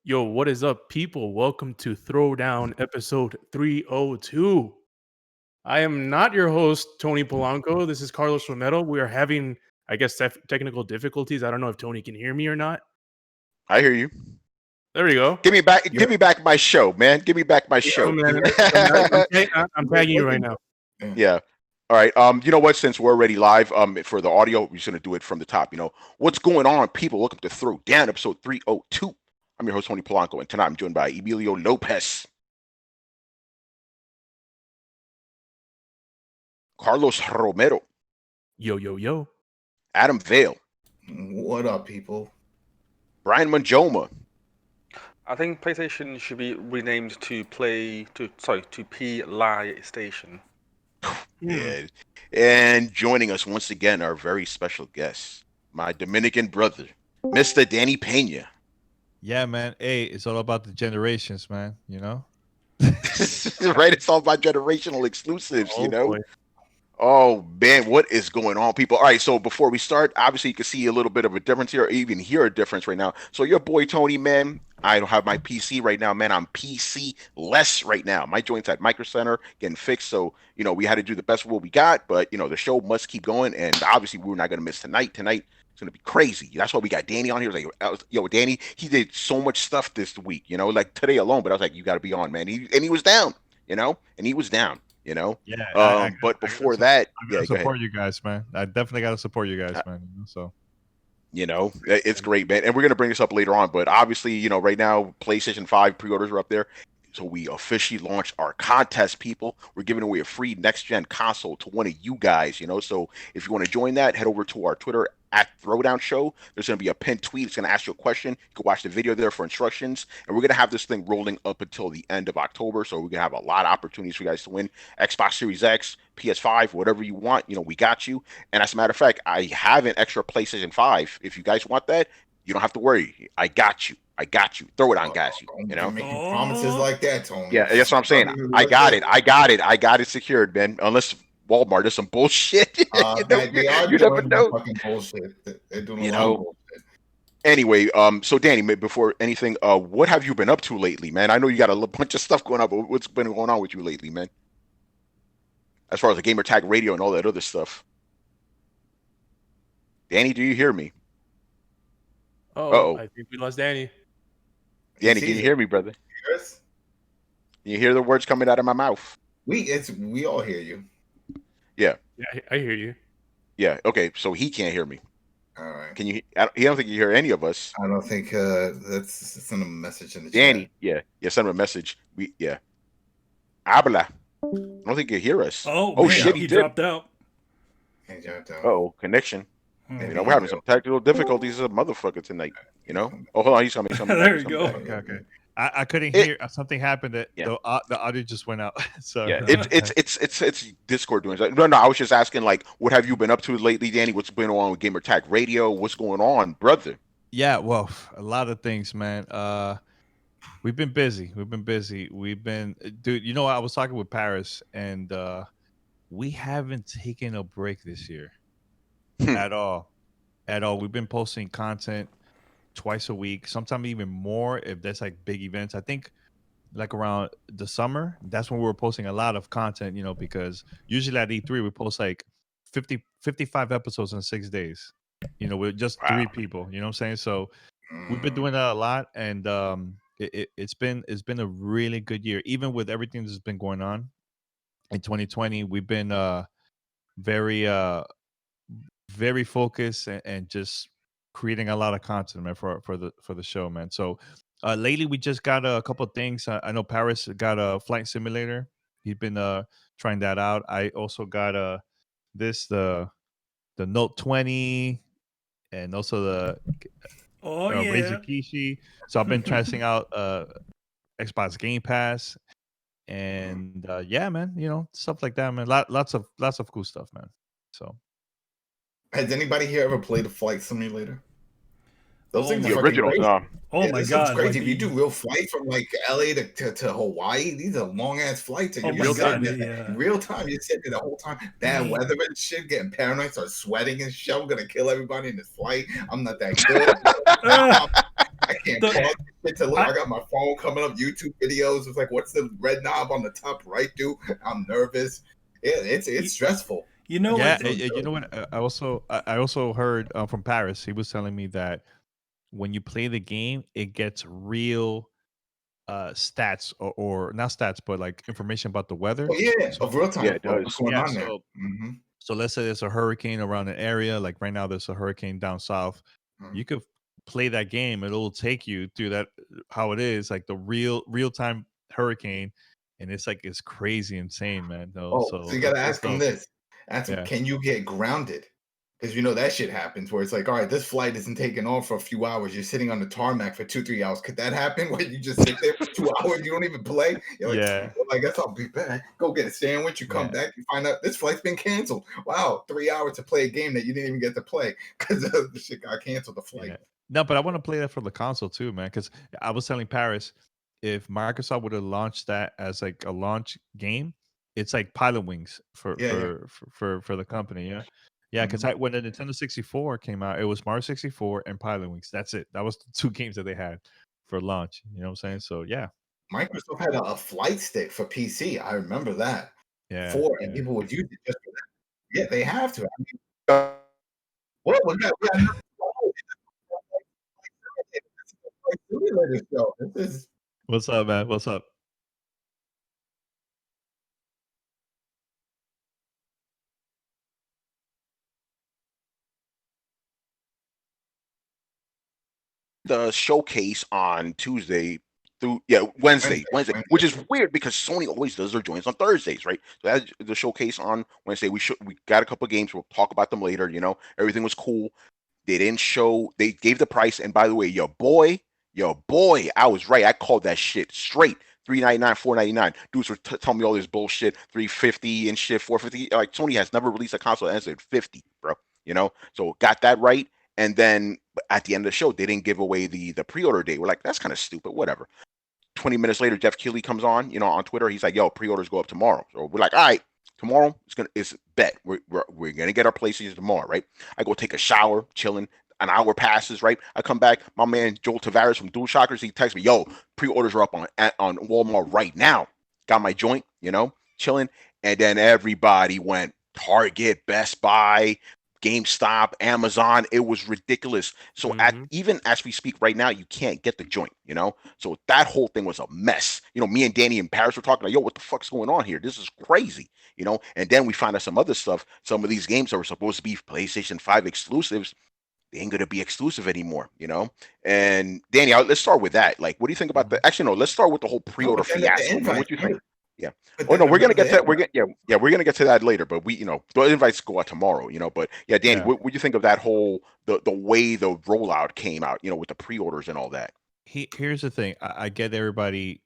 Yo, what is up, people? Welcome to Throwdown episode 302. I am not your host, Tony Polanco. This is Carlos Romero. We are having, I guess, technical difficulties. I don't know if Tony can hear me or not. I hear you. There we go. Give me back my show, man. Give me back my show. Oh, man. I'm tagging you right now. Yeah. All right. You know what? Since we're already live, for the audio, we're just gonna do it from the top. You know what's going on, people? Welcome to Throwdown episode 302. I'm your host, Tony Polanco, and tonight I'm joined by Emilio Lopez, Carlos Romero, Yo. Adam Vale, What up, people? Brian Manjoma. I think PlayStation should be renamed to PlayStation. Yeah. And joining us once again, our very special guest, my Dominican brother, Mr. Danny Peña. Yeah, man. Hey, it's all about the generations, man. You know? Right? It's all about generational exclusives, Oh, you know? boy. Oh, man, what is going on, people? All right, so before we start, obviously you can see a little bit of a difference here, or even hear a difference right now. So your boy Tony, man, I don't have my PC right now, man. I'm PC-less right now. My joints at Micro Center getting fixed, so, you know, we had to do the best of what we got, but, you know, the show must keep going, and obviously we're not going to miss tonight. Tonight, it's going to be crazy. That's why we got Danny on here. Like, yo, Danny, he did so much stuff this week, you know, like today alone, but I was like, you got to be on, man. He was down, you know, and he was down. You know, Yeah. But before that, I gotta support you guys, man. I definitely gotta support you guys, man. So, you know, it's great, man. And we're gonna bring this up later on. But obviously, you know, right now, PlayStation 5 pre-orders are up there. So we officially launched our contest, people. We're giving away a free next-gen console to one of you guys, you know. So if you want to join that, head over to our Twitter at Throwdown Show. There's going to be a pinned tweet. It's going to ask you a question. You can watch the video there for instructions. And we're going to have this thing rolling up until the end of October. So we're going to have a lot of opportunities for you guys to win Xbox Series X, PS5, whatever you want. You know, we got you. And as a matter of fact, I have an extra PlayStation 5. If you guys want that, you don't have to worry. I got you. Throw it on, guys. You know, making promises like that, Tony. Yeah, that's what I'm saying. I got it secured, man. Unless Walmart is some bullshit. You never know. Fucking bullshit. They're doing You a lot know. of bullshit. Anyway, so Danny, before anything, what have you been up to lately, man? I know you got a bunch of stuff going on, but what's been going on with you lately, man? As far as the Gamertag radio and all that other stuff. Danny, do you hear me? Oh, I think we lost Danny. Danny, can you hear me, brother? Yes. You hear the words coming out of my mouth? We all hear you. Yeah. Yeah, I hear you. Yeah. Okay. So he can't hear me. All right. Can you? He don't think you hear any of us. I don't think that's send him a message in the Danny. chat. Yeah. Send him a message. Habla. I don't think you hear us. Oh man, shit! He dropped out. He dropped out. Oh, connection. Maybe You know, we're having some technical difficulties as a motherfucker tonight. You know. Oh, hold on. He's coming. There you go. okay. I couldn't hear. Something happened that the audio just went out. So yeah, it's Discord doing that. No, I was just asking, like, what have you been up to lately, Danny? What's been on with Gamertag Radio? What's going on, brother? Yeah, well, a lot of things, man. We've been busy. Dude. You know, I was talking with Paris, and we haven't taken a break this year at all. We've been posting content twice a week, sometimes even more if there's like big events. I think like around the summer, that's when we were posting a lot of content, you know, because usually at E3 we post like 55 episodes in 6 days, you know, with just 3 people, you know what I'm saying? So we've been doing that a lot, and it's been a really good year, even with everything that's been going on in 2020. We've been very focused and just creating a lot of content, man, for the show, man. So lately we just got a couple of things. I know Paris got a flight simulator. He's been trying that out. I also got the Note 20 and also the Razer Kishi. So I've been testing out Xbox Game Pass, and yeah, man, you know, stuff like that, man. Lots of cool stuff, man. So has anybody here ever played a flight simulator? Those things the are originals. Oh my god! Crazy. If you do real flight from like LA to Hawaii, these are long ass flights. And Oh you're my god! in real time, you're sitting there the whole time. Bad weather and shit, getting paranoid, start sweating and shit. I'm gonna kill everybody in this flight. I'm not that good. I can't The- pause it to look. I got my phone coming up, YouTube videos. It's like, what's the red knob on the top right do? I'm nervous. Yeah, it's stressful. You know Yeah, what? you know what? I also heard from Paris. He was telling me that when you play the game, it gets real stats or not stats, but like information about the weather. Oh yeah, So, of real time. Yeah, it What's does. going yeah, on there? so Mm-hmm. so let's say there's a hurricane around an area. Like right now, there's a hurricane down south. Mhm. You could play that game. It'll take you through that how it is, like the real time hurricane, and it's crazy insane, man. No, Oh, so so you gotta it's ask him dope. this. Ask him, Yeah. can you get grounded? Because you know that shit happens where it's like, all right, this flight isn't taking off for a few hours. You're sitting on the tarmac for 2-3 hours. Could that happen where you just sit there for 2 hours? You don't even play. You're like, Yeah. well, I guess I'll be back. Go get a sandwich. You come Yeah. back. You find out this flight's been canceled. Wow, 3 hours to play a game that you didn't even get to play because the shit got canceled. The flight. Yeah. No, but I want to play that for the console too, man. Because I was telling Paris, if Microsoft would have launched that as like a launch game, it's like Pilot Wings for Yeah, for the company. Yeah, yeah. Because Mhm. when the Nintendo 64 came out, it was Mario 64 and Pilot Wings. That's it. That was the two games that they had for launch. You know what I'm saying? So yeah, Microsoft had a flight stick for PC. I remember that. yeah, And yeah. people would use it just for that. Yeah, they have to. I mean, what we got nothing to hold. This is a Flight Simulator show. This is What's up, man? What's up? The showcase on Tuesday through Wednesday, which is weird because Sony always does their joints on Thursdays, right? So that's the showcase on Wednesday. We got a couple of games. We'll talk about them later. Everything was cool. They didn't show. They gave the price, and by the way, your boy, I was right. I called that shit straight. $399, $499. Dudes were telling me all this bullshit. $350 and shit, $450. Like Sony has never released a console that said $50, bro. So got that right. And then at the end of the show, they didn't give away the pre-order date. We're like, that's kind of stupid. Whatever. 20 minutes later, Jeff Keighley comes on Twitter. He's like, yo, pre-orders go up tomorrow. So we're like, all right, tomorrow it's bet. We're gonna get our PlayStation tomorrow, right? I go take a shower, chilling. An hour passes, right? I come back. My man Joel Tavares from Dual Shockers, he texts me, yo, pre-orders are up on Walmart right now. Got my joint, chilling. And then everybody went Target, Best Buy, GameStop, Amazon. It was ridiculous. So even as we speak right now, you can't get the joint, So that whole thing was a mess. Me and Danny in Paris were talking like, yo, what the fuck's going on here? This is crazy, And then we found out some other stuff. Some of these games that were supposed to be PlayStation 5 exclusives, they ain't gonna be exclusive anymore, And Danny, let's start with that. Like, what do you think about the? Actually, no. Let's start with the whole pre-order fiasco. What do you think? Yeah. Oh no, we're gonna get to we're gonna get to that later. But the invites go out tomorrow. But yeah, Danny, Yeah. what do you think of that whole the way the rollout came out? With the pre-orders and all that. Here's the thing. I get everybody.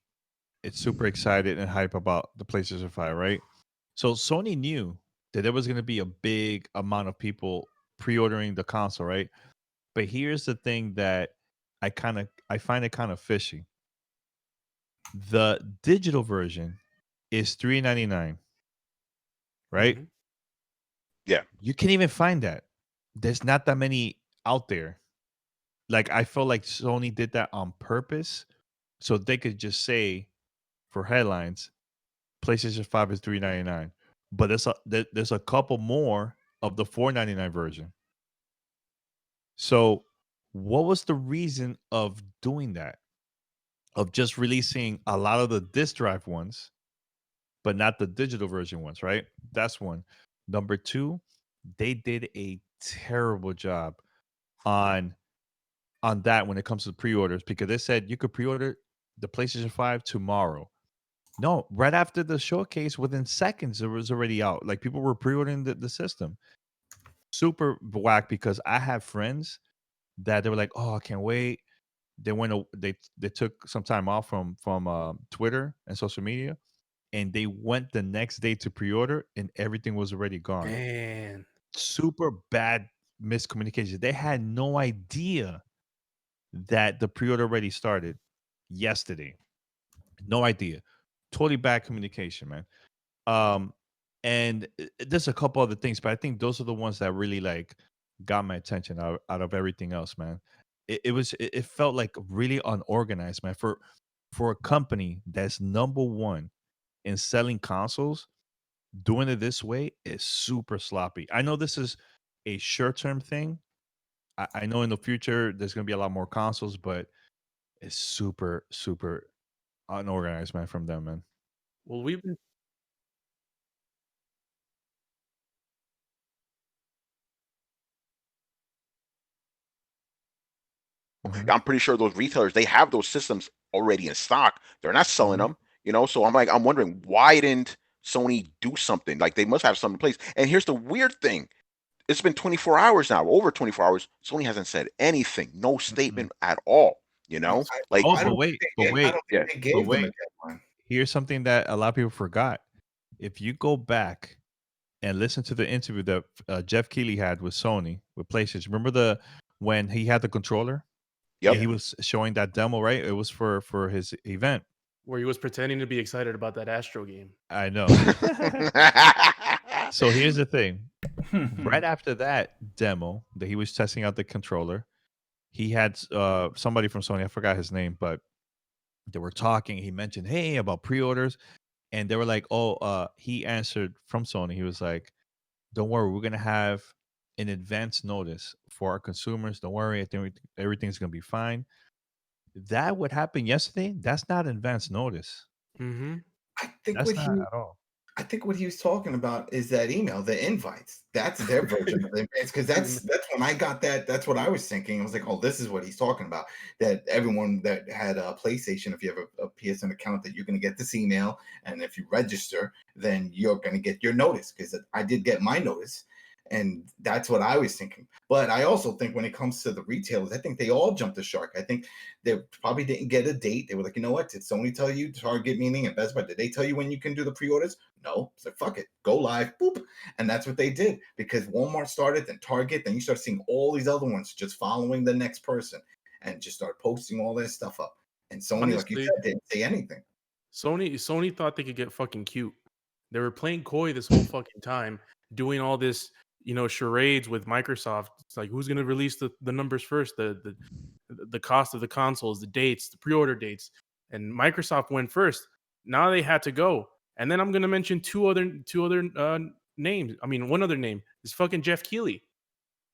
It's super excited and hype about the PlayStation 5, right? So Sony knew that there was going to be a big amount of people pre-ordering the console, right? But here's the thing that I find it kind of fishy. The digital version is $399, right? Yeah. You can't even find that. There's not that many out there. Like I feel like Sony did that on purpose so they could just say for headlines, PlayStation 5 is $399. But there's a couple more of the $499 version. So what was the reason of doing that? Of just releasing a lot of the disk drive ones, but not the digital version ones, right? That's one. Number two, they did a terrible job on that when it comes to pre-orders because they said you could pre-order the PlayStation 5 tomorrow. No, right after the showcase, within seconds, it was already out. Like people were pre-ordering the system. Super whack because I have friends that they were like, "Oh, I can't wait." They went. They took some time off from Twitter and social media, and they went the next day to pre-order, and everything was already gone. Man. Super bad miscommunication. They had no idea that the pre-order already started yesterday. No idea. Totally bad communication, man. And there's a couple other things, but I think those are the ones that really like got my attention out of everything else, man. it felt like really unorganized, man. For a company that's number one in selling consoles, doing it this way is super sloppy. I know this is a short term thing. I know in the future there's gonna be a lot more consoles, but it's super unorganized, man, from them, man. Well, we've been Mhm, I'm pretty sure those retailers, they have those systems already in stock. They're not selling mhm. them, you know. So I'm wondering why didn't Sony do something? Like they must have something in place. And here's the weird thing: it's been 24 hours now, over 24 hours. Sony hasn't said anything, no Mm-mm. statement at all. You I, know, like Oh, I don't think I don't think yeah, they but gave them a wait. deadline. Here's something that a lot of people forgot. If you go back and listen to the interview that Jeff Keighley had with Sony with PlayStation, remember the when he had the controller and yep. he was showing that demo, right? It was for his event. where he was pretending to be excited about that Astro game. I know. So here's the thing. Right after that demo that he was testing out the controller, he had somebody from Sony, I forgot his name, but they were talking. He mentioned, hey, about pre-orders. And they were like, oh, he answered from Sony. He was like, don't worry, we're gonna have an advance notice for our consumers. Don't worry, I think everything's gonna be fine. That what happened yesterday, that's not advance notice. Mm-hmm. I think That's what not he at all. I think what he was talking about is that email, the invites. That's their version of the invites because that's when I got that. That's what I was thinking. I was like, oh, this is what he's talking about. That everyone that had a PlayStation, if you have a PSN account, that you're going to get this email, and if you register, then you're going to get your notice. Because I did get my notice, and that's what I was thinking. But I also think when it comes to the retailers, I think they all jumped the shark. I think they probably didn't get a date. They were like, you know what? Did Sony tell you, Target meaning and Best Buy, did they tell you when you can do the pre-orders? No. So fuck it. Go live. Boop. And that's what they did because Walmart started, then Target, then you start seeing all these other ones just following the next person and just start posting all that stuff up. And Sony, like you Honestly, said, didn't say anything. Sony thought they could get fucking cute. They were playing coy this whole fucking time, doing all this, charades with Microsoft. It's like who's gonna release the numbers first, the cost of the consoles, the dates, the pre-order dates. And Microsoft went first. Now they had to go. And then I'm gonna mention two other names. I mean, one other name is fucking Jeff Keighley.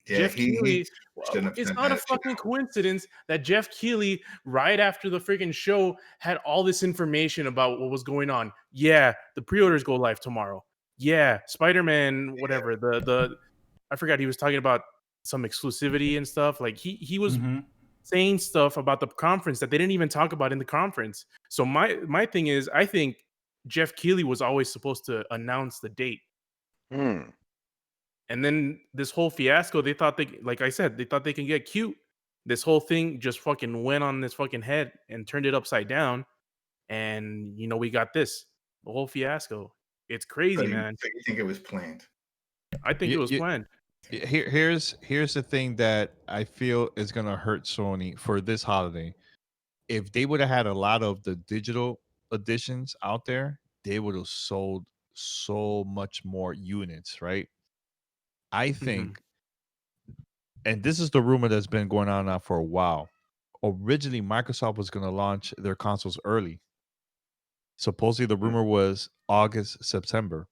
Yeah, Jeff he Keighley, shouldn't have it's sent not a that shit fucking out. coincidence that Jeff Keighley, right after the freaking show, had all this information about what was going on. Yeah, the pre-orders go live tomorrow. Yeah, Spider-Man, whatever. The I forgot he was talking about some exclusivity and stuff. Like he was saying stuff about the conference that they didn't even talk about in the conference. So my thing is, I think Jeff Keighley was always supposed to announce the date. Hmm. And then this whole fiasco, they thought like I said, they thought they can get cute. This whole thing just fucking went on this fucking head and turned it upside down. And we got this, the whole fiasco. It's So crazy, you, man. so you think it was planned? I think it You, was you, planned. here's the thing that I feel is gonna hurt Sony for this holiday. If they would have had a lot of the digital editions out there, they would have sold so much more units, right? I Mhm. think, and this is the rumor that's been going on now for a while. Originally, Microsoft was going to launch their consoles early. Supposedly, the rumor was August, September,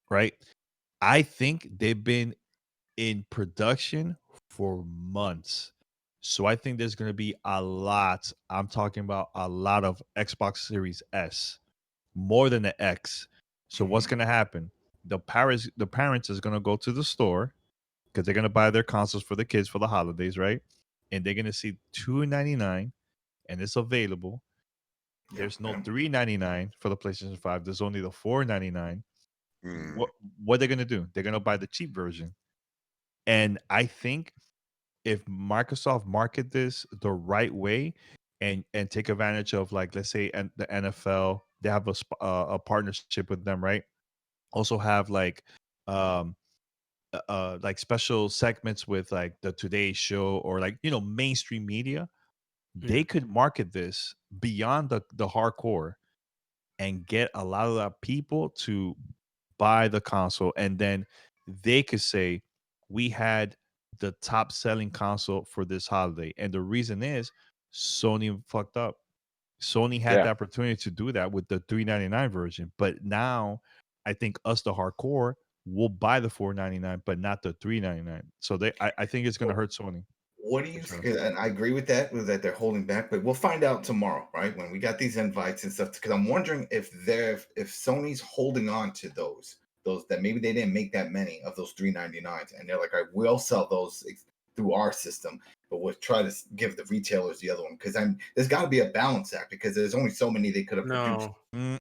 right? I think they've been in production for months. So I think there's going to be a lot. I'm talking about a lot of Xbox Series S, more than the X. So what's going to happen? The parents is going to go to the store because they're going to buy their consoles for the kids for the holidays, right? And they're going to see $299 and it's available. Yeah. There's no $399 for the PlayStation 5. There's only the $499. Hmm. What they're going to do? They're going to buy the cheap version. And I think if Microsoft market this the right way and take advantage of, like, let's say the NFL, they have a partnership with them, right? Also have um like special segments with like the Today Show or like mainstream media. Yeah. They could market this beyond the hardcore and get a lot of that people to buy the console, and then they could say we had the top selling console for this holiday. And the reason is Sony fucked up. Sony had Yeah. the opportunity to do that with the $399 version, but now I think us, the hardcore, will buy the $499, but not the $399. So I think it's going to hurt Sony. What do you For sure. think? And I agree with that they're holding back, but we'll find out tomorrow, right? When we got these invites and stuff. Because I'm wondering if Sony's holding on to those that maybe they didn't make that many of those $399s, and they're like, I will sell those through our system, but we'll try to give the retailers the other one, because there's got to be a balance act, because there's only so many they could have produced.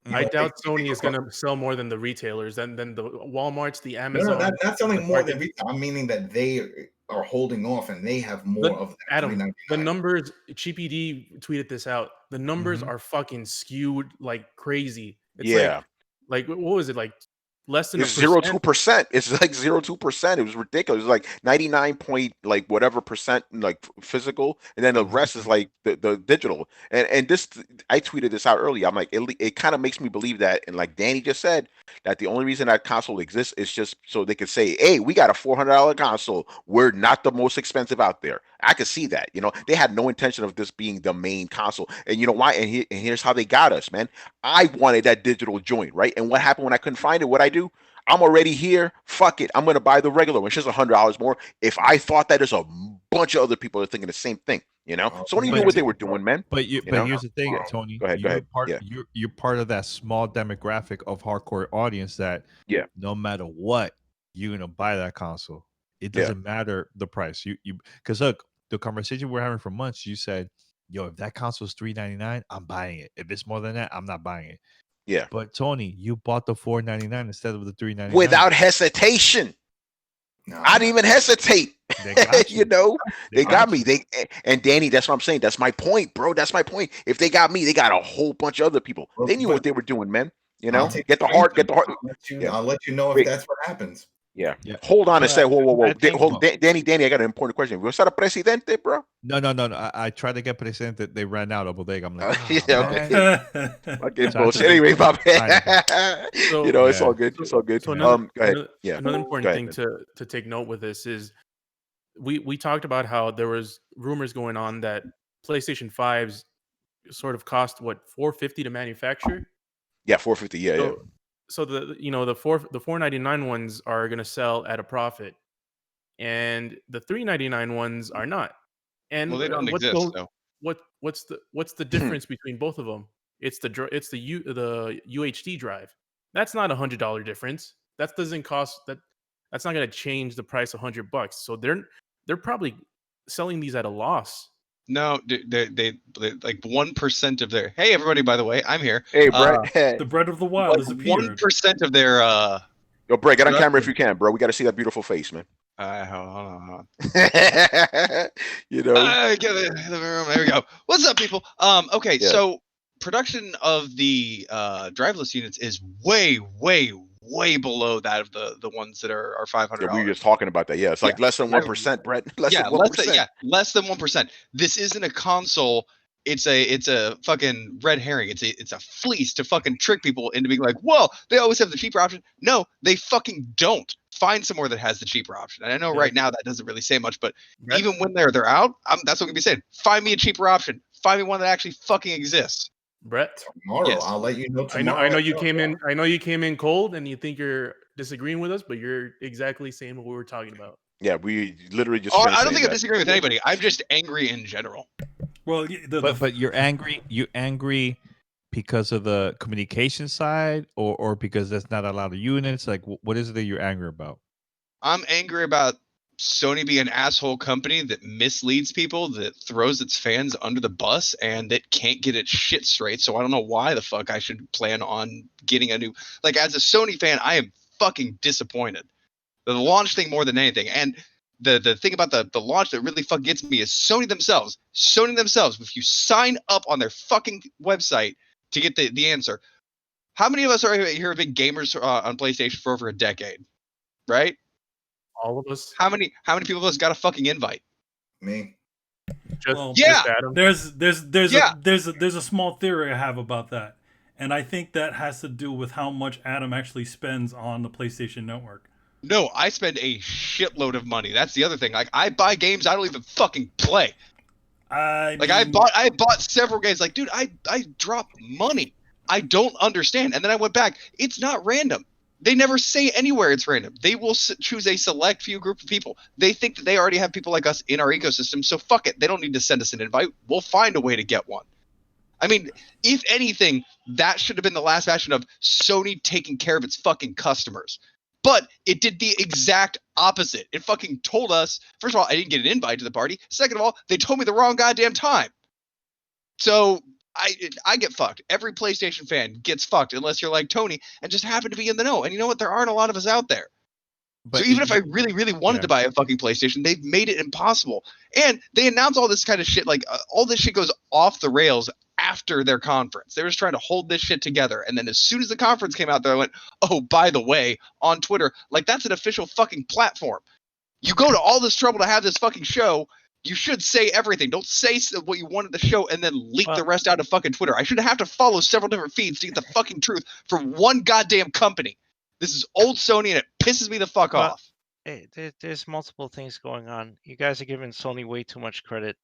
I doubt Sony is going to sell more than the retailers, than the Walmarts, the Amazon. No, not selling more than retail. I'm meaning that they are holding off and they have more of that. Adam, the numbers, GPD tweeted this out. The numbers are fucking skewed like crazy. It's like what was it, like less than 0.02%. It's like 0.2%. It was ridiculous. It was like 99 point like whatever percent like physical, and then the rest is like the digital. And this, I tweeted this out earlier. I'm like, it kind of makes me believe that, and like Danny just said, that the only reason that console exists is just so they could say, hey, we got a $400 console. We're not the most expensive out there. I could see that. You know, they had no intention of this being the main console. And you know why? And here's how they got us, man. I wanted that digital joint, right? And what happened when I couldn't find it? What I do? I'm already here. Fuck it. I'm going to buy the regular one. It's just $100 more. If I thought that, there's a bunch of other people that are thinking the same thing, you know? Sony knew what they were doing, man. But here's the thing, Tony. Go ahead. You're part of that small demographic of hardcore audience that no matter what, you're going to buy that console. It doesn't matter the price. Because look, the conversation we're having for months, you said, yo, if that console is $399, I'm buying it. If it's more than that, I'm not buying it. Yeah. But Tony, you bought the $499 instead of the $399 without hesitation. No. I didn't even hesitate. They got you. You know, they got me. And Danny, that's what I'm saying. That's my point, bro. That's my point. If they got me, they got a whole bunch of other people. They knew what they were doing, man. You know, get the heart. I'll let you know if that's what happens. Yeah. Hold on a second. Whoa. Danny, I got an important question. Was that a presidente, bro? No. I tried to get presidente. They ran out of bodega. I'm like, okay, bullshit. Anyway, my bad. So, you know, it's all good. It's all good. So go ahead. Another important thing to take note with this is we talked about how there was rumors going on that PlayStation 5s sort of cost what, $450 to manufacture? Yeah, $450. Yeah. So the $499 ones are going to sell at a profit, and the $399 ones are not. And they don't exist. So. What's the difference between both of them? It's the UHD drive. That's not $100 difference. That doesn't cost that. That's not going to change the price $100. So they're probably selling these at a loss. No, they like 1% of their. Hey, everybody! By the way, I'm here. Hey, Brett. The bread of the wild has appeared. 1% of their. Yo, Brett, get on camera if you can, bro. We got to see that beautiful face, man. Hold on. You know. There we go. What's up, people? Okay, so production of the driveless units is way below that of the ones that are $500. Yeah, we were just talking about that. Yeah, it's like less than 1%, Brett. Less than 1%. Less than 1%. This isn't a console. It's a fucking red herring. It's a fleece to fucking trick people into being like, whoa, they always have the cheaper option. No, they fucking don't. Find somewhere that has the cheaper option. And I know right now that doesn't really say much, but even when they're out, that's what I'm gonna be saying. Find me a cheaper option. Find me one that actually fucking exists. Brett, tomorrow I'll let you know. Tomorrow. I know you came in. I know you came in cold, and you think you're disagreeing with us, but you're exactly saying what we were talking about. Yeah, we literally just. I don't think I'm disagreeing with anybody. I'm just angry in general. Well, but you're angry. You're angry because of the communication side, or because there's not a lot of units. Like, what is it that you're angry about? I'm angry about Sony being an asshole company that misleads people, that throws its fans under the bus, and that can't get its shit straight. So I don't know why the fuck I should plan on getting a new. Like, as a Sony fan, I am fucking disappointed. The launch thing more than anything, and the thing about the launch that really fucking gets me is Sony themselves. If you sign up on their fucking website to get the answer, how many of us are here have been gamers on PlayStation for over a decade, right? All of us. How many people of us got a fucking invite? Me. Just Adam. There's a small theory I have about that, and I think that has to do with how much Adam actually spends on the PlayStation Network. No, I spend a shitload of money. That's the other thing. Like, I buy games I don't even fucking play. I bought several games. Like, dude, I drop money. I don't understand. And then I went back. It's not random. They never say anywhere it's random. They will choose a select few group of people. They think that they already have people like us in our ecosystem, so fuck it. They don't need to send us an invite. We'll find a way to get one. I mean, if anything, that should have been the last bastion of Sony taking care of its fucking customers. But it did the exact opposite. It fucking told us, first of all, I didn't get an invite to the party. Second of all, they told me the wrong goddamn time. So I get fucked. Every PlayStation fan gets fucked unless you're like Tony and just happen to be in the know. And you know what? There aren't a lot of us out there. But so even if I really, really wanted to buy a fucking PlayStation, they've made it impossible. And they announce all this kind of shit. Like, all this shit goes off the rails after their conference. They were just trying to hold this shit together. And then as soon as the conference came out there, I went, oh, by the way, on Twitter, like, that's an official fucking platform. You go to all this trouble to have this fucking show. You should say everything. Don't say what you wanted the show and then leak the rest out of fucking Twitter. I should have to follow several different feeds to get the fucking truth from one goddamn company. This is old Sony, and it pisses me the fuck off. There's multiple things going on. You guys are giving Sony way too much credit.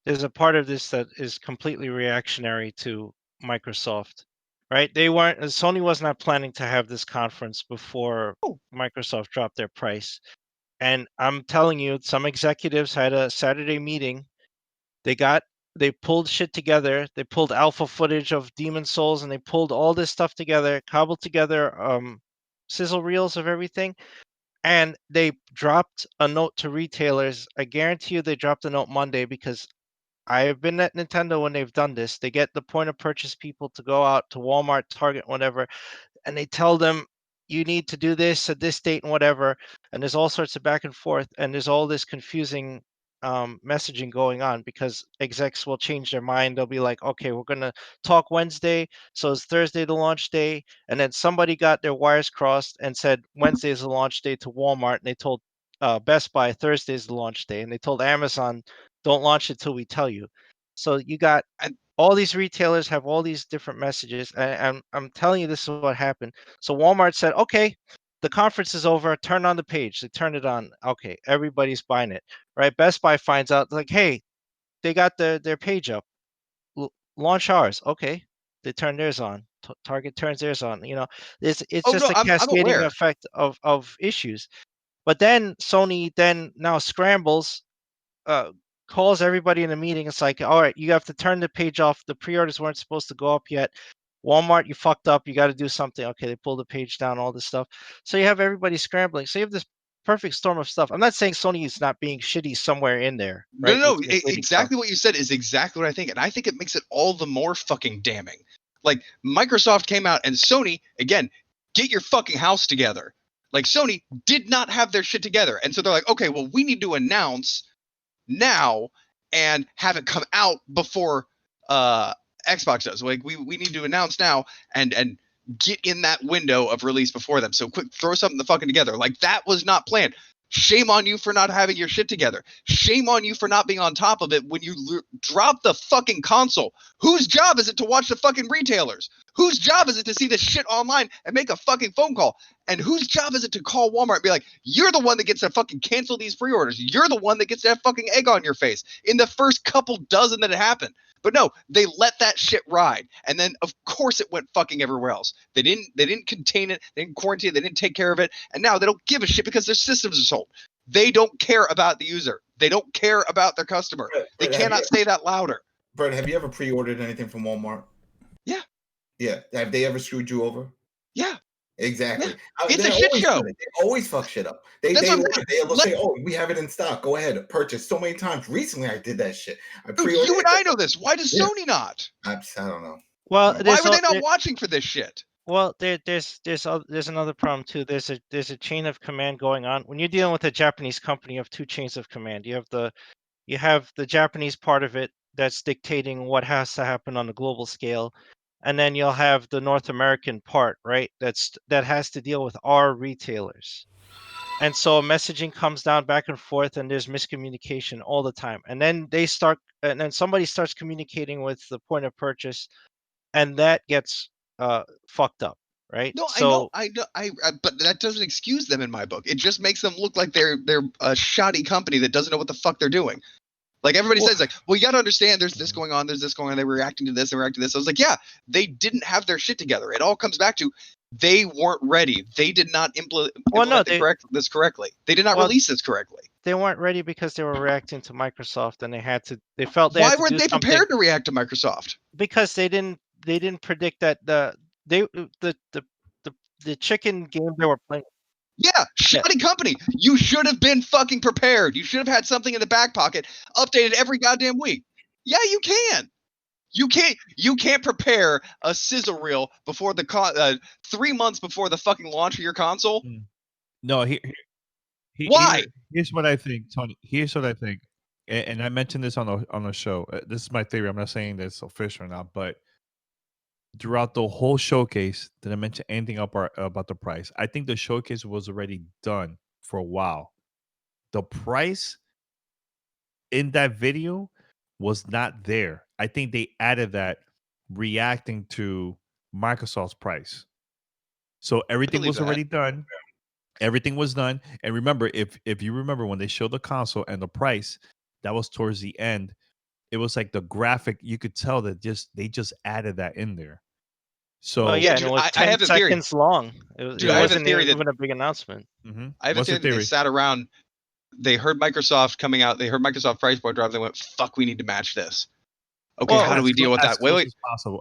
There's a part of this that is completely reactionary to Microsoft, right? Sony was not planning to have this conference before Microsoft dropped their price. And I'm telling you, some executives had a Saturday meeting. They pulled shit together. They pulled alpha footage of Demon Souls, and they pulled all this stuff together, cobbled together sizzle reels of everything. And they dropped a note to retailers. I guarantee you they dropped a note Monday, because I have been at Nintendo when they've done this. They get the point of purchase people to go out to Walmart, Target, whatever, and they tell them, you need to do this at this date and whatever. And there's all sorts of back and forth, and there's all this confusing messaging going on, because execs will change their mind. They'll be like, okay, we're going to talk Wednesday, so it's Thursday the launch day. And then somebody got their wires crossed and said Wednesday is the launch day to Walmart, and they told Best Buy Thursday is the launch day, and they told Amazon, don't launch it till we tell you. So you got all these retailers have all these different messages, and I'm telling you, this is what happened. So Walmart said, okay, the conference is over, turn on the page. They turned it on. Okay, everybody's buying it, right? Best Buy finds out, like, hey, they got their page up. Launch ours. Okay, they turn theirs on. Target turns theirs on. It's just a cascading effect of issues. But then Sony now scrambles, calls everybody in a meeting. It's like, all right, you have to turn the page off. The pre-orders weren't supposed to go up yet. Walmart, you fucked up. You got to do something. Okay, they pull the page down, all this stuff. So you have everybody scrambling. So you have this perfect storm of stuff. I'm not saying Sony is not being shitty somewhere in there. Right? No, exactly what you said is exactly what I think. And I think it makes it all the more fucking damning. Like, Microsoft came out, and Sony, again, get your fucking house together. Like, Sony did not have their shit together. And so they're like, okay, well, we need to announce now and have it come out before Xbox does. Like, we need to announce now and get in that window of release before them. So quick, throw something the fucking together. Like, that was not planned. Shame on you for not having your shit together. Shame on you for not being on top of it when you drop the fucking console. Whose job is it to watch the fucking retailers? Whose job is it to see this shit online and make a fucking phone call? And whose job is it to call Walmart and be like, you're the one that gets to fucking cancel these pre-orders. You're the one that gets to have fucking egg on your face in the first couple dozen that it happened. But no, they let that shit ride. And then, of course, it went fucking everywhere else. They didn't contain it. They didn't quarantine it. They didn't take care of it. And now they don't give a shit because their systems are sold. They don't care about the user. They don't care about their customer. They cannot say that louder. Brett, have you ever pre-ordered anything from Walmart? Yeah. Yeah. Have they ever screwed you over? Yeah. Exactly. Yeah. It's a shit show. They always fuck shit up. They'll say, "Oh, we have it in stock. Go ahead, purchase." So many times recently, I did that shit. You and I know this. Why does Sony not? I don't know. Well, why were they not watching for this shit? Well, there's another problem too. There's a chain of command going on. When you're dealing with a Japanese company, you have two chains of command. You have the Japanese part of it that's dictating what has to happen on a global scale. And then you'll have the North American part, right? That has to deal with our retailers. And so messaging comes down back and forth, and there's miscommunication all the time. And then somebody starts communicating with the point of purchase, and that gets fucked up, right? No, So I know, but that doesn't excuse them in my book. It just makes them look like they're a shoddy company that doesn't know what the fuck they're doing. Like everybody says, like, well, you got to understand, there's this going on, there's this going on. They were reacting to this, they were reacting to this. I was like, yeah, they didn't have their shit together. It all comes back to they weren't ready. They did not implement this correctly. They did not release this correctly. They weren't ready because they were reacting to Microsoft, and they had to. They felt they Why had to weren't do they something prepared to react to Microsoft? because they didn't predict that the chicken game they were playing. Yeah, shoddy company. You should have been fucking prepared. You should have had something in the back pocket, updated every goddamn week. Yeah, you can. You can't prepare a sizzle reel before the 3 months before the fucking launch of your console. No, why? Here's what I think, Tony. Here's what I think, and I mentioned this on the show. This is my theory. I'm not saying that it's official or not, but throughout the whole showcase, did I mention anything about the price? I think the showcase was already done for a while. The price in that video was not there. I think they added that reacting to Microsoft's price. So everything was already done. Everything was done. And remember, if you remember when they showed the console and the price, that was towards the end. It was like the graphic, you could tell that they just added that in there. So and it was 10 seconds long. It wasn't even a big announcement. Mm-hmm. I have a theory that they sat around, they heard Microsoft coming out, they heard Microsoft price point drop, they went, fuck, we need to match this. Okay, how do we deal with that? Wait.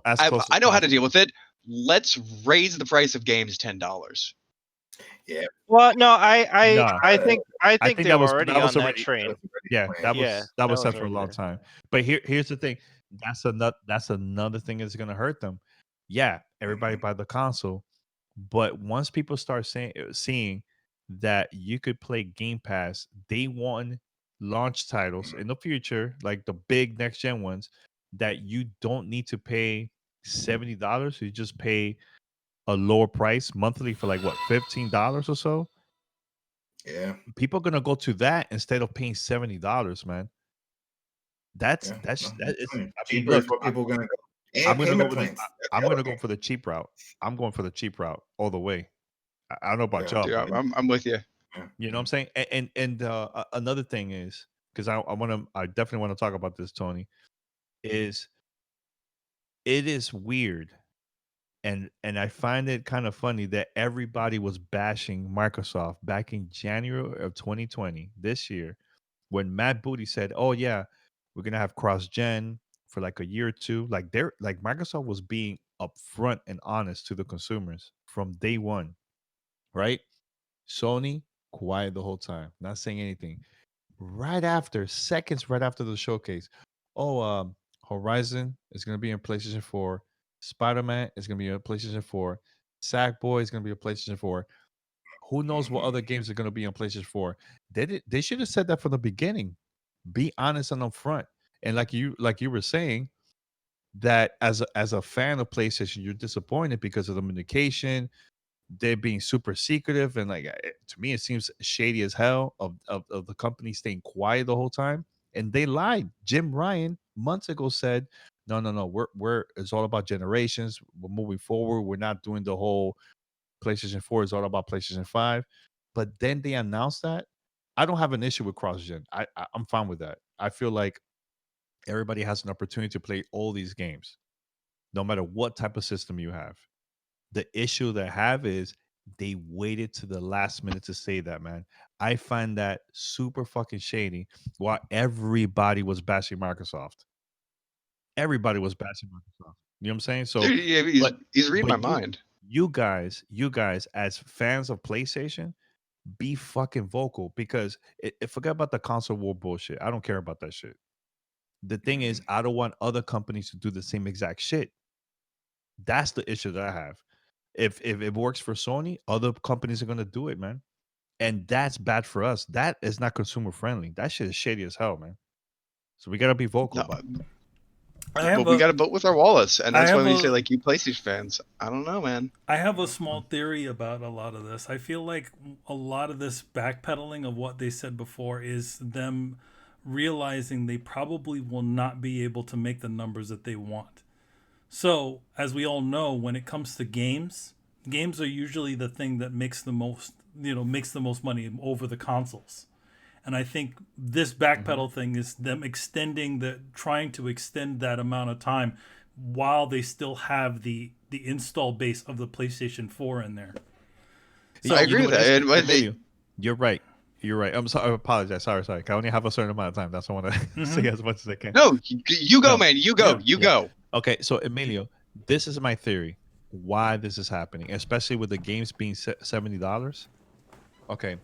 I know how to deal with it. Let's raise the price of games $10. Yeah. Well, no, I think they were already on that train. Yeah, that was set for a long time. But here's the thing. That's another thing that's gonna hurt them. Yeah, everybody buy the console, but once people start seeing that you could play Game Pass day one launch titles in the future, like the big next gen ones, that you don't need to pay $70. You just pay a lower price monthly for like what, $15 or so. Yeah, people are gonna go to that instead of paying $70, man. That is. I mean, look, what people are gonna go. And I'm gonna go. I'm gonna go thing. for the cheap route. I'm going for the cheap route all the way. I don't know about y'all. Dude, but, I'm with you. You know what I'm saying? And another thing is, because I definitely want to talk about this, Tony, is it is weird. And I find it kind of funny that everybody was bashing Microsoft back in January of 2020, this year, when Matt Booty said, "Oh yeah, we're gonna have cross-gen for like a year or two." Like Microsoft was being upfront and honest to the consumers from day one, right? Sony quiet the whole time, not saying anything. Seconds right after the showcase, Horizon is gonna be in PlayStation 4. Spider-Man is going to be a PlayStation 4. Sackboy is going to be a PlayStation 4. Who knows what other games are going to be on PlayStation 4? They should have said that from the beginning. Be honest and upfront. And like you were saying, that as a fan of PlayStation, you're disappointed because of the communication. They're being super secretive, and like to me, it seems shady as hell of the company staying quiet the whole time. And they lied. Jim Ryan months ago said, no, we're it's all about generations. We're moving forward. We're not doing the whole PlayStation 4 is all about PlayStation 5. But then they announced that. I don't have an issue with cross-gen. I'm fine with that. I feel like everybody has an opportunity to play all these games, no matter what type of system you have. The issue they have is they waited to the last minute to say that, man. I find that super fucking shady while everybody was bashing Microsoft. Everybody was bashing Microsoft. You know what I'm saying? So yeah, he's reading my mind. You guys, as fans of PlayStation, be fucking vocal, because forget about the console war bullshit. I don't care about that shit. The thing is, I don't want other companies to do the same exact shit. That's the issue that I have. If it works for Sony, other companies are gonna do it, man. And that's bad for us. That is not consumer friendly. That shit is shady as hell, man. So we gotta be vocal about it. But we gotta vote with our wallets, and that's why we say, like, you PlayStation fans. I don't know, man. I have a small theory about a lot of this. I feel like a lot of this backpedaling of what they said before is them realizing they probably will not be able to make the numbers that they want. So, as we all know, when it comes to games, games are usually the thing that makes the most money over the consoles. And I think this backpedal thing is them trying to extend that amount of time while they still have the install base of the PlayStation 4 in there. So I agree with that. And when they, You're right. You're right. I'm sorry. I apologize. Sorry. I only have a certain amount of time. That's why I want to say as much as I can. no, you go, No. man. You go. Yeah, You yeah. go. Okay. So, Emilio, this is my theory why this is happening, especially with the games being $70. Okay.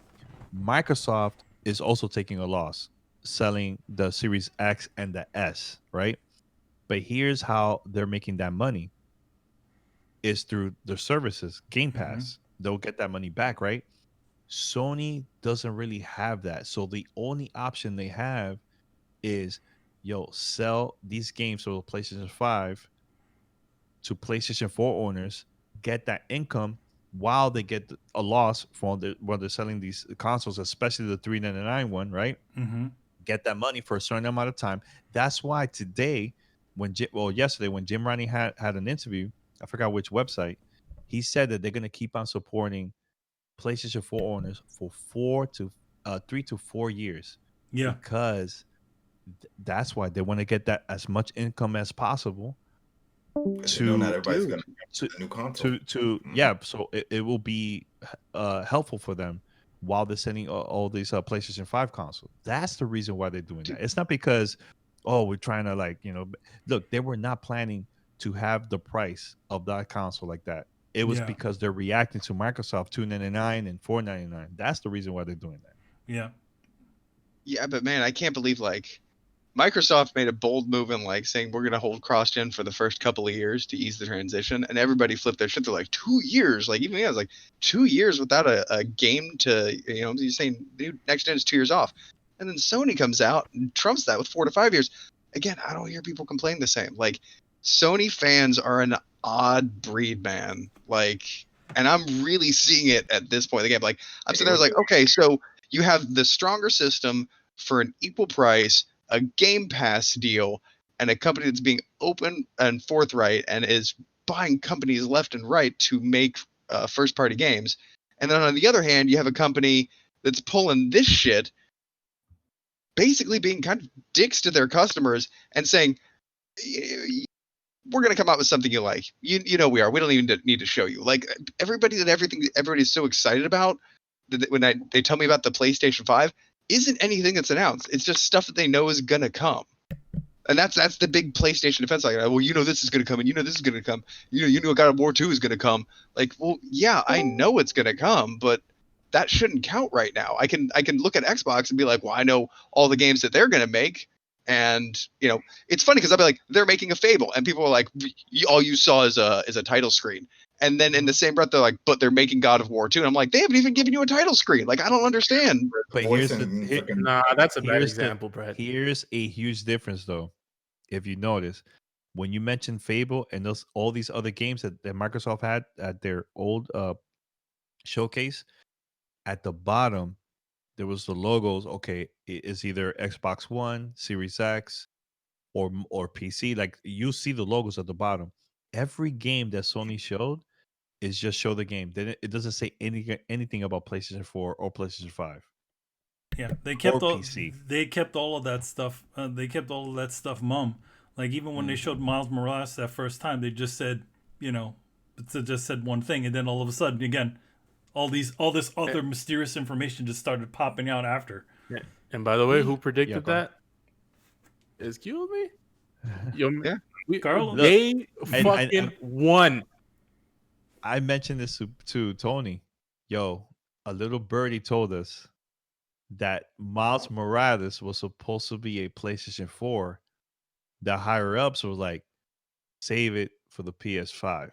Microsoft is also taking a loss selling the Series X and the S, right? But here's how they're making that money is through their services, Game Pass. They'll get that money back, right? Sony doesn't really have that. So the only option they have is, sell these games to PlayStation 5 to PlayStation 4 owners, get that income while they get a loss from while they're selling these consoles, especially the $399 one, right? Get that money for a certain amount of time. That's why today, yesterday, when Jim Ronnie had an interview, I forgot which website, he said that they're going to keep on supporting PlayStation 4 owners for 3 to 4 years. Yeah. Because that's why they want to get that as much income as possible. Not everybody's going to get a new console. So it will be helpful for them while they're sending all these PlayStation 5 consoles. That's the reason why they're doing that. It's not because, we're trying to look, they were not planning to have the price of that console like that. It was because they're reacting to Microsoft $299 and $499. That's the reason why they're doing that. Yeah. Yeah, but man, I can't believe Microsoft made a bold move in saying we're going to hold cross-gen for the first couple of years to ease the transition, and everybody flipped their shit. They're like 2 years, even me, I was like 2 years without a game to you're saying next gen is 2 years off, and then Sony comes out and trumps that with 4 to 5 years. Again, I don't hear people complain the same. Sony fans are an odd breed, man. And I'm really seeing it at this point in the game. I'm sitting there okay, so you have the stronger system for an equal price, a Game Pass deal, and a company that's being open and forthright and is buying companies left and right to make first-party games. And then on the other hand, you have a company that's pulling this shit, basically being kind of dicks to their customers and saying, we're going to come out with something you like. You know we are. We don't even need to show you. Everybody's so excited about when they tell me about the PlayStation 5 isn't anything that's announced. It's just stuff that they know is going to come. And that's the big PlayStation defense. This is going to come, and this is going to come. God of War 2 is going to come. Yeah, I know it's going to come, but that shouldn't count right now. I can look at Xbox and be like, well, I know all the games that they're going to make. And it's funny because I'll be like, they're making a Fable, and people are like, all you saw is a title screen. And then in the same breath, they're like, but they're making God of War 2. And I'm like, they haven't even given you a title screen. I don't understand. But that's a bad example, Brett. Here's a huge difference, though. If you notice, when you mentioned Fable and all these other games that Microsoft had at their old showcase, at the bottom, there was the logos. Okay, it's either Xbox One, Series X, or PC. You see the logos at the bottom. Every game that Sony showed is just show the game. Then it doesn't say anything about PlayStation 4 or PlayStation 5. Yeah, they kept all PC. They kept all of that stuff. They kept all of that stuff mum. Even when they showed Miles Morales that first time, they just said, it just said one thing, and then all of a sudden, again, all this other mysterious information just started popping out after. Yeah. And by the way, who predicted that? Excuse me? Carl, they fucking won. I mentioned this to Tony. A little birdie told us that Miles Morales was supposed to be a PlayStation 4. The higher ups were like, save it for the PS5.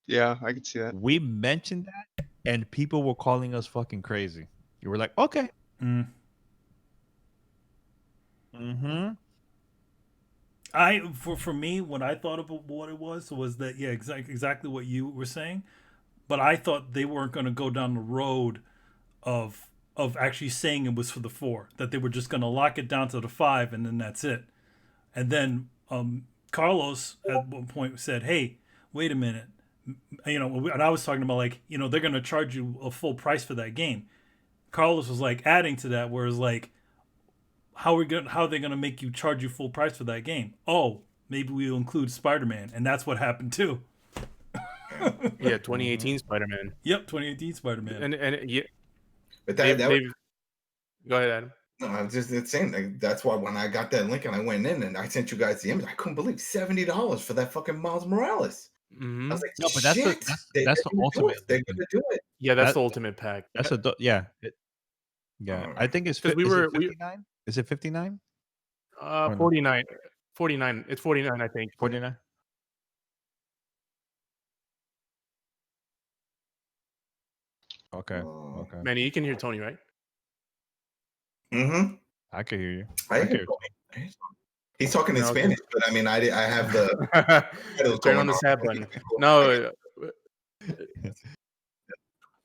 Yeah, I can see that. We mentioned that, and people were calling us fucking crazy. You were like, okay. For me, what I thought about what it was that exactly what you were saying, but I thought they weren't going to go down the road of actually saying it was for the 4, that they were just going to lock it down to the 5 and then that's it. And then Carlos at one point said, hey, wait a minute, you know, and I was talking about like, you know, they're gonna charge you a full price for that game. Carlos was like adding to that, whereas like, how are they gonna make you charge you full price for that game? Oh, maybe we'll include Spider-Man, and that's what happened too. Yeah, 2018 Spider-Man. Yep, 2018 Spider-Man. And yeah, But they've go ahead, Adam. no, I was just saying like, that's why when I got that link and I went in and I sent you guys the image, I couldn't believe $70 for that fucking Miles Morales. I was like, No, but that's shit, that's the ultimate. They're gonna do it. Yeah, that's That- the ultimate pack. That's yeah. I think it's 'Cause we is were- it 59. Is it 59? 49. 49. It's 49, I think. 49. Okay. Oh. Okay. Manny, you can hear Tony, right? Mm-hmm. I can hear you. I I hear can. He's talking in No, okay. Spanish, but I mean, I have the Turn on the stab button. No,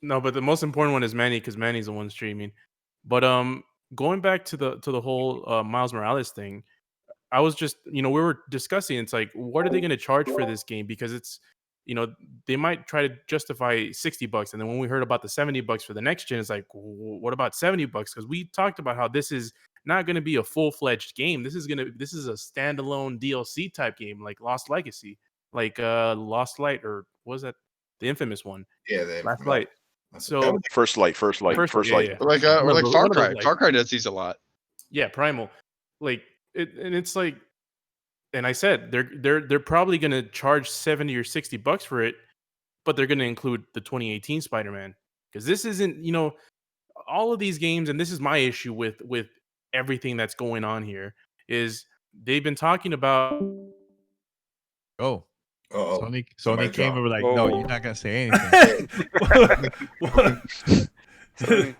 no, but the most important one is Manny because Manny's the one streaming. But going back to the whole Miles Morales thing, I was just, we were discussing. It's like, what are they going to charge for this game? Because it's, they might try to justify $60, and then when we heard about the $70 for the next gen, it's like, what about $70? Because we talked about how this is not going to be a full-fledged game. This is a standalone DLC type game, like Lost Legacy, like Lost Light, or what was that the infamous one? Yeah, Last Light. So First light. yeah. Like One or like of Far those, Cry. like- Far Cry does these a lot. Yeah, Primal. Like and it's like, and I said they're probably gonna charge $70 or $60 for it, but they're gonna include the 2018 Spider-Man. Because this isn't, all of these games, and this is my issue with everything that's going on here, is they've been talking about Oh, Uh-oh. Sony Somebody came and dropped. were like, no, you're not gonna say anything. So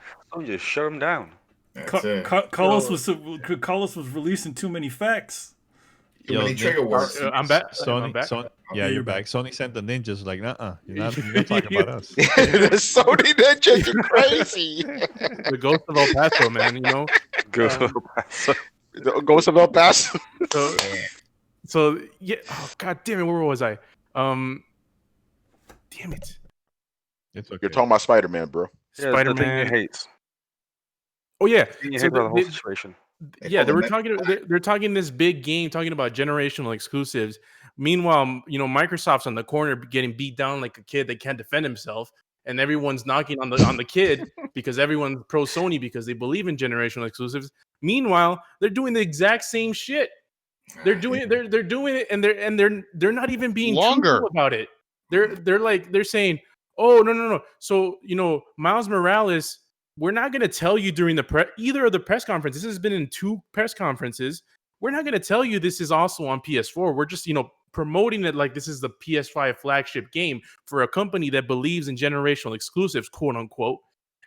just shut him down. That's it. Carlos was releasing too many facts. Too many trigger words. I'm back. Sony, I'm back. yeah, you're back. Sony sent the ninjas like, you're not talking about us. The Sony ninjas are crazy. The Ghost of El Paso, man. The Ghost of El Paso. So yeah. Oh, God damn it! Where was I? Damn it! It's okay. You're talking about Spider-Man, bro. Yeah, it's the thing Spider-Man. he hates. Oh yeah. He So hates the whole they- situation. Yeah, they were talking. They're talking this big game, talking about generational exclusives. Meanwhile, Microsoft's on the corner getting beat down like a kid that can't defend himself, and everyone's knocking on the kid because everyone's pro Sony because they believe in generational exclusives. Meanwhile, they're doing the exact same shit. They're doing it, and they're not even being Longer. truthful about it. They're saying, oh no. So Miles Morales. We're not going to tell you during either of the press conferences. This has been in 2 press conferences. We're not going to tell you this is also on PS4. We're just, promoting it like this is the PS5 flagship game for a company that believes in generational exclusives, quote unquote.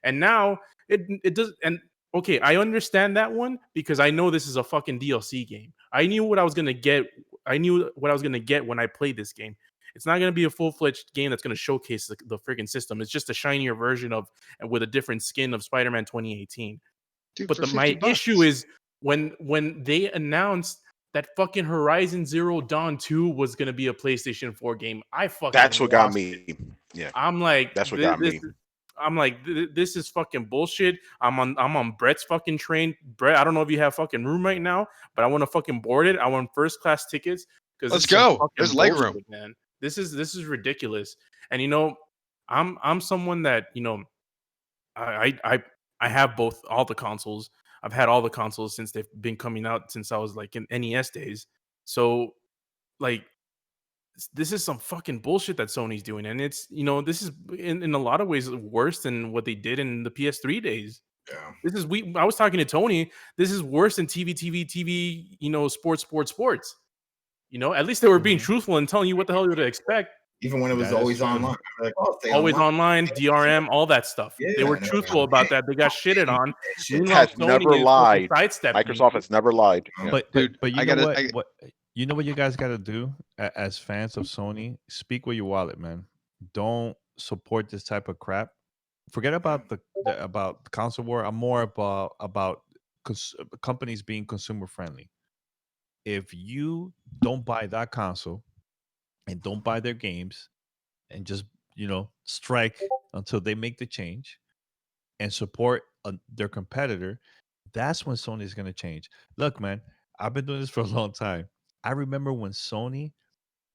And now it does. And okay, I understand that one because I know this is a fucking DLC game. I knew what I was going to get. I knew what I was going to get when I played this game. It's not going to be a full-fledged game that's going to showcase the friggin' system. It's just a shinier version with a different skin of Spider-Man 2018. Dude, But for my $50. issue is when they announced that fucking Horizon Zero Dawn 2 was going to be a PlayStation 4 game, I fucking That's what got lost me. it. Yeah. I'm like, That's what got me. I'm like, this is fucking bullshit. I'm on Brett's fucking train. Brett, I don't know if you have fucking room right now, but I want to fucking board it. I want first class tickets. Let's go. There's leg room, man. This is ridiculous. And I'm someone that I have all the consoles. I've had all the consoles since they've been coming out since I was like in NES days. So like this is some fucking bullshit that Sony's doing, and it's this is in a lot of ways worse than what they did in the PS3 days. Yeah. This is I was talking to Tony. This is worse than TV. Sports. At least they were being truthful and telling you what the hell you would expect. Even when it was That is always true. online. Like, stay Always online, DRM, all that stuff. Yeah, they were I know. truthful about that. They got shitted on. Shit. Meanwhile, Has Sony never is lied. sidestepping. Microsoft has never lied. Yeah. But you I know gotta- what? You know what you guys got to do as fans of Sony? Speak with your wallet, man. Don't support this type of crap. Forget about the console war. I'm more about companies being consumer friendly. If you don't buy that console and don't buy their games, and just strike until they make the change and support their competitor, that's when Sony is going to change. Look, man, I've been doing this for a long time. I remember when Sony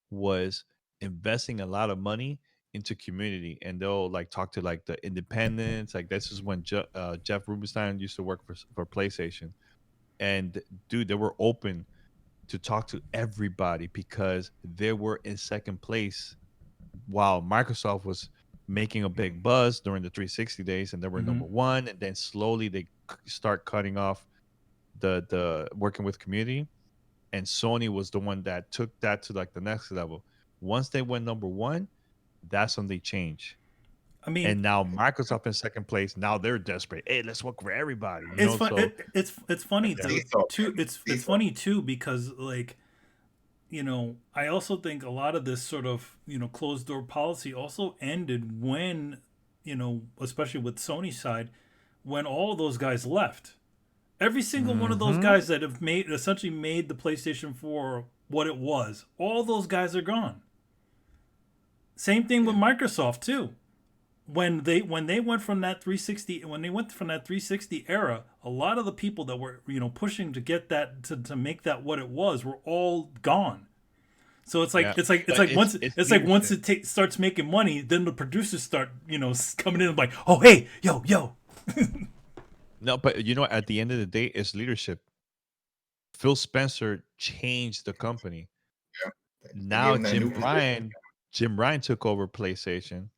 was investing a lot of money into community, and they'll like talk to like the independents. Like this is when Jeff Rubenstein used to work for PlayStation, and dude, they were open to talk to everybody because they were in second place while Microsoft was making a big buzz during the 360 days, and they were number one. And then slowly they start cutting off the working with community, and Sony was the one that took that to like the next level. Once they went number one, that's when they change. I mean, and now Microsoft in second place. Now they're desperate. Hey, let's work for everybody. It's funny too. It's funny too because like, I also think a lot of this sort of closed door policy also ended when especially with Sony's side, when all of those guys left. Every single one of those guys that have essentially made the PlayStation 4 what it was, all those guys are gone. Same thing with Microsoft too. When they went from that 360 era, a lot of the people that were pushing to get that to make that what it was were all gone. So it's like once it starts making money, then the producers start coming in like, oh hey yo. No, but at the end of the day, it's leadership. Phil Spencer changed the company. Yeah. Now Jim Ryan took over PlayStation.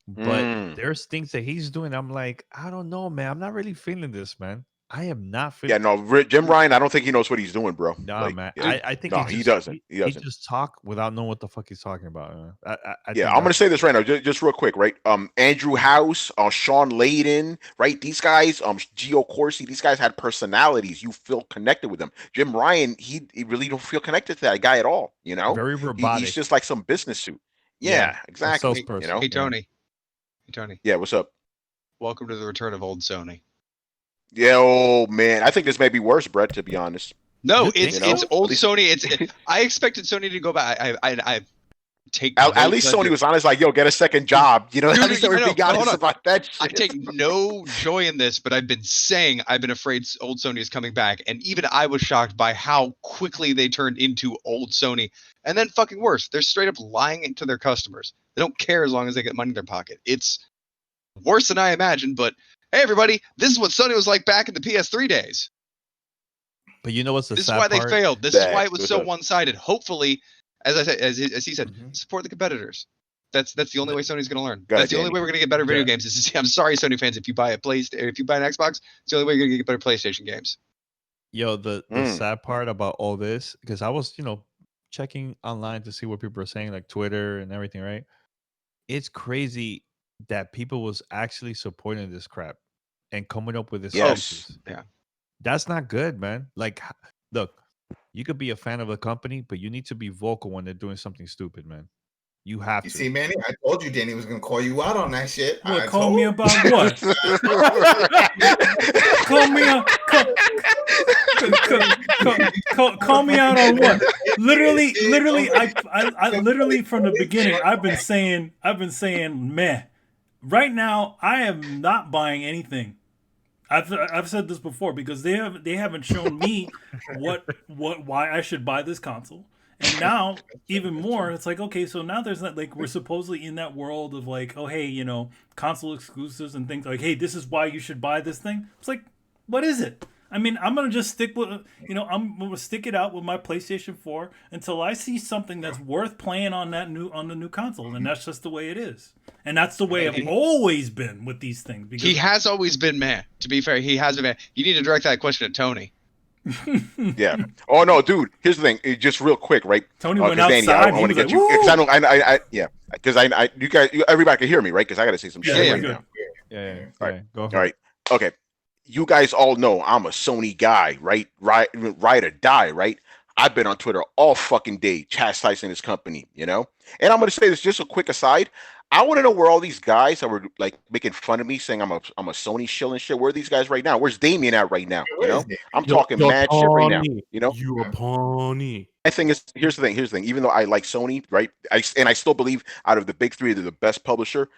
But there's things that he's doing. I'm like, I don't know, man. I'm not really feeling this, man. I am not feeling. Yeah, no, Jim Ryan. I don't think he knows what he's doing, bro. No, man. Yeah. I think he doesn't. He doesn't. He just talk without knowing what the fuck he's talking about. I'm gonna say this right now, just real quick, right? Andrew House, Sean Layden, right? These guys, Gio Corsi, these guys had personalities. You feel connected with them. Jim Ryan, he really don't feel connected to that guy at all. Very robotic. He's just like some business suit. Yeah, exactly. Hey Tony. Hey Tony. Yeah, what's up? Welcome to the return of old Sony. Yeah, oh man, I think this may be worse, Brett. To be honest. No, it's old Sony. I expected Sony to go back. I take at least Sony was honest, like, yo, get a second job. At least they were being honest about that shit. I take no joy in this, but I've been afraid old Sony is coming back, and even I was shocked by how quickly they turned into old Sony. And then fucking worse, they're straight up lying to their customers. They don't care as long as they get money in their pocket. It's worse than I imagined, but hey, everybody, this is what Sony was like back in the PS3 days. But you know what's the This sad is why part? they failed. This is why it was so one-sided. Hopefully, as I said, as he said, support the competitors. That's the only way Sony's going to learn. That's the only way we're going to get better video games. Is to say, I'm sorry, Sony fans, if you buy an Xbox, it's the only way you're going to get better PlayStation games. Yo, the sad part about all this, because I was checking online to see what people are saying, like Twitter and everything, right? It's crazy that people was actually supporting this crap and coming up with excuses. Yeah. That's not good, man. Like, look, you could be a fan of a company, but you need to be vocal when they're doing something stupid, man. You have to. See, Manny, I told you Danny was going to call you out on that shit. Call me about what? Call me out on what? Literally, I literally from the beginning, I've been saying, meh. Right now, I am not buying anything. I've said this before because they haven't shown me why I should buy this console. And now, even more, it's like, okay, so now there's that, like, we're supposedly in that world of like, oh, hey, console exclusives and things like, hey, this is why you should buy this thing. It's like, what is it? I mean, I'm going to just stick with, I'm going to stick it out with my PlayStation 4 until I see something that's worth playing on the new console. And that's just the way it is. And that's the way I've always been with these things. Because he has always been mad. To be fair, he has been mad. You need to direct that question at Tony. Yeah. Oh no, dude. Here's the thing. Just real quick, right? Tony went outside. I want to get you because you guys, everybody can hear me, right? Because I got to say some shit right now. Yeah. All right. Go ahead. All right. Okay. You guys all know I'm a Sony guy, right? Ride or die, right? I've been on Twitter all fucking day chastising this company, And I'm gonna say this just a quick aside. I want to know where all these guys that were like making fun of me, saying I'm a Sony shill and shit. Where are these guys right now? Where's Damien at right now? I'm talking mad shit right now. You a pony. thing is, here's the thing. Even though I like Sony, right? I still believe out of the big three, they're the best publisher.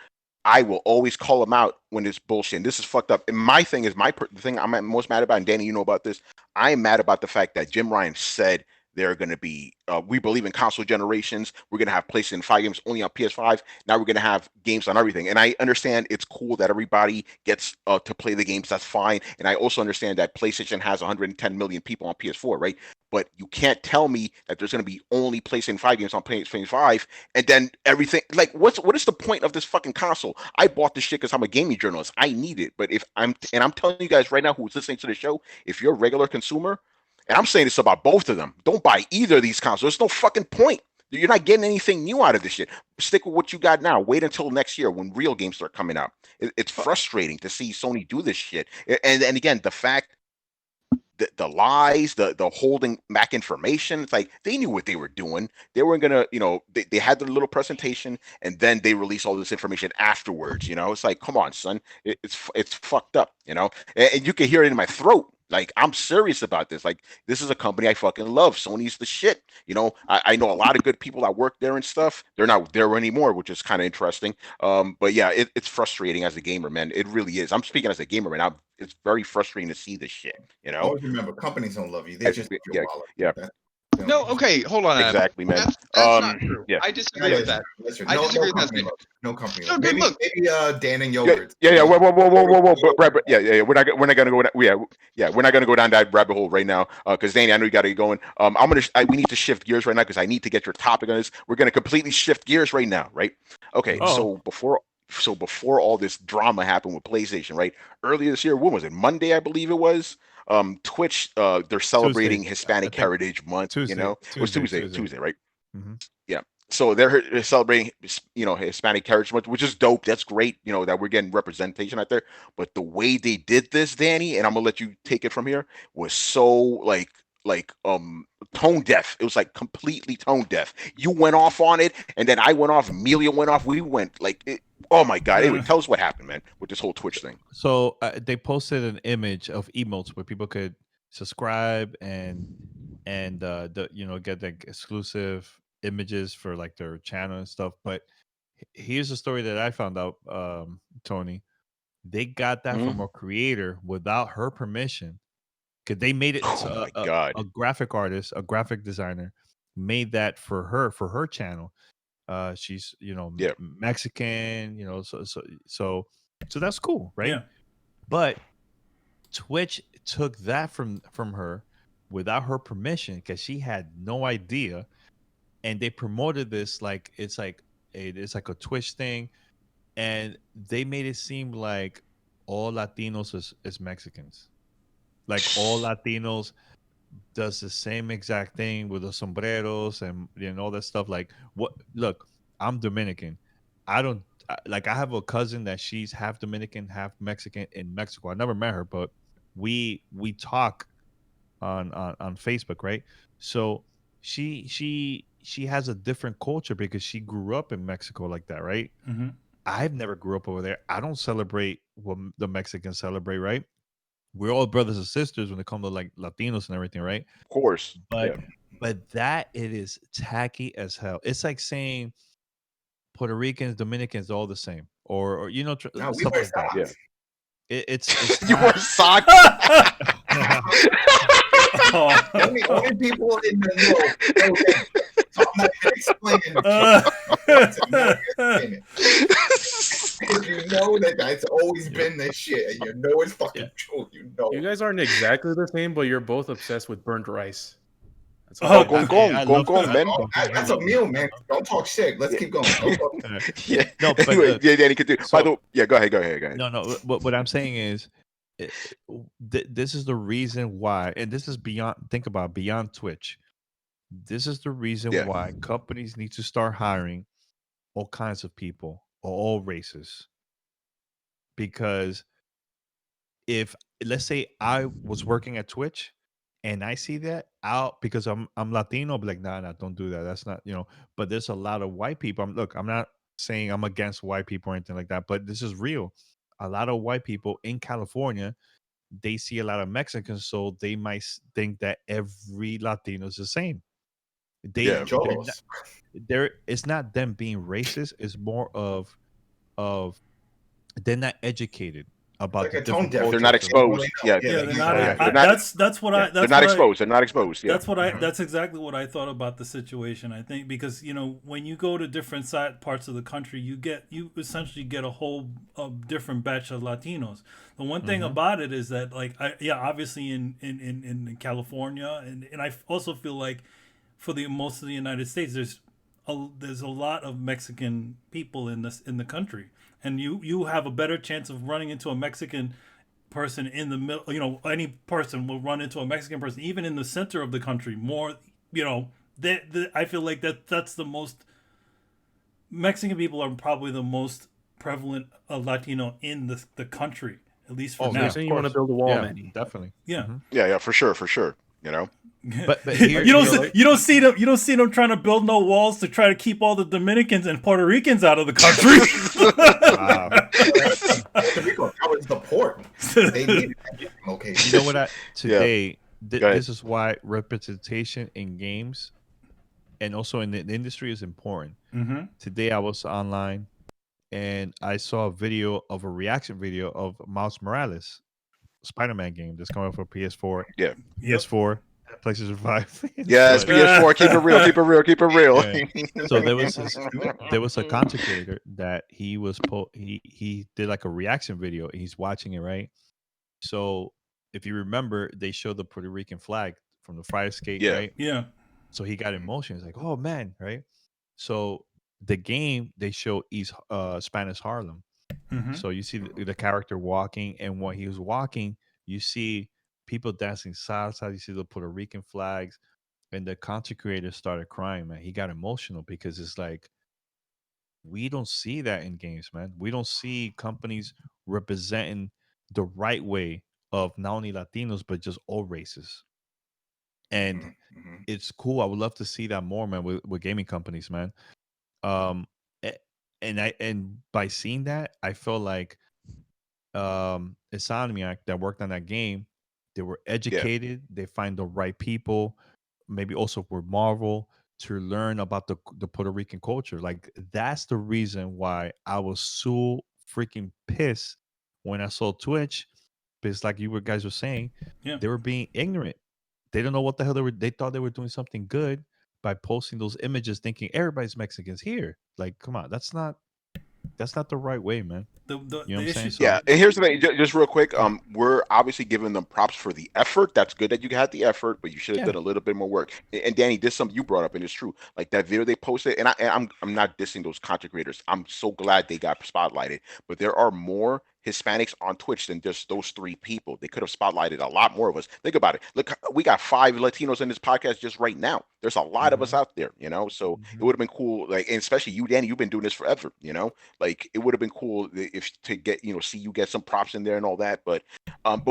I will always call them out when it's bullshit. And this is fucked up. And my thing is, the thing I'm most mad about, and Danny, you know about this. I am mad about the fact that Jim Ryan said they're going to be. We believe in console generations. We're going to have PlayStation 5 games only on PS5. Now we're going to have games on everything. And I understand it's cool that everybody gets to play the games. That's fine. And I also understand that PlayStation has 110 million people on PS4, right? But you can't tell me that there's going to be only PlayStation 5 games on PlayStation 5 and then everything. Like, what is the point of this fucking console? I bought this shit because I'm a gaming journalist. I need it. But I'm telling you guys right now who's listening to the show, if you're a regular consumer, and I'm saying this about both of them, don't buy either of these consoles. There's no fucking point. You're not getting anything new out of this shit. Stick with what you got now. Wait until next year when real games start coming out. It's frustrating to see Sony do this shit. And again, the fact, the lies, the holding back information. It's like they knew what they were doing. They weren't gonna, they had their little presentation and then they release all this information afterwards. It's like, come on, son, it's fucked up. And you can hear it in my throat. Like, I'm serious about this. Like, this is a company I fucking love. Sony's the shit. I know a lot of good people that work there and stuff. They're not there anymore, which is kind of interesting. But yeah, it's frustrating as a gamer, man. It really is. I'm speaking as a gamer, man. It's very frustrating to see this shit. Always remember, companies don't love you. They just your wallet. Yeah. No, okay, hold on. Exactly, man. That's not true. Yeah. I disagree with that. I disagree with that. No company. No, Maybe Dan and Yogurt. Yeah. Whoa. Yeah. We're not gonna go. We're not gonna go down that rabbit hole right now. Because Danny, I know you got to get going. We need to shift gears right now because I need to get your topic on this. We're gonna completely shift gears right now, right? Okay. So before all this drama happened with PlayStation, right? Earlier this year, when was it? Monday, I believe it was. Twitch, they're celebrating Tuesday. Hispanic Heritage Month. Tuesday. It was Tuesday, right? Mm-hmm. Yeah. So they're celebrating, Hispanic Heritage Month, which is dope. That's great, that we're getting representation out there. But the way they did this, Danny, and I'm gonna let you take it from here, was so like tone deaf. It was like completely tone deaf. You went off on it, and then I went off. Amelia went off. We went oh my god. Anyway, tell us what happened, man, with this whole Twitch thing. So they posted an image of emotes where people could subscribe and get the exclusive images for like their channel and stuff. But here's the story that I found out, Tony. They got that from a creator without her permission. Because they made it a graphic artist, a graphic designer, made that for her channel. She's Mexican, so that's cool, right? Yeah. But Twitch took that from her without her permission because she had no idea, and they promoted this like it's like a Twitch thing, and they made it seem like all Latinos is Mexicans. Like all Latinos does the same exact thing with the sombreros and all that stuff. Like, what? Look, I'm Dominican. I have a cousin that she's half Dominican, half Mexican in Mexico. I never met her, but we talk on Facebook, right? So she has a different culture because she grew up in Mexico like that, right? Mm-hmm. I've never grew up over there. I don't celebrate what the Mexicans celebrate, right? We're all brothers and sisters when it comes to like Latinos and everything, right? Of course. But that it is tacky as hell. It's like saying Puerto Ricans, Dominicans, all the same, or stuff like that. Yeah. It's you wear socks. Only people in the know that. So I'm not even explaining it. Because you know that's always been this shit, and you know it's fucking true. You guys aren't exactly the same, but you're both obsessed with burnt rice. That's gong, man. That's a meal, man. Don't talk shit. Let's keep going. Yeah. No, but anyway, Danny could do. By the way, go ahead. No. What I'm saying is, this is the reason why, and this is beyond. Think about beyond Twitch. This is the reason why companies need to start hiring all kinds of people, all races. Because if, let's say, I was working at Twitch and I see that because I'm Latino, I'll be like, nah, don't do that. That's not, but there's a lot of white people. I'm not saying I'm against white people or anything like that, but this is real. A lot of white people in California, they see a lot of Mexicans, so they might think that every Latino is the same. They Yeah. it's not them being racist. It's more of they're not educated about Like the a tone different deaf. They're cultures. not of- exposed. Yeah. Yeah, they're he's not. yeah. I, They're not. that's what Yeah. I. They're That's not what I. exposed. They're not exposed. Yeah. That's what I. That's exactly what I thought about the situation. I think because when you go to different parts of the country, you essentially get a whole different batch of Latinos. The one thing about it is that obviously in California and I also feel like for the most of the United States there's a lot of Mexican people in the country, and you have a better chance of running into a Mexican person in the middle. Any person will run into a Mexican person even in the center of the country more. I feel like that's the most Mexican people are probably the most prevalent Latino in the country, at least for Oh, So now. you're of saying you want to course. build a wall, Yeah, Manny? definitely. Yeah. Yeah. For sure. For sure. But here, you don't know, you don't see them trying to build no walls to try to keep all the Dominicans and Puerto Ricans out of the country. wow. That was the port. They needed that location. You know what? Today, Go ahead. this is why representation in games and also in the industry is important. Mm-hmm. Today, I was online and I saw a reaction video of Miles Morales, Spider-Man game that's coming out for PS4, Yeah. PS4, PlayStation 5. Yes. But- PS4. Keep it real. Keep it real. Keep it real. Yeah. So there was a content creator that he was he did like a reaction video. And he's watching it, right? So if you remember, they showed the Puerto Rican flag from the fire escape, Yeah. right? Yeah. So he got emotion. He's like, "Oh man," right? So the game they show East Spanish Harlem. Mm-hmm. So you see the character walking, and when he was walking, you see people dancing salsa. You see the Puerto Rican flags, and the content creator started crying. Man, he got emotional because it's like we don't see that in games, man. We don't see companies representing the right way of not only Latinos but just all races. And Mhm. it's cool. I would love to see that more, man, with gaming companies, man. A- and by seeing that, I felt like Insomniac that worked on that game, they were educated, they find the right people, maybe also with Marvel to learn about the Puerto Rican culture. Like that's the reason why I was so freaking pissed when I saw Twitch, because like guys were saying, Yeah. they were being ignorant. They don't know what the hell they thought they were doing something good by posting those images thinking everybody's Mexicans here. Like, come on, that's not the right way, man. The You know what the I'm issue. saying? So Yeah, and here's the thing, just real quick. We're obviously giving them props for the effort. That's good that you had the effort, but you should have Yeah. done a little bit more work. And Danny, this is something you brought up, and it's true. Like that video they posted, and I'm not dissing those content creators. I'm so glad they got spotlighted. But there are more Hispanics on Twitch than just those three people. They could have spotlighted a lot more of us. Think about it. Look, we got 5 Latinos in this podcast just right now. There's a lot of us out there, So it would have been cool, like, and especially you, Danny. You've been doing this forever, Like it would have been cool if to get see you get some props in there and all that. But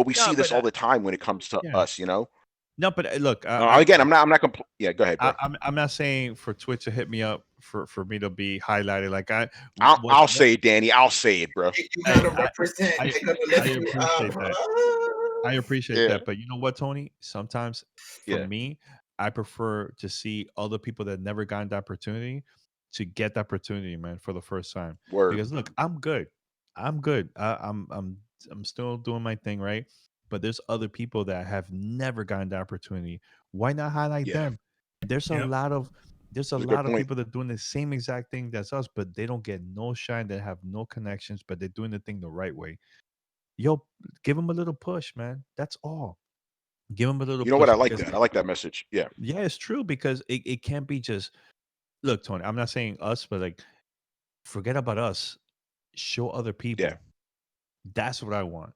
we see this all the time when it comes to yeah. us, No, but look, Again, I'm not yeah, go ahead, bro. I'm not saying for Twitch to hit me up for me to be highlighted. Like I'll say it, Danny. I'll say it, bro. You gotta I- represent. I- They gotta I lift you appreciate up. that. I appreciate Yeah. that, but you know what, Tony? Sometimes for Yeah. me, I prefer to see other people that never gotten the opportunity to get the opportunity, man, for the first time. Word. Because look, I'm good. I'm still doing my thing, right? But there's other people that have never gotten the opportunity. Why not highlight Yeah. them? There's a Yep. lot of a good point. people that are doing the same exact thing as us, but they don't get no shine. They have no connections, but they're doing the thing the right way. Yo, give them a little push, man. That's all. Give them a little. You know what? push I like because- that. I like that message. Yeah. Yeah, it's true because it can't be just. Look, Tony, I'm not saying us, but like, forget about us. Show other people. Yeah. That's what I want.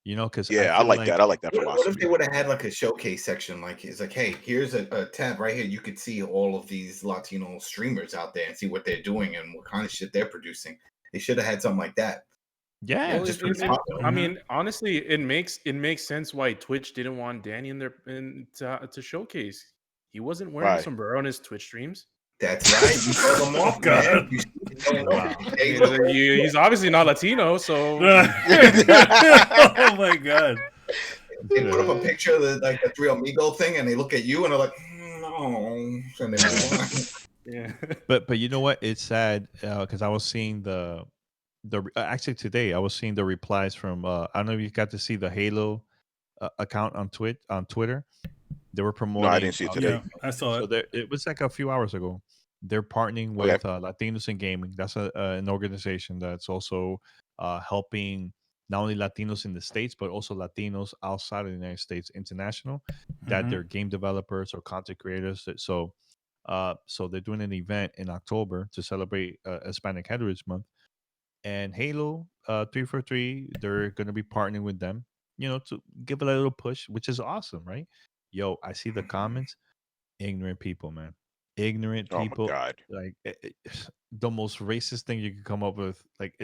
Because Yeah, I like that. I like that What if philosophy. they would have had like a showcase section? Like it's like, hey, here's a tab right here. You could see all of these Latino streamers out there and see what they're doing and what kind of shit they're producing. They should have had something like that. Yeah, Well, just it- for it- fun. I mean, honestly, it makes sense why Twitch didn't want Danny to showcase. He wasn't wearing a Right. sombrero on his Twitch streams. That's right. You throw them off, man. You don't know. Wow. They look- He's obviously not Latino, so Oh my god. They put up a picture of the 3 Amigo thing, and they look at you and they're like, oh, and then move on. Yeah. But you know what? It's sad because I was seeing actually today I was seeing the replies from I don't know if you got to see the Halo account on Twitter. They were No, I promoting. didn't see it today. Yeah, I saw So it. it was like a few hours ago. They're partnering Okay. with Latinos in Gaming. That's an organization that's also helping not only Latinos in the States, but also Latinos outside of the United States, international, that Mhm. they're game developers or content creators. So they're doing an event in October to celebrate Hispanic Heritage Month. And Halo 343, they're going to be partnering with them, to give it a little push, which is awesome, right? Yo, I see the comments. Ignorant people, man. Ignorant Oh my people. God. Like the most racist thing you could come up with. Like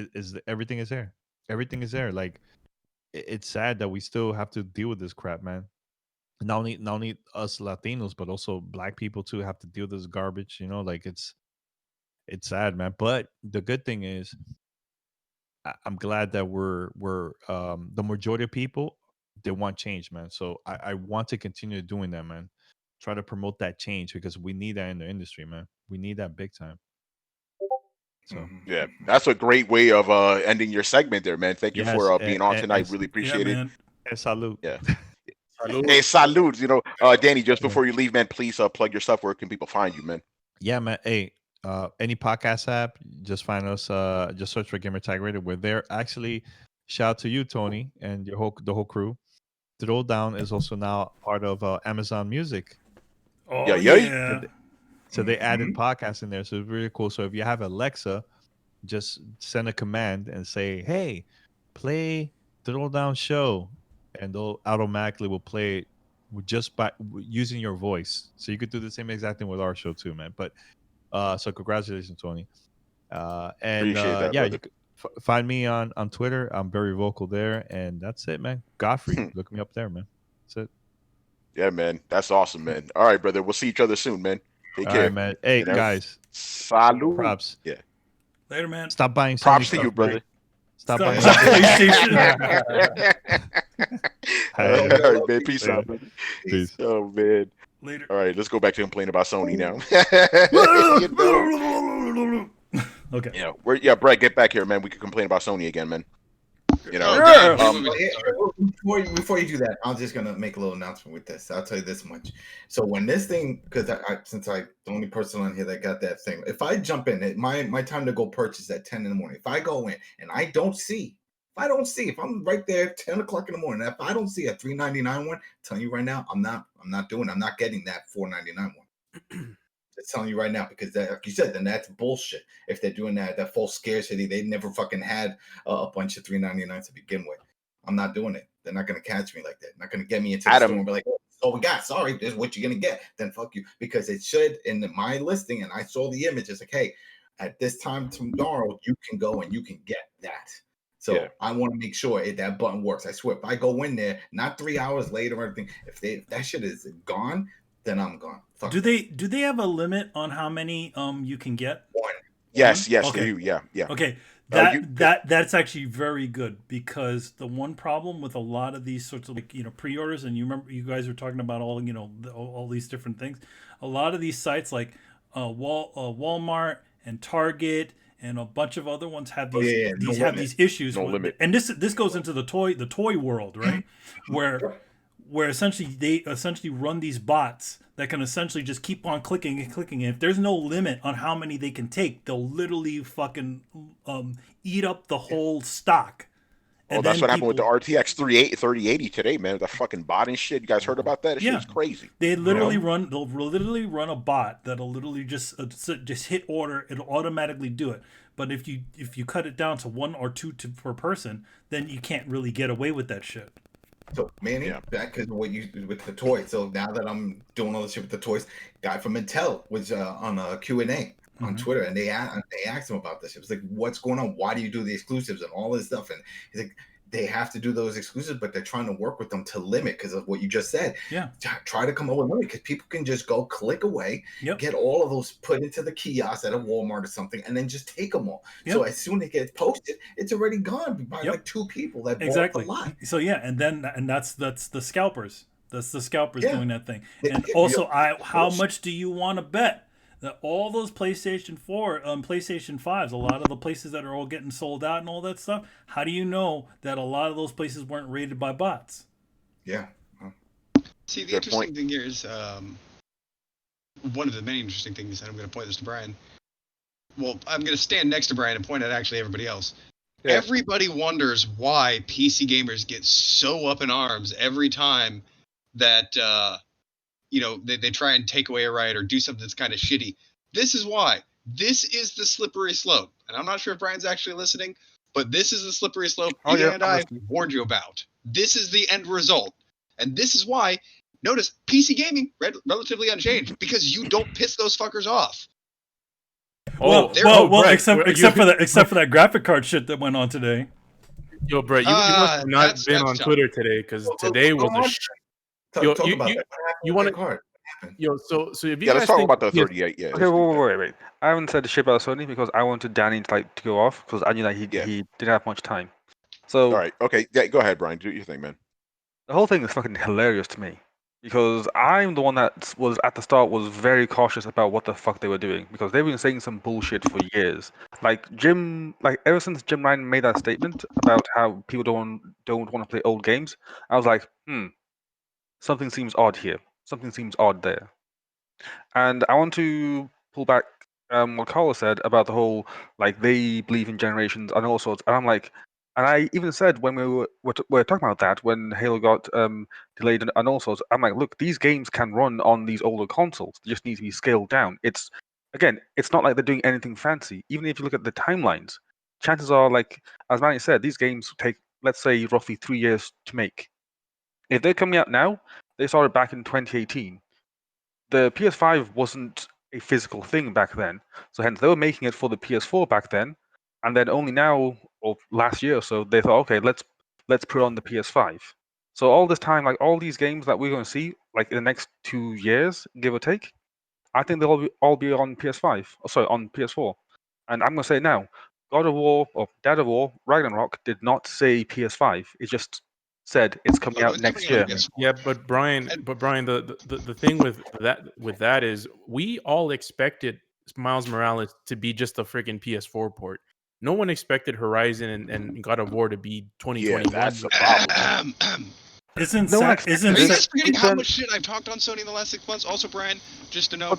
everything is there. Everything is there. Like it's sad that we still have to deal with this crap, man. Not only us Latinos, but also Black people too have to deal with this garbage. Like it's sad, man. But the good thing is, I'm glad that we're the majority of people, they want change, man. So I want to continue doing that, man. Try to promote that change because we need that in the industry, man. We need that big time. So Yeah, that's a great way of ending your segment there, man. Thank you yes, for being on tonight. Really Yeah, appreciate it. man. salute. Yeah. Salud. Hey, salute. Danny, just before you leave, man, please plug your stuff. Where can people find you, man? Yeah, man. Hey, any podcast app, just find us. Just search for Gamertag Radio. We're there. Actually, shout out to you, Tony, and the whole crew. Throwdown is also now part of Amazon Music. Oh Yeah. yeah. So they added podcasts in there. So it's really cool. So if you have Alexa, just send a command and say, "Hey, play Throwdown Show," and they'll automatically will play it just by using your voice. So you could do the same exact thing with our show too, man. But so congratulations, Tony. And Appreciate that, yeah, brother. you could find me on Twitter. I'm very vocal there, and that's it, man. Godfrey, look me up there, man. That's it. Yeah, man. That's awesome, man. All right, brother. We'll see each other soon, man. Take All care. right, man. Hey, guys, Salute. props. Yeah. Later, man. Stop buying Sony Props to stuff, you, brother. man. Stop Stop buying. buying PlayStation. All right, man. Peace out, brother. Peace. Oh, man. Later. All right, let's go back to complaining about Sony now. Okay. Yeah, Brett, get back here, man. We could complain about Sony again, man. God, Before you do that, I'm just gonna make a little announcement with this. I'll tell you this much. So when this thing, because since I'm the only person on here that got that thing, if I jump in, my time to go purchase at 10 in the morning. If I go in and I don't see, if I'm right there 10 o'clock in the morning, if I don't see a $3.99 one, I'm telling you right now, I'm not getting that $4.99 one. Just telling you right now, because that, like you said, then that's bullshit. If they're doing that false scarcity, they never fucking had a bunch of $3.99 to begin with. I'm not doing it. They're not gonna catch me like that. Not gonna get me into the store and be like, "Oh, we got. Sorry, this is what you're gonna get." Then fuck you, because it should in my listing, and I saw the image. It's like, hey, at this time tomorrow, you can go and you can get that. So I want to make sure that button works. I swear, if I go in there, not 3 hours later or anything, if that shit is gone, then I'm gone. Fuck. Do they have a limit on how many you can get? One. Yes, Okay. they do. Yeah. Okay. That's actually very good, because the one problem with a lot of these sorts of pre-orders, and you remember you guys were talking about all these different things. A lot of these sites like Walmart and Target and a bunch of other ones have these issues. No limit. And this goes into the toy world, right? where essentially they run these bots that can essentially just keep on clicking and clicking. And if there's no limit on how many they can take, they'll literally fucking eat up the whole stock. And that's what happened with the RTX 3080 today, man. The fucking bot and shit. You guys heard about that? That shit was crazy. They'll literally run a bot that'll literally just hit order. It'll automatically do it. But if you cut it down to 1 or 2 per person, then you can't really get away with that shit. So Manny, back to what you with the toys. So now that I'm doing all this shit with the toys, guy from Intel was on a Q&A on Twitter, and they asked him about this. It was like, what's going on? Why do you do the exclusives and all this stuff? And he's like, they have to do those exclusives, but they're trying to work with them to limit, because of what you just said. Yeah. Try to come up with money, because people can just go click away, get all of those put into the kiosk at a Walmart or something, and then just take them all. So as soon as it gets posted, it's already gone by like 2 people that bought the lot. So and that's the scalpers. That's the scalpers Yeah. doing that thing. They- And you also, know, how much do you want to bet that all those PlayStation 4, PlayStation 5s, a lot of the places that are all getting sold out and all that stuff, how do you know that a lot of those places weren't raided by bots? Yeah. See, the Good interesting point. thing here is one of the many interesting things, and I'm going to point this to Brian. Well, I'm going to stand next to Brian and point at actually everybody else. Yeah. Everybody wonders why PC gamers get so up in arms every time that they try and take away a right or do something that's kind of shitty. This is why. This is the slippery slope, and I'm not sure if Brian's actually listening, but this is the slippery slope Oh, yeah, and I'm I listening. warned you about. This is the end result, and this is why. Notice PC gaming relatively unchanged because you don't piss those fuckers off. Oh, Brett, except for that graphic card shit that went on today. Yo, Brett, you must have not That's been on tough. Twitter today because today was a. Yo, Talk about you that. you want to? card? Yo, so if you Yeah, guys let's talk think about the PS 38. Yeah. Okay, let's do that. wait. I haven't said the shit about Sony because I wanted Danny to go off because I knew that he Yeah. he didn't have much time. All So right. Okay. Yeah. Go ahead, Brian. Do your thing, man. the whole thing is fucking hilarious to me because I'm the one that was at the start was very cautious about what the fuck they were doing because they've been saying some bullshit for years. Like ever since Jim Ryan made that statement about how people don't want to play old games, I was like, something seems odd here. Something seems odd there. And I want to pull back what Carla said about the whole they believe in generations and all sorts. And I'm like, and I even said when we were talking about that when Halo got delayed and all sorts. I'm like, look, these games can run on these older consoles. They just need to be scaled down. It's not like they're doing anything fancy. Even if you look at the timelines, chances are, like as Manny said, these games take, let's say, roughly 3 years to make. If they're coming out now, they started back in 2018. The PS5 wasn't a physical thing back then, so hence they were making it for the PS4 back then, and then only now or last year or so they thought, okay, let's put on the PS5. So all this time, like all these games that we're going to see, like in the next 2 years, give or take, I think they'll all be on PS5. Oh, sorry, on PS4. And I'm going to say it now, God of War or Dead of War Ragnarok did not say PS5. It just said it's coming out next year. Yeah, but Brian, the thing with that is we all expected Miles Morales to be just a freaking PS4 port. No one expected Horizon and God of War to be 2021. Yeah, that's the problem. Isn't No one Are you guys forgetting how then- much shit I've talked on Sony in the last 6 months? Also, Brian, just to know,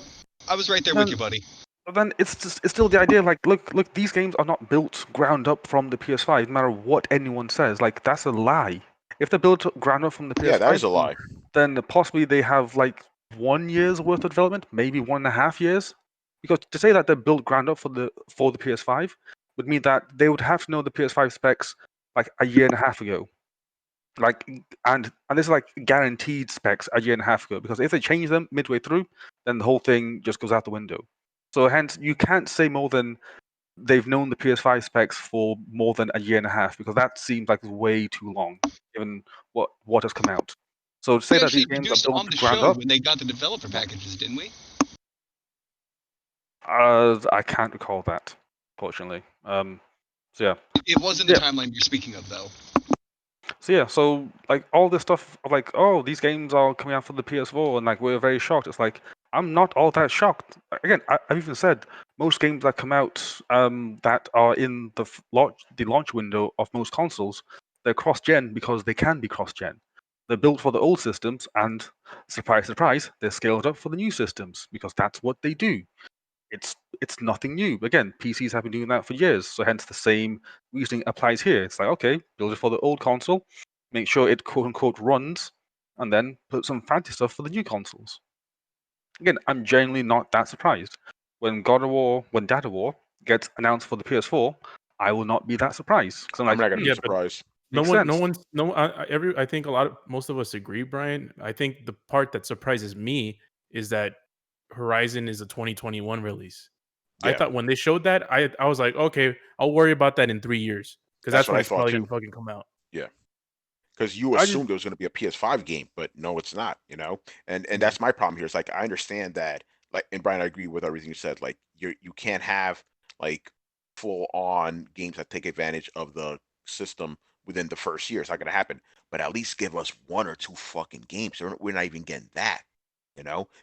I was right there with you, buddy. But then it's still the idea, like, look, these games are not built ground up from the PS5, no matter what anyone says. Like, that's a lie. If they're built ground up from the PS5, Yeah, that is a lie. then possibly they have like 1 year's worth of development, maybe 1.5 years. Because to say that they're built ground up for the PS5 would mean that they would have to know the PS5 specs like a year and a half ago. Like, and this is like guaranteed specs a year and a half ago, because if they change them midway through, then the whole thing just goes out the window. So hence, you can't say more than they've known the PS5 specs for more than a year and a half, because that seems like way too long, given what has come out. So to say We that actually these games are introduced it on built the ground show up, when they got the developer packages, didn't we? I can't recall that, fortunately. So yeah. It wasn't the timeline you're speaking of, though. So yeah, so like all this stuff of like, oh, these games are coming out for the PS4, and like we're very shocked. It's like I'm not all that shocked. Again, I've even said most games that come out that are in the launch window of most consoles, they're cross-gen because they can be cross-gen. They're built for the old systems, and surprise, surprise, they're scaled up for the new systems because that's what they do. It's nothing new. Again, PCs have been doing that for years, so hence the same reasoning applies here. It's like, okay, build it for the old console, make sure it quote unquote runs, and then put some fancy stuff for the new consoles. Again, I'm genuinely not that surprised. When Dad of War gets announced for the PS4, I will not be that surprised because I'm like, I'm not gonna be but surprised. I think most of us agree, Brian. I think the part that surprises me is that Horizon is a 2021 release. I Yeah. thought when they showed that, I was like, okay, I'll worry about that in 3 years because That's that's what when I it's thought, probably too. gonna fucking come out. Yeah. Because you I just- assumed it was going to be a PS5 game, but no, it's not. And that's my problem here. It's like I understand that, like, and Brian, I agree with everything you said. Like, you can't have like full on games that take advantage of the system within the first year. It's not going to happen. But at least give us 1 or 2 fucking games. We're not even getting that.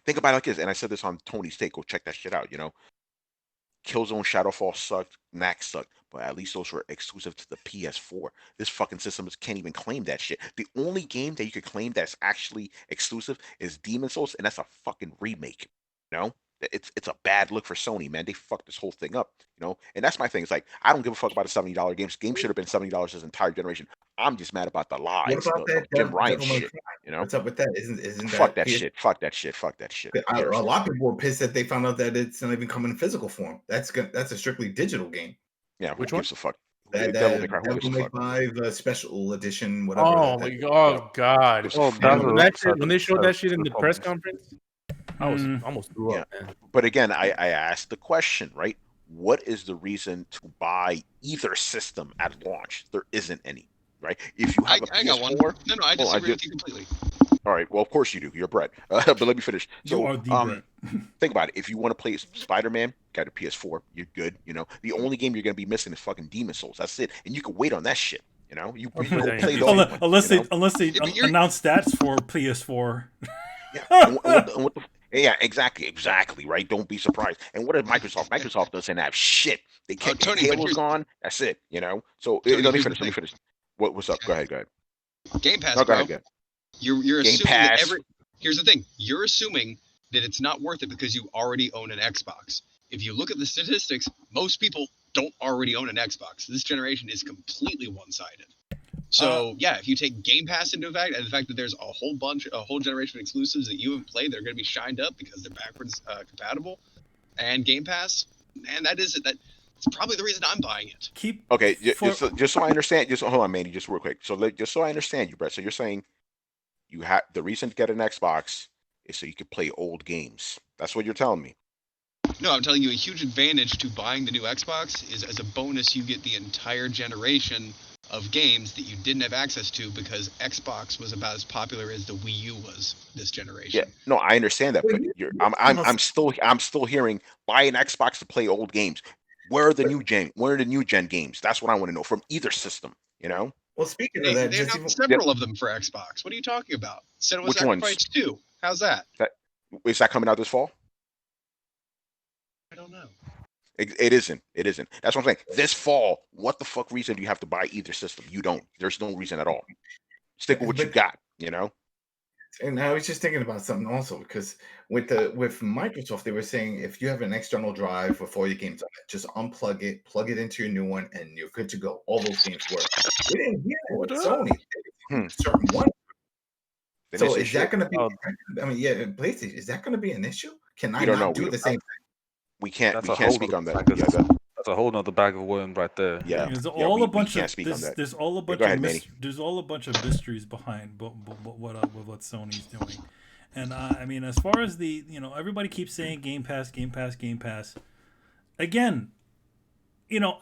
Think about it like this. And I said this on Tony's Take. Go check that shit out. Killzone, Shadowfall sucked, Knack sucked, but at least those were exclusive to the PS4. This fucking system can't even claim that shit. The only game that you could claim that's actually exclusive is Demon Souls, and that's a fucking remake. It's a bad look for Sony, man. They fucked this whole thing up, And that's my thing. It's like I don't give a fuck about the $70 games. Games should have been $70 this entire generation. I'm just mad about the lies, What about the that Jim Ryan Devil May shit. Cry? What's up with that? Isn't Fuck that that shit. Fuck that shit. Fuck that shit. A lot of people were pissed that they found out that it's not even coming in physical form. That's a strictly digital game. Yeah, who Which one? gives a fuck? That Devil May Cry, who Devil gives a May fuck? 5 special edition, whatever. Oh my god! Oh, When they showed that shit in the press conference, I was almost threw up, man. But again, I asked the question, right? What is the reason to buy either system at launch? There isn't any, right? If you have a I got one. PS4, No, I disagree with you completely. all right. Well, of course you do. You're Brett. But let me finish. You are the Brett. Think about it. If you want to play Spider-Man, got a PS4, you're good. The only game you're gonna be missing is fucking Demon Souls. That's it. And you can wait on that shit. You go play the other one, unless they announce stats for PS4. Yeah, exactly, right? Don't be surprised. And what is Microsoft? Microsoft doesn't have shit. They can't. Tony, Halo's gone. That's it. So Tony, let me finish. What's up? Go ahead. Game Pass, no, go bro. ahead. You're Game assuming Pass. that here's the thing. You're assuming that it's not worth it because you already own an Xbox. If you look at the statistics, most people don't already own an Xbox. This generation is completely one-sided. So if you take Game Pass into effect, and the fact that there's a whole generation of exclusives that you haven't played that are going to be shined up because they're backwards compatible, and Game Pass, man, that's probably the reason I'm buying it. Just so I understand, hold on, Manny, just real quick. So just so I understand you, Brett. So you're saying you have the reason to get an Xbox is so you could play old games. That's what you're telling me. No, I'm telling you, a huge advantage to buying the new Xbox is as a bonus you get the entire generation of games that you didn't have access to because Xbox was about as popular as the Wii U was this generation. Yeah, no, I understand that, but I'm still hearing buy an Xbox to play old games. Where are the new gen games? That's what I want to know from either system. Well, speaking of that, they have several of them for Xbox. What are you talking about? Senua Sacrifice 2. How's that? Is that coming out this fall? I don't know. It isn't. That's what I'm saying. This fall, what the fuck reason do you have to buy either system? You don't. There's no reason at all. Stick with what you got, And I was just thinking about something also because with Microsoft, they were saying if you have an external drive with all your games on it, just unplug it, plug it into your new one, and you're good to go. All those games work. We didn't hear that with Sony. Certain one. So is that going to be? PlayStation. Is that going to be an issue? Can I not do the same thing? We can't speak on that. That's a whole nother bag of worms right there. Yeah, there's all a bunch of mysteries behind what Sony's doing. And I mean, as far as the everybody keeps saying Game Pass. Again,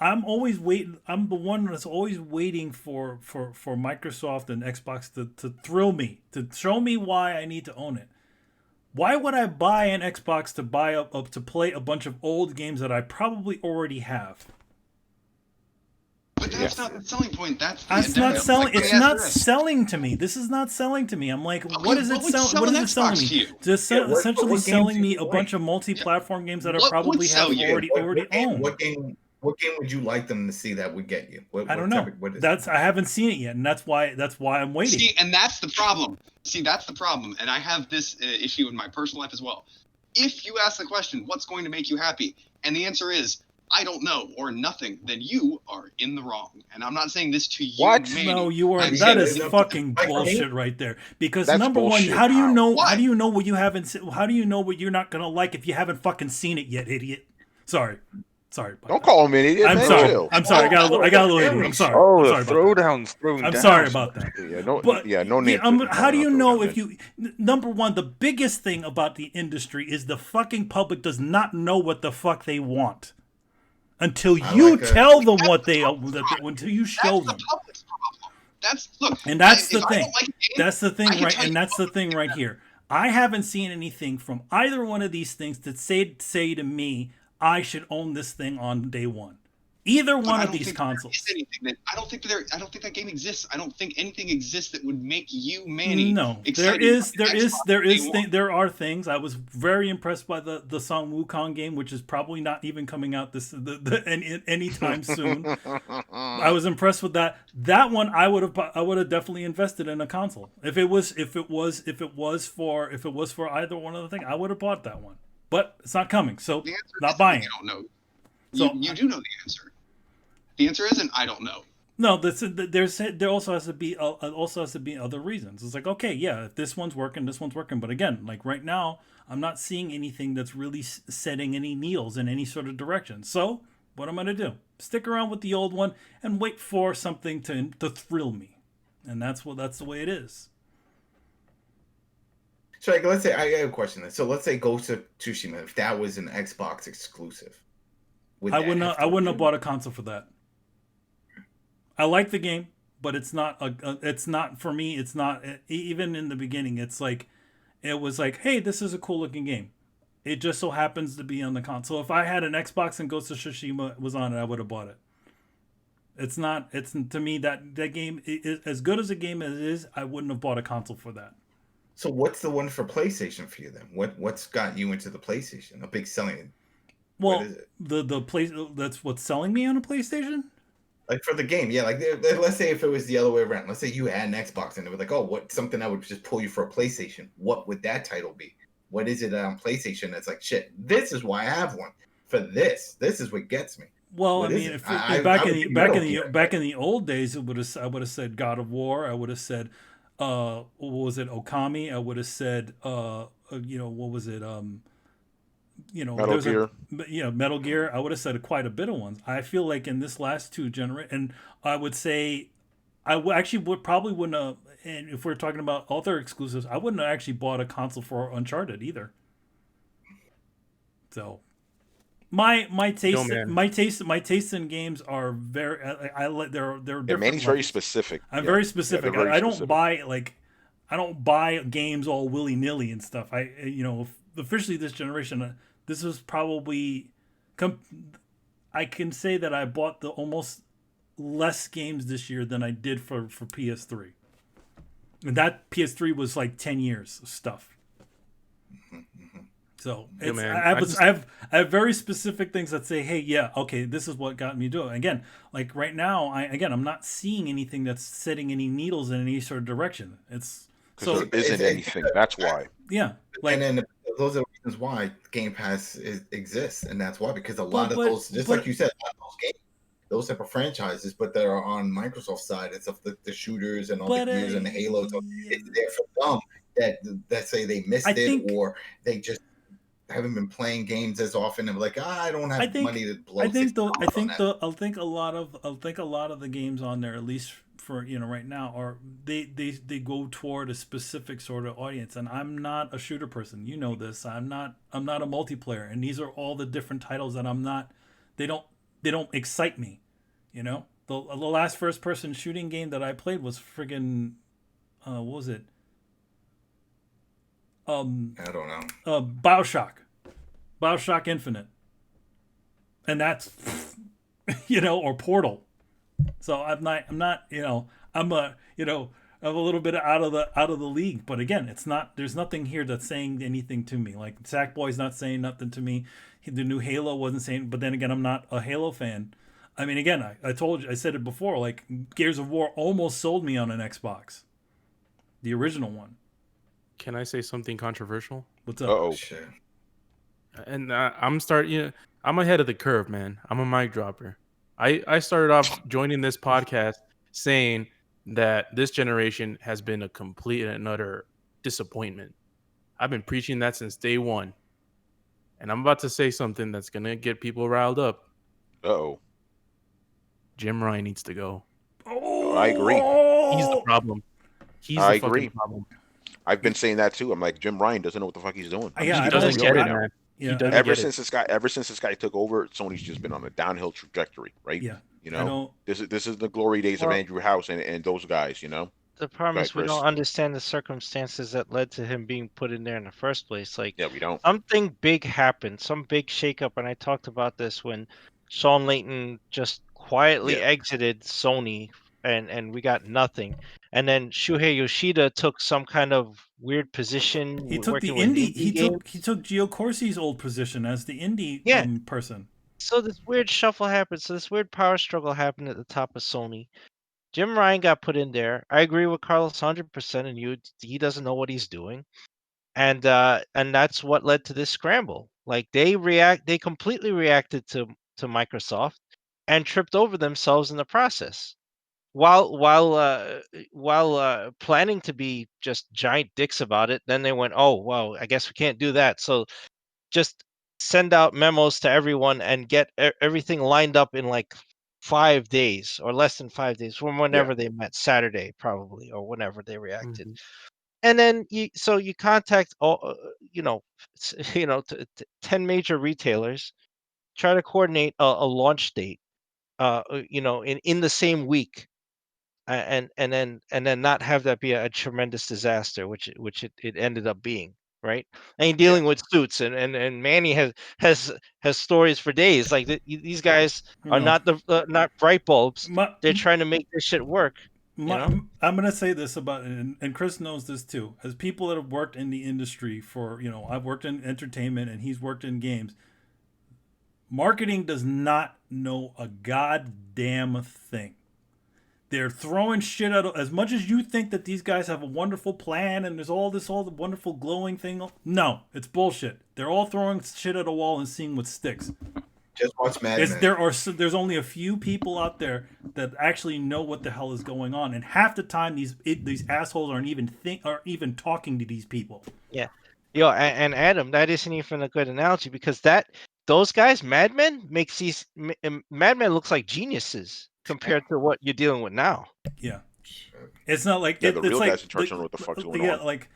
I'm always waiting. I'm the one that's always waiting for Microsoft and Xbox to thrill me, to show me why I need to own it. Why would I buy an Xbox to play a bunch of old games that I probably already have? But that's not the selling point. That's not selling. It's not selling to me. This is not selling to me. I'm like, what is it selling? What is it selling me? Just essentially selling me a bunch of multi-platform games that I probably have already owned. What game would you like them to see that would get you? I don't know. I haven't seen it yet, and that's why I'm waiting. See, and that's the problem. And I have this issue in my personal life as well. If you ask the question, what's going to make you happy? And the answer is, I don't know, or nothing, then you are in the wrong. And I'm not saying this to you. What? Manny. No, you are. That is fucking bullshit right there. Because number bullshit. One, how do you know? What? How do you know what you haven't? How do you know what you're not gonna like if you haven't fucking seen it yet, idiot? Sorry. Don't call him an idiot. I'm sorry. I'm sorry. I got a little idiot. I'm sorry. Oh, I'm sorry the Throwdown's thrown down. I'm sorry about that. No name. How do you know if you? Number one, the biggest thing about the industry is the fucking public does not know what the fuck they want until you tell them what they until you show them. That's the thing. That's the thing, right? And that's the thing right here. I haven't seen anything from either one of these things that say to me, I should own this thing on day one. Either But one I of don't these think there consoles. is anything that I don't think that game exists. I don't think anything exists that would make you, Manny, No, excited. there are things. I was very impressed by the Song Wukong game, which is probably not even coming out anytime soon. I was impressed with that. That one I would have definitely invested in a console. If it was for either one of the thing, I would have bought that one. But it's not coming, so The answer not isn't buying you it. don't know. So You do know the answer. The answer isn't I don't know. No, there also has to be other reasons. It's like, okay, yeah, if this one's working, but again, like right now, I'm not seeing anything that's really setting any needles in any sort of direction. So what I'm gonna do? Stick around with the old one and wait for something to thrill me, and that's the way it is. So like, let's say I have a question then. So let's say Ghost of Tsushima, if that was an Xbox exclusive, I wouldn't have bought a console for that. I like the game, but it's not it's not for me. It's not even in the beginning. It's like it was like, hey, this is a cool looking game. It just so happens to be on the console. If I had an Xbox and Ghost of Tsushima was on it, I would have bought it. It's not. It's to me that game is as good as a game as it is. I wouldn't have bought a console for that. So what's the one for PlayStation for you then? What's got you into the PlayStation? A big selling. Well, what is it? the place that's what's selling me on a PlayStation. Like for the game, yeah. Like let's say if it was the other way around. Let's say you had an Xbox and it was like, oh, what something that would just pull you for a PlayStation. What would that title be? What is it on PlayStation that's like, shit? This is why I have one. For this is what gets me. Well, What I is mean, it? back in the old days, I would have said God of War. I would have said, what was it, Okami? I would have said, what was it, Metal Gear. Metal Gear. I would have said quite a bit of ones. I feel like in this last two and I would say, probably wouldn't have. And if we're talking about other exclusives, I wouldn't have actually bought a console for Uncharted either. So. My taste in games are very they're different. Yeah, Manny's very specific. I'm very specific. Very I don't specific. I don't buy games all willy nilly and stuff. Officially this generation, this was probably I can say that I bought the almost less games this year than I did for PS3, and that PS3 was like 10 years of stuff. So I have very specific things that say, hey, yeah, okay, this is what got me doing. Again, like right now, I'm not seeing anything that's setting any needles in any sort of direction. It's so there isn't anything. That's why. Yeah, and then those are the reasons why Game Pass exists, and that's why because a lot of those, just like you said, a lot of those games, those type of franchises, but they're on Microsoft side. It's of the shooters and all the Gears and the Halos. It's there for them that say they missed it or they just haven't been playing games as often and like I don't have money to blow. I think a lot of the games on there, at least for right now, are they go toward a specific sort of audience, and I'm not a shooter person. You know this. I'm not a multiplayer, and these are all the different titles that I'm not. They don't excite me. The last first person shooting game that I played was friggin' what was it? I don't know. BioShock Infinite, and that's or Portal. So I'm a little bit out of the league. But again, it's not. There's nothing here that's saying anything to me. Like Sackboy's not saying nothing to me. The new Halo wasn't saying. But then again, I'm not a Halo fan. I mean, again, I told you, I said it before. Like Gears of War almost sold me on an Xbox, the original one. Can I say something controversial? What's up? Oh, sure. And I'm ahead of the curve, man. I'm a mic dropper. I started off joining this podcast saying that this generation has been a complete and utter disappointment. I've been preaching that since day one. And I'm about to say something that's going to get people riled up. Uh-oh. Jim Ryan needs to go. Oh, I agree. He's the problem. I agree. Problem. I've been saying that too. I'm like, Jim Ryan doesn't know what the fuck he's doing. He doesn't get it, man. Yeah. Ever since this guy took over, Sony's just been on a downhill trajectory, right? Yeah. This is the glory days of Andrew House and those guys, The problem is we don't understand the circumstances that led to him being put in there in the first place. Like, yeah, we don't. Something big happened, some big shakeup, and I talked about this when Sean Layton just quietly Yeah. exited Sony, and we got nothing. And then Shuhei Yoshida took some kind of weird position He took the working with indie. indie games. He took Gio Corsi's old position as the indie Yeah. person. So this weird shuffle happened. So this weird power struggle happened at the top of Sony. Jim Ryan got put in there. I agree with Carlos 100%, and he doesn't know what he's doing. And that's what led to this scramble. Like they completely reacted to Microsoft and tripped over themselves in the process. While planning to be just giant dicks about it, then they went, "Oh, well, I guess we can't do that." So just send out memos to everyone and get everything lined up in like 5 days or less than 5 days from whenever they met, Saturday probably, or whenever they reacted. And then you contact all, 10 major retailers, try to coordinate a launch date, in the same week, and then not have that be a tremendous disaster, which it ended up being, right? And dealing with suits, and Manny has stories for days. Like these guys are not not bright bulbs. They're trying to make this shit work. I'm gonna say this about, and Chris knows this too, as people that have worked in the industry for, I've worked in entertainment and he's worked in games. Marketing does not know a goddamn thing. They're throwing shit out. As much as you think that these guys have a wonderful plan and there's all the wonderful glowing thing, no, it's bullshit. They're all throwing shit at a wall and seeing what sticks. Just watch Mad Men. There's only a few people out there that actually know what the hell is going on, and half the time these assholes aren't even talking to these people. Yeah, and Adam, that isn't even a good analogy, because those guys, Mad Men, makes these Mad Men looks like geniuses compared to what you're dealing with now. Yeah, it's not like the real guys in charge don't know what the fuck's going on. Yeah, like,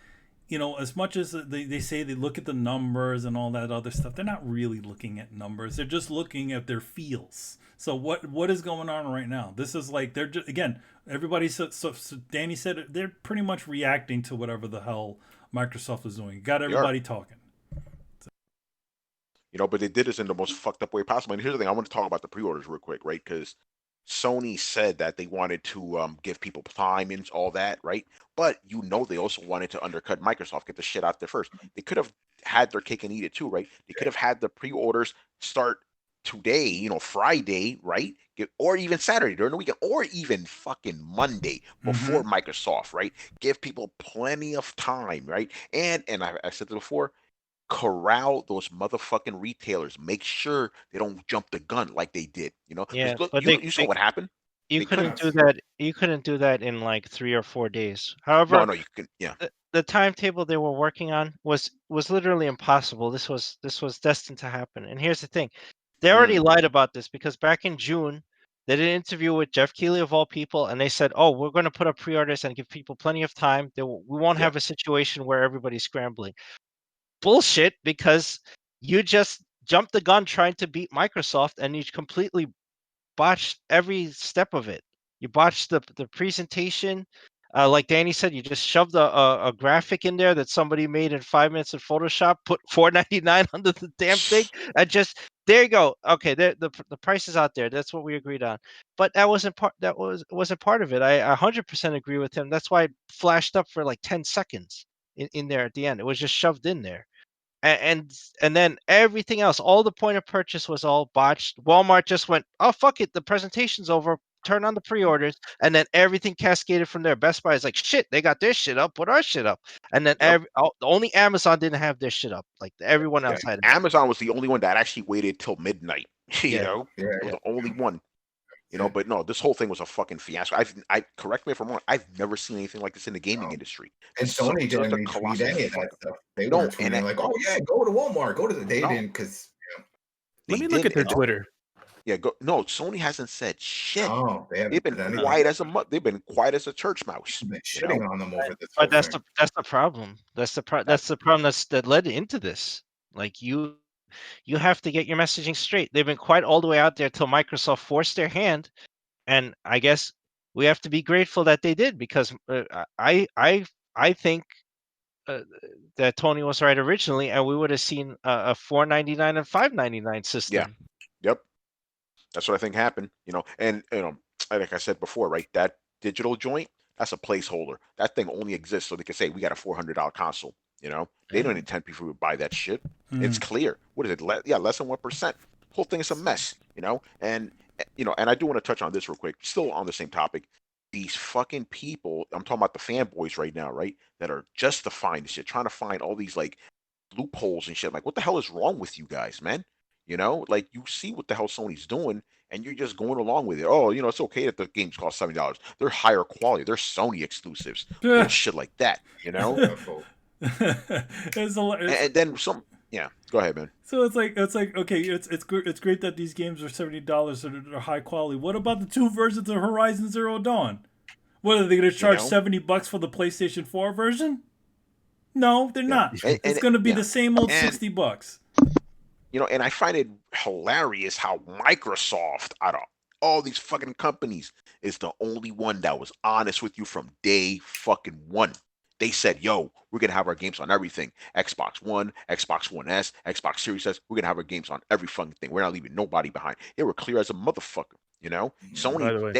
as much as they say they look at the numbers and all that other stuff, they're not really looking at numbers. They're just looking at their feels. So what is going on right now? This is like, they're just, again, everybody so Danny said they're pretty much reacting to whatever the hell Microsoft is doing. Got everybody talking. But they did this in the most fucked up way possible. And here's the thing: I want to talk about the pre-orders real quick, right? Because Sony said that they wanted to give people time and all that, right? But they also wanted to undercut Microsoft, get the shit out there first. They could have had their cake and eat it too, right? They could have had the pre-orders start today, Friday, right? Or even Saturday during the weekend, or even fucking Monday before Microsoft, right? Give people plenty of time, right? And I said it before, corral those motherfucking retailers. Make sure they don't jump the gun like they did. Yeah, look, but you saw what happened. You couldn't do that. You couldn't do that in like 3 or 4 days. However, No, you can. Yeah, the timetable they were working on was literally impossible. This was destined to happen. And here's the thing: they already lied about this, because back in June they did an interview with Jeff Keighley of all people, and they said, "Oh, we're going to put up pre-orders and give people plenty of time. We won't have a situation where everybody's scrambling." Bullshit, because you just jumped the gun trying to beat Microsoft, and you completely botched every step of it. You botched the presentation. Like Danny said, you just shoved a graphic in there that somebody made in 5 minutes in Photoshop, put $4.99 under the damn thing, and just, there you go. Okay, the price is out there. That's what we agreed on. But that wasn't part. Wasn't part of it. I 100% agree with him. That's why it flashed up for like 10 seconds in there at the end. It was just shoved in there. And then everything else, all the point of purchase was all botched. Walmart just went, "Oh, fuck it, the presentation's over, turn on the pre-orders," and then everything cascaded from there. Best Buy is like, "Shit, they got their shit up, put our shit up," and then only Amazon didn't have their shit up. Like everyone else had it. Amazon was the only one that actually waited till midnight. It was the only one. But no, this whole thing was a fucking fiasco. I correct me if I'm wrong. I've never seen anything like this in the gaming industry. And Sony didn't retweet any of that stuff. They weren't tweeting like, "Oh yeah, go to Walmart, go to the." They didn't, because let me look at their Twitter. Yeah, no, Sony hasn't said shit. Oh, they've been quiet as a church mouse. They've been shitting on them over this. But that's the problem. That's the problem that led into this. Like you have to get your messaging straight. They've been quiet all the way out there till Microsoft forced their hand, and I guess we have to be grateful that they did, because I think that Tony was right originally, and we would have seen a $4.99 and $5.99 system. Yeah. Yep. That's what I think happened. And like I said before, right? That digital joint, that's a placeholder. That thing only exists so they can say we got a $400 console. They don't intend people to buy that shit. It's clear. What is it? Less than 1%. Whole thing is a mess. And and I do want to touch on this real quick. Still on the same topic. These fucking people, I'm talking about the fanboys right now, right? That are justifying this shit, trying to find all these like loopholes and shit. Like, what the hell is wrong with you guys, man? Like you see what the hell Sony's doing, and you're just going along with it. Oh, it's okay that the games cost $70. They're higher quality. They're Sony exclusives. Bullshit like that. And then some. Yeah, go ahead, man. So it's like okay, it's great that these games are $70 and they're high quality. What about the 2 versions of Horizon Zero Dawn? What are they going to charge $70 for the PlayStation 4 version? No, they're not. It's going to be the same old $60. And I find it hilarious how Microsoft, out of all these fucking companies, is the only one that was honest with you from day fucking one. They said, yo, we're going to have our games on everything. Xbox One, Xbox One S, Xbox Series S. We're going to have our games on every fucking thing. We're not leaving nobody behind. They were clear as a motherfucker, Sony, By the way.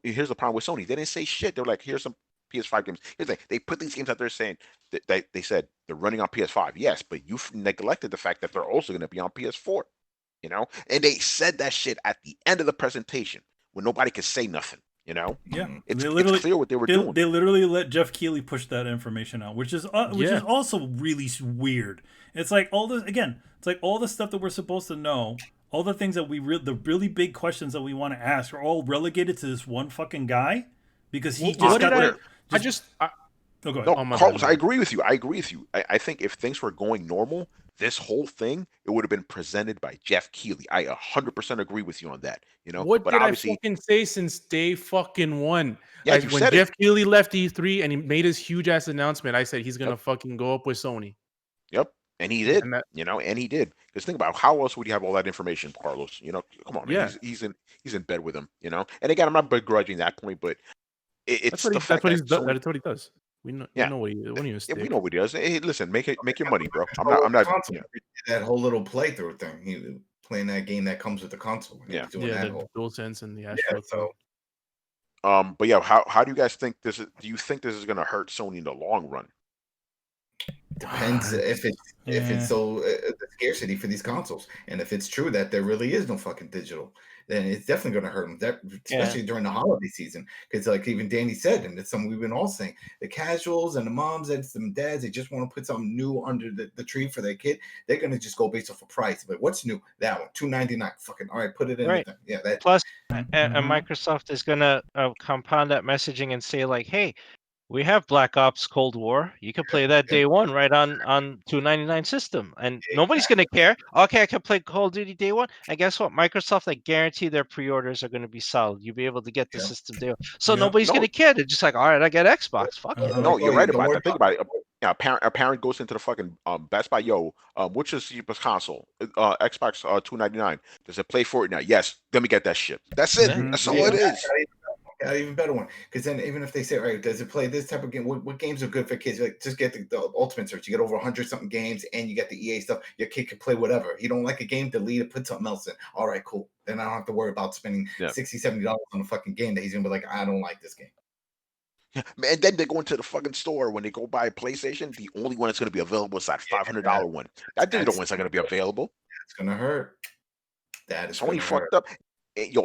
here's the problem with Sony. They didn't say shit. They were like, here's some PS5 games. Here's the thing. They put these games out there saying that they said they're running on PS5. Yes, but you've neglected the fact that they're also going to be on PS4, And they said that shit at the end of the presentation when nobody could say nothing. Yeah, it's clear what they were doing. They literally let Jeff Keighley push that information out, which is also really weird. It's like all this again. It's like all the stuff that we're supposed to know, all the things that the really big questions that we want to ask are all relegated to this one fucking guy because he just got there. Go ahead. Carlos, I agree with you. I think if things were going normal, this whole thing, it would have been presented by Jeff Keighley. I 100% agree with you on that. What did I fucking say since day fucking one? Yeah, when Jeff Keighley left E3 and he made his huge ass announcement, I said he's gonna fucking go up with Sony. Yep, and he did. And he did. Because think about how else would you have all that information, Carlos? Come on, man. He's in bed with him. And again, I'm not begrudging that point, but that's what he does. We know what he was. We know what he does. Hey, listen, make your money, bro. I'm not. That whole little playthrough thing. He playing that game that comes with the console. The DualSense and the Astro. But yeah, how do you guys think this is? Do you think this is going to hurt Sony in the long run? Depends if it's so the scarcity for these consoles, and if it's true that there really is no fucking digital, then it's definitely going to hurt them. Especially during the holiday season, because like even Danny said, and it's something we've been all saying, the casuals and the moms and some dads, they just want to put something new under the tree for their kid. They're going to just go based off of price. But what's new? That one, $299. Fucking all right, put it in. Right. Yeah. That plus, and Microsoft is going to compound that messaging and say like, hey. We have Black Ops Cold War. You can play that day one right on $299 system, and nobody's gonna care. Okay, I can play Call of Duty day one, and guess what? Microsoft, I guarantee their pre-orders are gonna be solid. You'll be able to get the system day one, so nobody's gonna care. They're just like, all right, I get Xbox. Fuck it. No, you're right about that. Think about it. A parent goes into the fucking Best Buy. Which is the cheapest console? Xbox $299. Does it play Fortnite? Yes. Let me get that shit. That's it. That's all it is. Got an even better one, because then even if they say, all right, does it play this type of game? What games are good for kids? Like, just get the Ultimate Search. You get over 100 something games, and you get the EA stuff. Your kid can play whatever. You don't like a game, delete it, put something else in. All right, cool. Then I don't have to worry about spending $60-$70 on a fucking game that he's gonna be like, I don't like this game. Yeah, and then they go into the fucking store when they go buy a PlayStation. The only one that's going to be available is that $500 one. That digital one's not going to be available. It's going to hurt. That is Sony fucked up.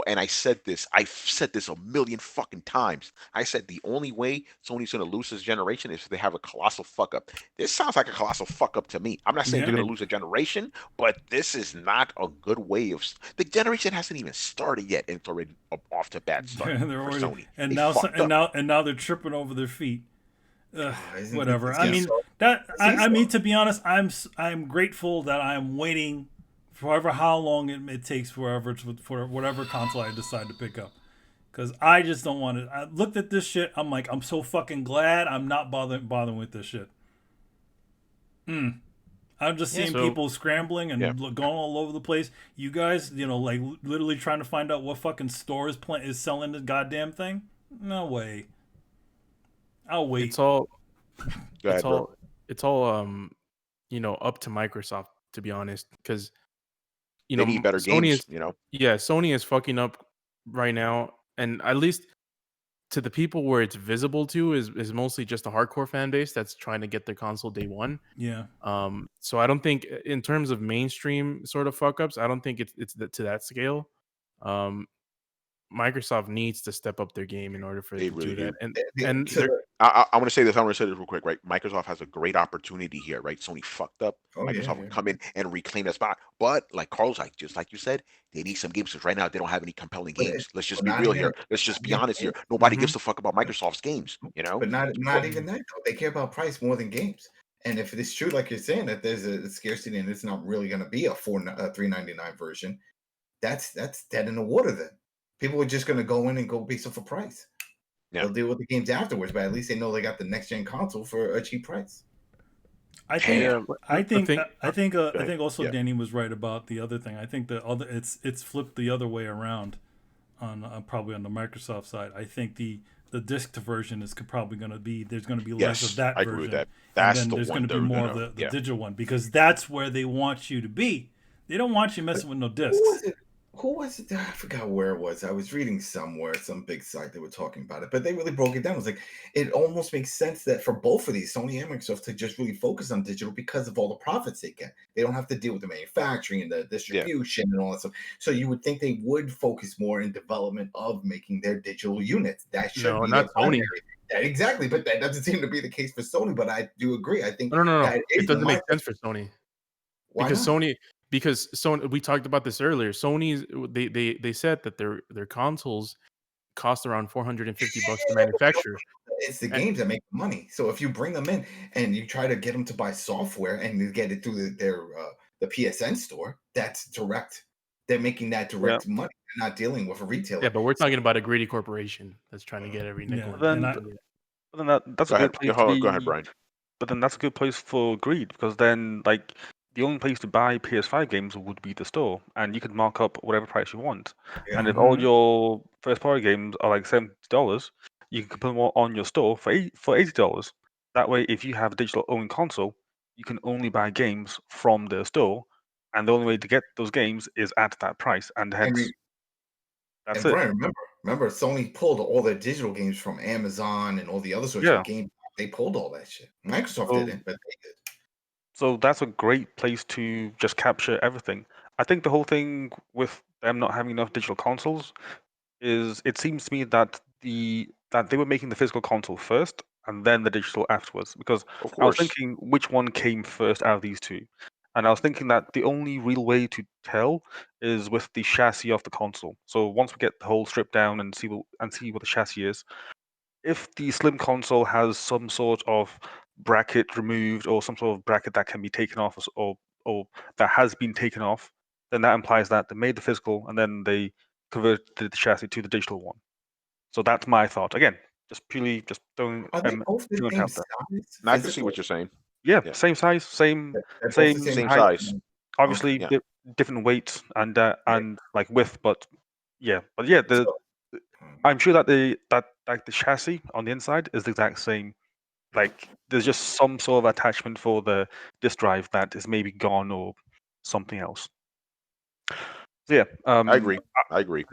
And I said this. I've said this a million fucking times. I said the only way Sony's going to lose this generation is if they have a colossal fuck up. This sounds like a colossal fuck up to me. I'm not saying they're going to lose a generation, but this is not a good way of. The generation hasn't even started yet, and it's already off to bad start for Sony. And now they're tripping over their feet. Whatever. I mean, to be honest, I'm grateful that I'm waiting. For how long it takes for whatever console I decide to pick up. Because I just don't want it. I looked at this shit. I'm like, I'm so fucking glad I'm not bothering with this shit. I'm just seeing people scrambling and going all over the place. You guys, like literally trying to find out what fucking store is selling the goddamn thing. No way. I'll wait. It's all up to Microsoft, to be honest, because you They know, need better Sony games. is Sony is fucking up right now, and at least to the people where it's visible to is mostly just a hardcore fan base that's trying to get their console day one. Yeah. So I don't think in terms of mainstream sort of fuck ups, I don't think it's to that scale. Microsoft needs to step up their game in order for it They to really do that. do. And So I want to say this. I want to say this real quick, right? Microsoft has a great opportunity here, right? Sony fucked up. Oh, yeah, Microsoft yeah. would come in and reclaim that spot. But like Carlos, just like you said, they need some games because right now they don't have any compelling But games. Let's just but be not real even here. Let's just be not honest here. even Nobody Mhm. gives a fuck about Microsoft's games. You know. but not Well, even that though. They care about price more than games. And if it is true, like you're saying, that there's a scarcity and it's not really going to be a $3.99 version, that's dead in the water. Then people are just going to go in and go based off of price. Yeah. They'll deal with the games afterwards, but at least they know they got the next gen console for a cheap price. I think Damn. I think thing- I think I ahead. think also Yeah. Danny was right about the other thing. I think the other it's flipped the other way around on probably on the Microsoft side. I think the disc version is probably going to be there's going to be less Yes, of that I version, agree with that. and That's then the there's one going to be they're more gonna. of the digital one because that's where they want you to be. They don't want you messing with no discs. Who was it? Who was it? I forgot where it was. I was reading somewhere, some big site they were talking about it, but they really broke it down. It was like it almost makes sense that for both of these, Sony and Microsoft, to just really focus on digital because of all the profits they get. They don't have to deal with the manufacturing and the distribution and all that stuff. So you would think they would focus more in development of making their digital units. That should No, be not their Sony. primary. Exactly, but that doesn't seem to be the case for Sony. But I do agree. I think No. that is It doesn't the make mindset. sense for Sony. Why Because not? Sony, we talked about this earlier. Sony's they said that their consoles cost around $450 to manufacture. It's the And games that make the money. So if you bring them in and you try to get them to buy software and you get it through the PSN store, that's direct. They're making that Yeah. direct money. They're not dealing with a retailer. yeah, but we're talking about a greedy corporation that's trying to get every nickel. Yeah, and and dime. But then that's Go a ahead. good place to be. Go ahead, Brian. But then that's a good place for greed because then like the only place to buy PS5 games would be the store, and you can mark up whatever price you want. Yeah. And if all your first party games are like $70, you can put them all on your store for $80. That way, if you have a digital only console, you can only buy games from the store, and the only way to get those games is at that price, and And, hence that's and it. Brian, remember, Sony pulled all their digital games from Amazon and all the other sorts Yeah. of games. They pulled all that shit. Microsoft So didn't, but they did. So that's a great place to just capture everything. I think the whole thing with them not having enough digital consoles is it seems to me that they were making the physical console first and then the digital afterwards. Because Of I was course. thinking which one came first out of these two. And I was thinking that the only real way to tell is with the chassis of the console. So once we get the whole stripped down and see what the chassis is, if the slim console has some sort of bracket removed or some sort of bracket that can be taken off or that has been taken off, then that implies that they made the physical and then they converted the chassis to the digital one. So that's my thought. Again, just purely just throwing Are they both the throwing it same out there. size? I can see Physically? what you're saying. Yeah, Yeah. same size, same They're both the same same height. size. Obviously, Yeah. different weights and like width, but yeah, the So, I'm sure that like the chassis on the inside is the exact same. Like there's just some sort of attachment for the disk drive that is maybe gone or something else. So yeah, I agree. I agree.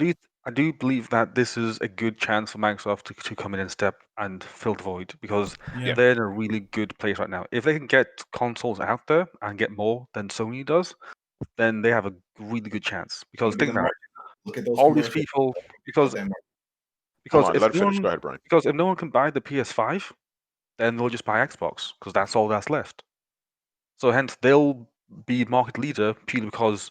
I do believe that this is a good chance for Microsoft to come in and step and fill the void because Yeah. they're in a really good place right now. If they can get consoles out there and get more than Sony does, then they have a really good chance. Because look at think the about it, market. Look at those all these commercials. people Build because that market. Hold because on. if Let it no finish. one Go ahead, Brian. because if no one can buy the PS5, then they'll just buy Xbox because that's all that's left. So hence they'll be market leader purely because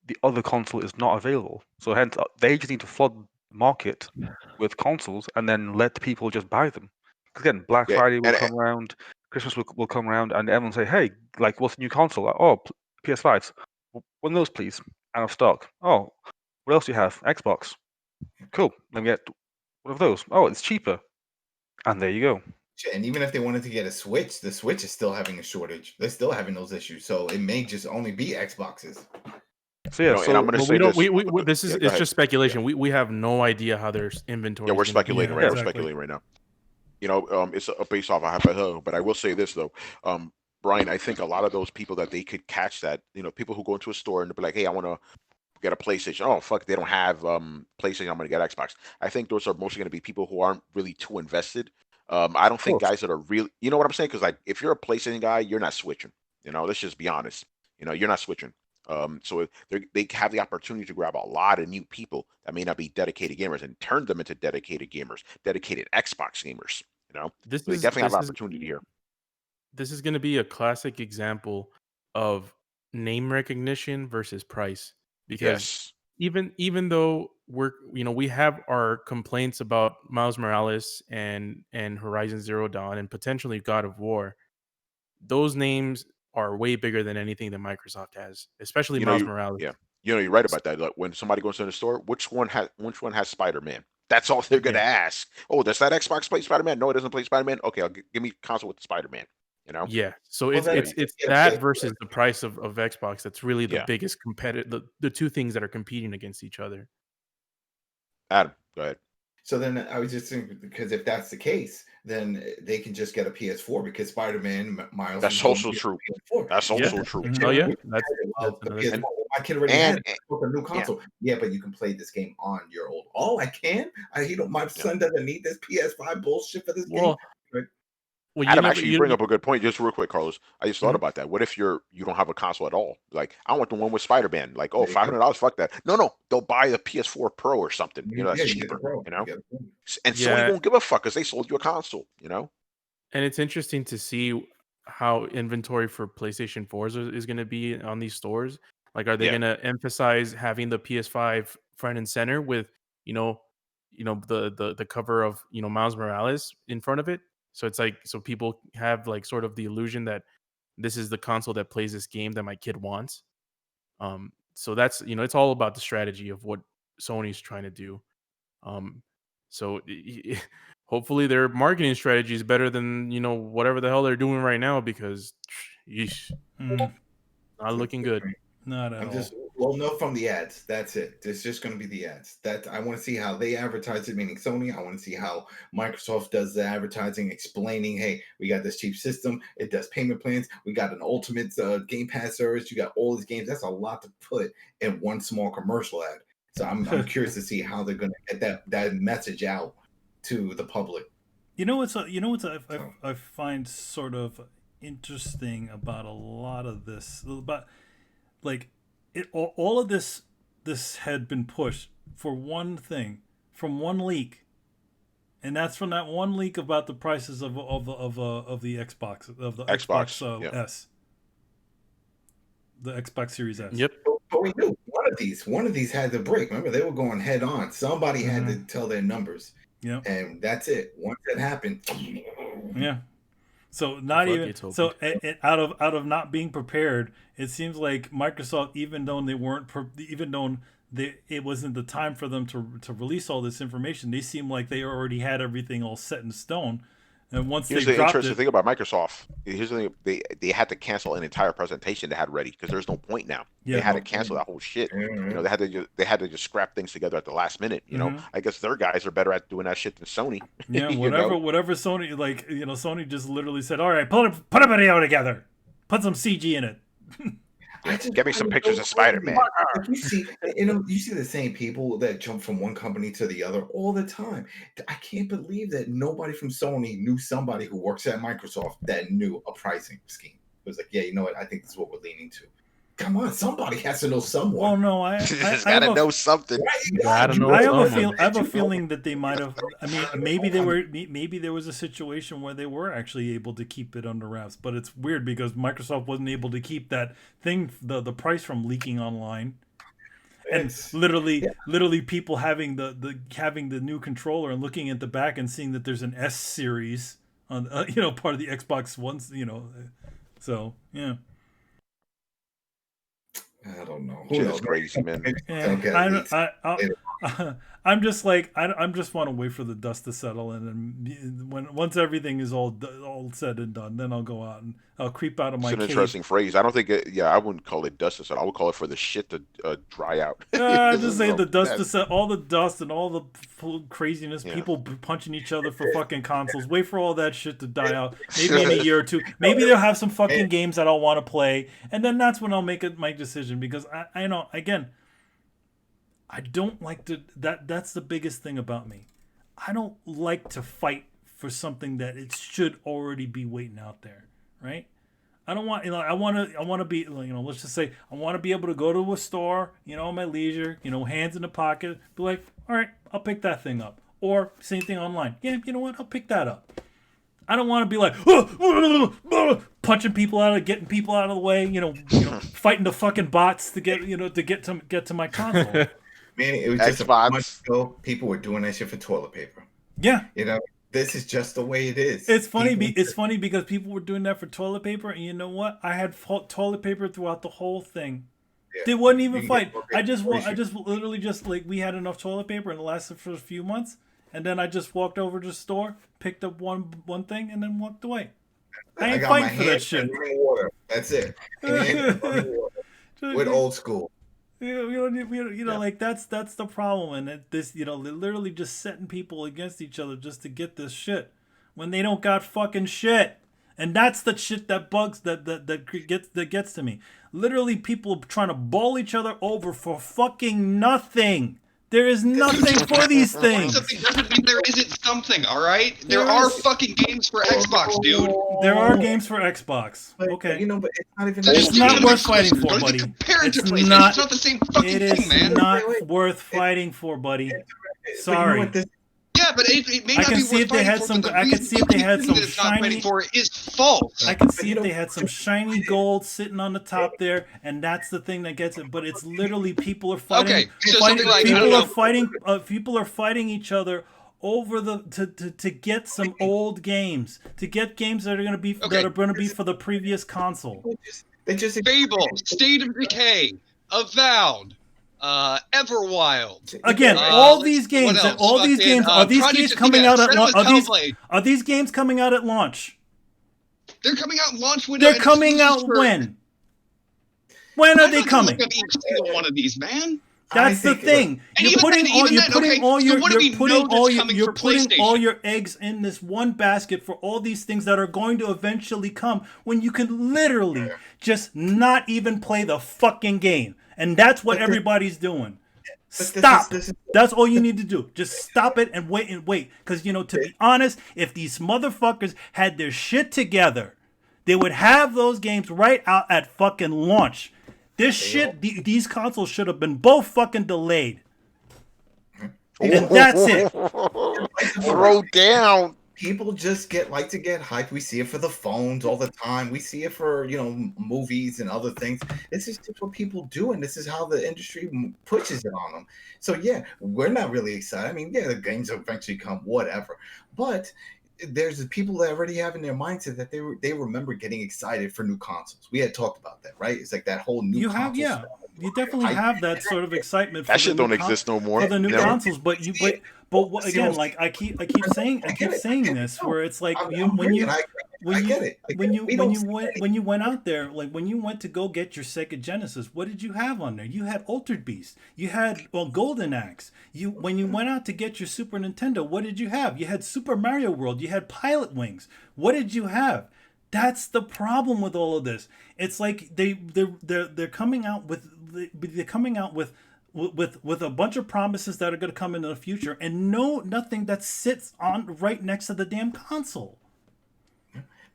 the other console is not available. So hence they just need to flood the market with consoles and then let people just buy them. 'Cause again, Black Yeah. Friday will And come around, Christmas will come around, and everyone say, "Hey, like, what's the new console?" Like, oh, PS5s. One of those, please. Out of stock. Oh, what else do you have? Xbox. Cool. Let me get one of those. Oh, it's cheaper. And there you go. And even if they wanted to get a Switch, the Switch is still having a shortage. They're still having those issues. So it may just only be Xboxes. So yeah, and I'm going to Well, say we don't. this. We this is Yeah, go it's ahead. just speculation. We have no idea how their inventory. Yeah, we're is gonna be. speculating Yeah, right now. exactly. We're speculating right now. It's based off a hypothetical, but I will say this though, Brian. I think a lot of those people that they could catch that, people who go into a store and be like, "Hey, I want to get a PlayStation. Oh fuck, they don't have PlayStation. I'm gonna get Xbox. I think those are mostly gonna be people who aren't really too invested. I don't think course. guys that are really, you know what I'm saying? Because like, if you're a PlayStation guy, you're not switching. Let's just be honest. You're not switching. So they have the opportunity to grab a lot of new people that may not be dedicated gamers and turn them into dedicated gamers, dedicated Xbox gamers. This So they is definitely have this an is opportunity here. this is going to be a classic example of name recognition versus price, because Yes. even though we have our complaints about Miles Morales and Horizon Zero Dawn and potentially God of War, those names are way bigger than anything that Microsoft has, especially You know Miles you Morales. yeah. You're right about that. Like, when somebody goes to the store, which one has Spider-Man? That's all they're gonna Yeah. ask. Oh, does that Xbox play Spider-Man? No, it doesn't play Spider-Man. Okay, give me console with the Spider-Man. Yeah. So Well, it's then it's it's yeah, that yeah, versus the price of Xbox that's really the Yeah. biggest competitive, the two things that are competing against each other. Adam, go ahead. So then I was just thinking, because if that's the case, then they can just get a PS4 because Spider-Man Miles That's is going also to get true. a PS4. That's Yeah. also true. Mhm. Oh yeah, We that's well, the another PS4. thing. Well, my kid already And had a new yeah, console. Yeah, but you can play this game on your old. Oh, I can. My yeah. son doesn't need this PS5 bullshit for this game. Well, Right? well, Adam, actually, you bring up a good point. Just real quick, Carlos. I just thought Mhm. about that. What if you don't have a console at all? Like, I want the one with Spider-Man. Like, oh, There you go. $500. Fuck that. No, they'll buy the PS4 Pro or something. That's Yeah, you get the cheaper. Pro. You get the Pro. And Sony Yeah, won't give a fuck because they sold you a console. and it's interesting to see how inventory for PlayStation 4s is going to be on these stores. Like, are they Yeah. going to emphasize having the PS5 front and center with the cover of Miles Morales in front of it? So it's like, so people have like sort of the illusion that this is the console that plays this game that my kid wants. So that's it's all about the strategy of what Sony's trying to do. Um, so hopefully their marketing strategy is better than whatever the hell they're doing right now, because yeesh, Mm, not looking good. not at I'm all. just no from the ads. That's it. It's just going to be the ads. That I want to see how they advertise it, meaning Sony. I want to see how Microsoft does the advertising, explaining, hey, we got this cheap system. It does payment plans. We got an ultimate Game Pass service. You got all these games. That's a lot to put in one small commercial ad. So I'm curious to see how they're going to get that message out to the public. I find sort of interesting about a lot of this, but like all of this had been pushed for one thing, from one leak, and that's from that one leak about the prices of the Xbox, of the Xbox yeah. S, the Xbox Series S. Yep. But we knew one of these had to break. Remember, they were going head on. Somebody had to tell their numbers. Yeah. And that's it. Once that happened, Yeah. So not even floodgates so opened. out of not being prepared, it seems like Microsoft, even though they weren't, even though it wasn't the time for them to release all this information, they seem like they already had everything all set in stone. And once Here's they the dropped interesting it, thing about Microsoft. Here's the thing: they had to cancel an entire presentation they had ready because there's no point now. Yeah. They had to cancel that whole shit. They had to just scrap things together at the last minute. I guess their guys are better at doing that shit than Sony. yeah, whatever Sony, like, Sony just literally said, all right, put a video together, put some CG in it. Get me some pictures of Spider-Man. Like you see the same people that jump from one company to the other all the time. I can't believe that nobody from Sony knew somebody who works at Microsoft that knew a pricing scheme. It was like, yeah, you know what? I think this is what we're leaning to. Come on, somebody has to know someone. Well, no, I Just gotta know something. I don't know. I someone. have a feeling that they might have. I mean, maybe there was a situation where they were actually able to keep it under wraps, but it's weird because Microsoft wasn't able to keep that thing, the price from leaking online, and literally people having the new controller and looking at the back and seeing that there's an S series on part of the Xbox One's, so yeah. I don't know. Shit is crazy, man. I'm just like I just want to wait for the dust to settle in, and once everything is all said and done, then I'll go out and I'll creep out of my It's an cave. interesting phrase. I don't think I wouldn't call it dust to settle. I would call it for the shit to dry out. I'm just saying the dust to set, all the dust and all the craziness, Yeah. people punching each other for fucking consoles. Wait for all that shit to die out. Maybe in a year or two. Maybe they'll have some fucking games that I'll want to play, and then that's when I'll make my decision, because I know, again, I don't like to. That's the biggest thing about me. I don't like to fight for something that it should already be waiting out there, right? I don't want, I want to be, let's just say I want to be able to go to a store, on my leisure, hands in the pocket, be like, all right, I'll pick that thing up. Or same thing online. Yeah, you know what? I'll pick that up. I don't want to be like punching people out, getting people out of the way, fighting the fucking bots to get, get to my console. Man, it was just a month ago. People were doing that shit for toilet paper. Yeah. This is just the way it is. It's funny. It's funny because people were doing that for toilet paper, and you know what? I had toilet paper throughout the whole thing. Yeah. They wasn't even fight. I just literally we had enough toilet paper, and it lasted for a few months. And then I just walked over to the store, picked up one thing, and then walked away. I ain't fighting for that shit. Water. That's it. With old school. Like that's the problem, and they're literally just setting people against each other just to get this shit when they don't got fucking shit, and that's the shit that bugs that gets to me. Literally, people trying to bowl each other over for fucking nothing. There is nothing for these things. Something doesn't mean there isn't something, all right? There are fucking games for Xbox, dude. There are games for Xbox. Okay. But it's not even. It's not worth fighting for, buddy. It's not the same fucking thing, man. It is not worth fighting for, buddy. Sorry. Yeah, but it may not be worth fighting for. I could see if they had some shiny. For it is false. I could see if they had some shiny gold sitting on the top there, and that's the thing that gets it. But it's literally people are fighting. Okay, so something like people are fighting each other over to get some old games, to get games that are going to be for the previous console. They just Fable, State of Decay, Avowed. Everwild. Again, all these games are these games coming out at are these games coming out at launch? They're coming out at launch when they're coming out when? When are they coming? Each single one of these, man. That's the thing. You're putting all your eggs in this one basket for all these things that are going to eventually come when you can literally just not even play the fucking game. And that's what everybody's doing. Stop. That's all you need to do. Just stop it and wait. Because, to be honest, if these motherfuckers had their shit together, they would have those games right out at fucking launch. These consoles should have been both fucking delayed. And that's it. Throw down. People just like to get hyped. We see it for the phones all the time. We see it for movies and other things. This is just what people do, and this is how the industry pushes it on them. So yeah, we're not really excited. I mean, yeah, the games eventually come, whatever. But there's people that already have in their mindset that they remember getting excited for new consoles. We had talked about that, right? It's like that whole new. You definitely have that sort of excitement. That shit don't exist no more. For the new consoles, but again, like I keep saying this, where it's like when you went out there, like when you went to go get your Sega Genesis, what did you have on there? You had Altered Beast, you had Golden Axe. When you went out to get your Super Nintendo, what did you have? You had Super Mario World, you had Pilot Wings. What did you have? That's the problem with all of this. It's like they're coming out with a bunch of promises that are going to come in the future, and nothing that sits on right next to the damn console.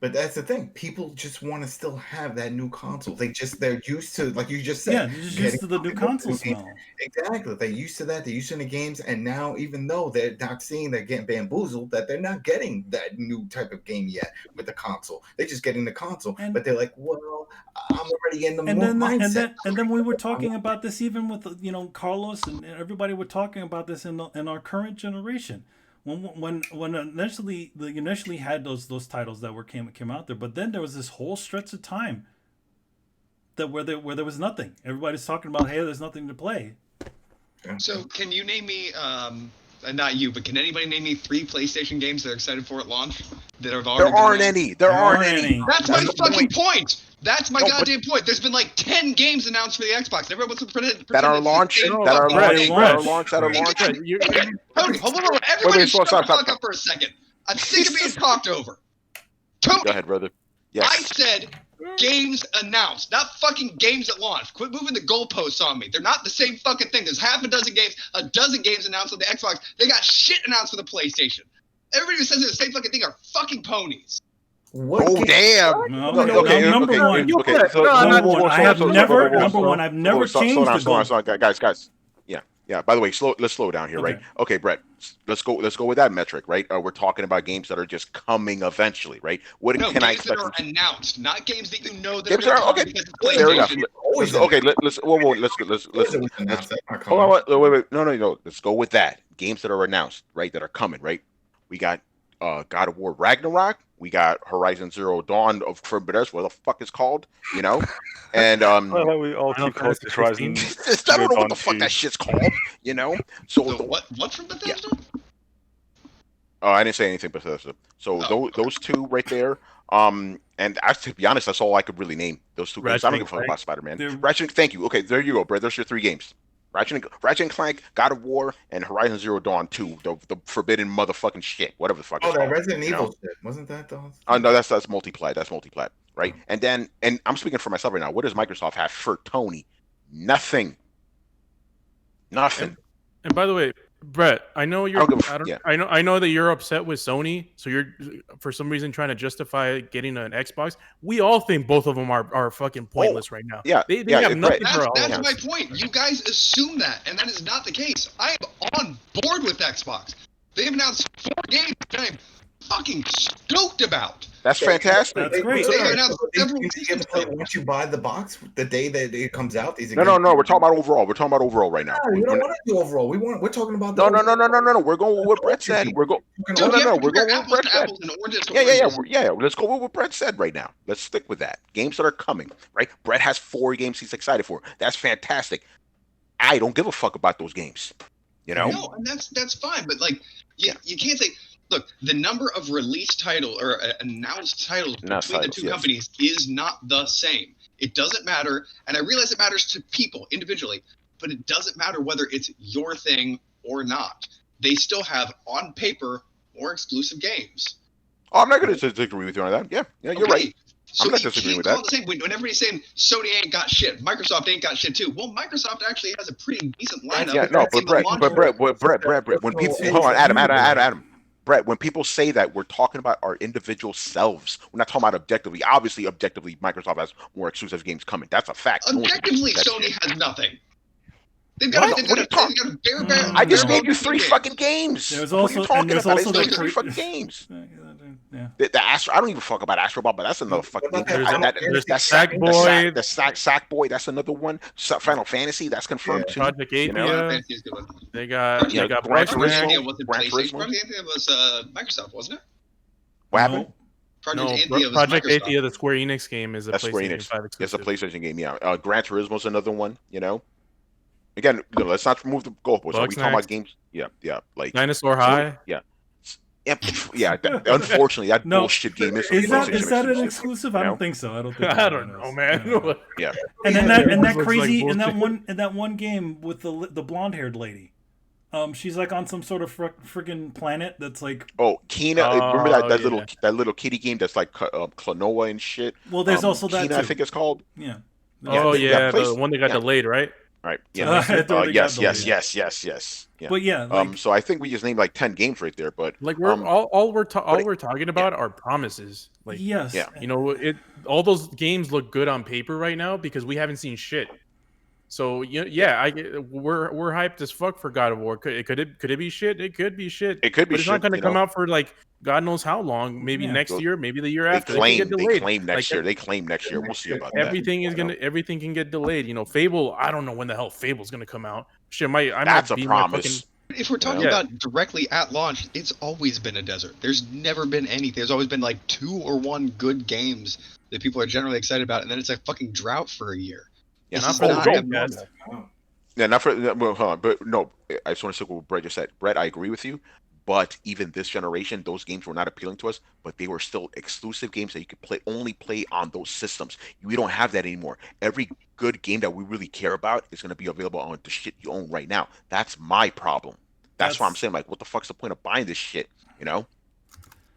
But that's the thing. People just want to still have that new console. They're used to, like you just said. Yeah, they're just used to the new console smell. Exactly. They're used to that. They're used to the games. And now, even though they're not seeing they're getting bamboozled, that they're not getting that new type of game yet with the console. They're just getting the console. But they're like, well, I'm already in the mindset. And then we were talking about this even with, Carlos and everybody were talking about this in our current generation. When initially had those titles that came out there, but then there was this whole stretch of time where there was nothing. Everybody's talking about, hey, there's nothing to play. So can you name me not you, but can anybody name me 3 PlayStation games they're excited for at launch that have already There aren't any. That's my fucking point. That's my goddamn point. There's been like 10 games announced for the Xbox. Everyone wants to pretend that are launch. That are launch. Tony, hold on. Everybody shut the fuck up for a second. I'm sick of being talked over. Tony. Go ahead, brother. Yes. I said games announced, not fucking games at launch. Quit moving the goalposts on me. They're not the same fucking thing. There's half a dozen games announced on the Xbox. They got shit announced for the PlayStation. Everybody who says they're the same fucking thing are fucking ponies. What Oh game- damn! No, Okay, no, okay, number okay, one. okay, No, so- number so- one, I have so- never- so- number one, I've never changed the slow down, guys. Yeah. By the way, let's slow down here, right? Okay. Okay, Brett, let's go with that metric, right? We're talking about games that are just coming eventually, right? What No, can I games that expect? are announced, not games that you know that Games are that going are to okay. come because it's Fair enough. PlayStation. Always Let's Always announced. That's not hold coming. on, wait. No. Let's go with that. Games that are announced, right? That are coming, right? We got God of War Ragnarok. We got Horizon Zero Dawn of Forbidden West, what the fuck it's called, you know? And I like how we all Final keep calling Fantasy this Horizon. 16. I don't know what the fuck that shit's called, you know? So So what from Bethesda? I didn't say anything Bethesda. So those two right there. And actually, to be honest, that's all I could really name. Those two games. I don't give a fuck about Spider-Man. They're- Ratchet. Thank you. Okay, there you go, Brett. There's your three games. Ratchet and Clank, God of War, and Horizon Zero Dawn 2, the forbidden motherfucking shit, whatever the fuck Oh, it's that called. Resident you know? Evil shit. Wasn't that the No, that's multiplat. That's multiplat, right? And I'm speaking for myself right now. What does Microsoft have for Tony? Nothing. Nothing. And by the way, Brett, I know you're. I don't give a- yeah. I know that you're upset with Sony, so you're for some reason trying to justify getting an Xbox. We all think both of them are fucking pointless right now. yeah, they yeah, have nothing Brett. for all of That's us. my point. You guys assume that, and that is not the case. I am on board with Xbox. They have announced 4 games that I'm fucking stoked about. That's fantastic. That's great. They announced several You get to play once you buy the box the day that it comes out. These are No. games- We're talking about overall. We're talking about overall right now. No, we We're don't not- want to do overall. We're talking about No. We're going with what Brett said. We're going. Dude, No. you have to We're compare going with apples Brett to said. apples and oranges to Yeah. oranges. Let's go with what Brett said right now. Let's stick with that. Games that are coming, right? Brett has 4 games he's excited for. That's fantastic. I don't give a fuck about those games. You know? No, and that's fine, but like, you can't say. Look, the number of release title or announced titles Announced between titles, the two yes. companies is not the same. It doesn't matter, and I realize it matters to people individually, but it doesn't matter whether it's your thing or not. They still have, on paper, more exclusive games. Oh, I'm not going to disagree with you on that. Yeah, you're right. So I'm not you disagreeing can't with call that. it the same. When everybody's saying Sony ain't got shit, Microsoft ain't got shit too. Well, Microsoft actually has a pretty decent lineup. Yeah, no, but in the launch Brett, when people hold on, Adam. Brett, when people say that, we're talking about our individual selves. We're not talking about objectively. Obviously, objectively, Microsoft has more exclusive games coming. That's a fact. No one can Objectively, dispute that Sony shit. has nothing. They've got, What? they've What got, are you they've got a bare. I just No. gave you 3 fucking games. There's What are you also- talking and there's about? also It's the 3 cre- fucking games. Yeah. The Astro, I don't even fuck about Astro Ball, but that's another fucking What game. about There's the Sackboy, The Sackboy, that's another one. Final Fantasy, that's confirmed too. Project You know? Athia. Fantasy is a good one. They got Yeah, they got Gran Black Turismo. Man. Anthea wasn't Gran PlayStation. Turismo. Project Anthea was Microsoft, wasn't it? What happened? Project No, Anthea was Project Microsoft. Athia, the Square Enix game, is a That's Square PlayStation Enix. 5 It's a exclusive. PlayStation game, yeah. Gran Turismo's another one, you know. Again, let's not remove the goalposts. Are we talking about games? Yeah. Like Dinosaur High. Yeah. Unfortunately, that No, bullshit game is. Is that an exclusive, exclusive? I you know? don't think so. I don't think. I don't know, man. Yeah. And then It that looks like crazy bullshit. in that one game with the blonde haired lady. She's like on some sort of friggin' planet that's like. Oh, Kina! Remember Oh, that little kitty game that's like Klonoa and shit. Well, there's also that Kina, too. I think it's called. Yeah. Oh yeah, place- the one that got yeah. delayed, right? Right. I Yeah. thought they got Yes. delayed. Yeah. But yeah, like, So I think we just named like 10 games right there, but Like we're all we're talking about are promises. Like yes, yeah. you know, all those games look good on paper right now because we haven't seen shit. So we're hyped as fuck for God of War. Could it be shit? It could be shit. It could be but it's not shit, going to you come know? out for like God knows how long. Maybe Yeah. next year, maybe the year they after. claim It can get delayed. next Like, year. They claim next year. We'll see about that. Everything is You know? everything can get delayed. You know, Fable. I don't know when the hell Fable's gonna come out. Shit, That's a be promise. If we're talking Yeah. about directly at launch, it's always been a desert. There's never been anything. There's always been like 2 or 1 good games that people are generally excited about, and then it's a fucking drought for a year. Yeah, This not is for the not Game abnormal. Pass. Yeah, not for well, hold on, but no, I just want to stick with what Brett just said. Brett, I agree with you, but even this generation, those games were not appealing to us, but they were still exclusive games that you could only play on those systems. We don't have that anymore. Every good game that we really care about is going to be available on the shit you own right now. That's my problem. That's why I'm saying, like, what the fuck's the point of buying this shit? You know?